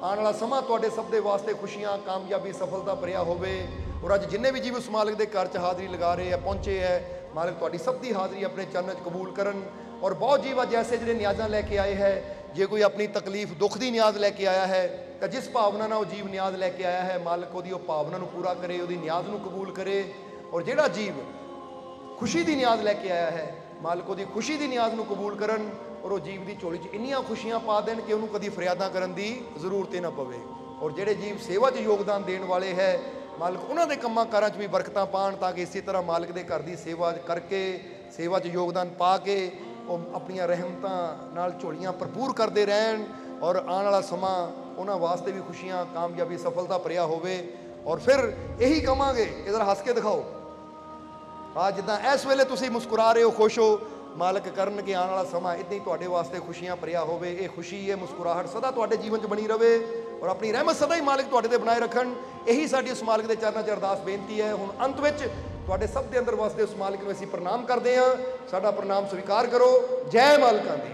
ਆਉਣ ਵਾਲਾ ਸਮਾਂ ਤੁਹਾਡੇ ਸਭ ਦੇ ਵਾਸਤੇ ਖੁਸ਼ੀਆਂ, ਕਾਮਯਾਬੀ, ਸਫਲਤਾ ਭਰਿਆ ਹੋਵੇ। ਔਰ ਅੱਜ ਜਿੰਨੇ ਵੀ ਜੀਵ ਉਸ ਮਾਲਿਕ ਦੇ ਘਰ 'ਚ ਹਾਜ਼ਰੀ ਲਗਾ ਰਹੇ ਆ, ਪਹੁੰਚੇ ਹੈ, ਮਾਲਿਕ ਤੁਹਾਡੀ ਸਭ ਦੀ ਹਾਜ਼ਰੀ ਆਪਣੇ ਚਰਨਾਂ 'ਚ ਕਬੂਲ ਕਰਨ। ਔਰ ਬਹੁਤ ਜੀਵ ਅੱਜ ਐਸੇ ਜਿਹੜੇ ਨਿਆਜ਼ਾਂ ਲੈ ਕੇ ਆਏ ਹੈ, ਜੇ ਕੋਈ ਆਪਣੀ ਤਕਲੀਫ, ਦੁੱਖ ਦੀ ਨਿਆਜ਼ ਲੈ ਕੇ ਆਇਆ ਹੈ, ਤਾਂ ਜਿਸ ਭਾਵਨਾ ਨਾਲ ਉਹ ਜੀਵ ਨਿਆਜ਼ ਲੈ ਕੇ ਆਇਆ ਹੈ, ਮਾਲਿਕ ਉਹਦੀ ਉਹ ਭਾਵਨਾ ਨੂੰ ਪੂਰਾ ਕਰੇ, ਉਹਦੀ ਨਿਆਜ਼ ਨੂੰ ਕਬੂਲ ਕਰੇ। ਔਰ ਜਿਹੜਾ ਜੀਵ ਖੁਸ਼ੀ ਦੀ ਨਿਆਜ਼ ਲੈ ਕੇ ਆਇਆ ਹੈ, ਮਾਲਿਕ ਉਹਦੀ ਖੁਸ਼ੀ ਦੀ ਨਿਆਜ਼ ਨੂੰ ਕਬੂਲ ਕਰਨ, ਔਰ ਉਹ ਜੀਵ ਦੀ ਝੋਲੀ 'ਚ ਇੰਨੀਆਂ ਖੁਸ਼ੀਆਂ ਪਾ ਦੇਣ ਕਿ ਉਹਨੂੰ ਕਦੀ ਫਰਿਆਦਾਂ ਕਰਨ ਦੀ ਜ਼ਰੂਰਤ ਹੀ ਨਾ ਪਵੇ। ਔਰ ਜਿਹੜੇ ਜੀਵ ਸੇਵਾ 'ਚ ਯੋਗਦਾਨ ਦੇਣ ਵਾਲੇ ਹੈ, ਮਾਲਕ ਉਹਨਾਂ ਦੇ ਕੰਮਾਂ ਕਾਰਾਂ 'ਚ ਵੀ ਬਰਕਤਾਂ ਪਾਉਣ, ਤਾਂ ਕਿ ਇਸੇ ਤਰ੍ਹਾਂ ਮਾਲਕ ਦੇ ਘਰ ਦੀ ਸੇਵਾ ਕਰਕੇ, ਸੇਵਾ 'ਚ ਯੋਗਦਾਨ ਪਾ ਕੇ ਉਹ ਆਪਣੀਆਂ ਰਹਿਮਤਾਂ ਨਾਲ ਝੋਲੀਆਂ ਭਰਪੂਰ ਕਰਦੇ ਰਹਿਣ, ਔਰ ਆਉਣ ਵਾਲਾ ਸਮਾਂ ਉਹਨਾਂ ਵਾਸਤੇ ਵੀ ਖੁਸ਼ੀਆਂ, ਕਾਮਯਾਬੀ, ਸਫਲਤਾ ਭਰਿਆ ਹੋਵੇ। ਔਰ ਫਿਰ ਇਹੀ ਕਵਾਂਗੇ, ਇਧਰ ਹੱਸ ਕੇ ਦਿਖਾਓ, ਆ ਜਿੱਦਾਂ ਇਸ ਵੇਲੇ ਤੁਸੀਂ ਮੁਸਕਰਾ ਰਹੇ ਹੋ, ਖੁਸ਼ ਹੋ, ਮਾਲਕ ਕਰਨ ਕਿ ਆਉਣ ਵਾਲਾ ਸਮਾਂ ਇੱਦਾਂ ਹੀ ਤੁਹਾਡੇ ਵਾਸਤੇ ਖੁਸ਼ੀਆਂ ਭਰਿਆ ਹੋਵੇ। ਇਹ ਖੁਸ਼ੀ, ਇਹ ਮੁਸਕਰਾਹਟ ਸਦਾ ਤੁਹਾਡੇ ਜੀਵਨ 'ਚ ਬਣੀ ਰਵੇ, ਔਰ ਆਪਣੀ ਰਹਿਮਤ ਸਦਾ ਹੀ ਮਾਲਕ ਤੁਹਾਡੇ ਤੇ ਬਣਾਏ ਰੱਖਣ। ਇਹੀ ਸਾਡੀ ਉਸ ਮਾਲਕ ਦੇ ਚਰਨਾਂ 'ਚ ਅਰਦਾਸ ਬੇਨਤੀ ਹੈ। ਹੁਣ ਅੰਤ ਵਿੱਚ ਤੁਹਾਡੇ ਸਭ ਦੇ ਅੰਦਰ ਵਾਸਤੇ ਉਸ ਮਾਲਕ ਨੂੰ ਅਸੀਂ ਪ੍ਰਣਾਮ ਕਰਦੇ ਹਾਂ। ਸਾਡਾ ਪ੍ਰਣਾਮ ਸਵੀਕਾਰ ਕਰੋ। ਜੈ ਮਾਲਕਾਂ ਦੀ।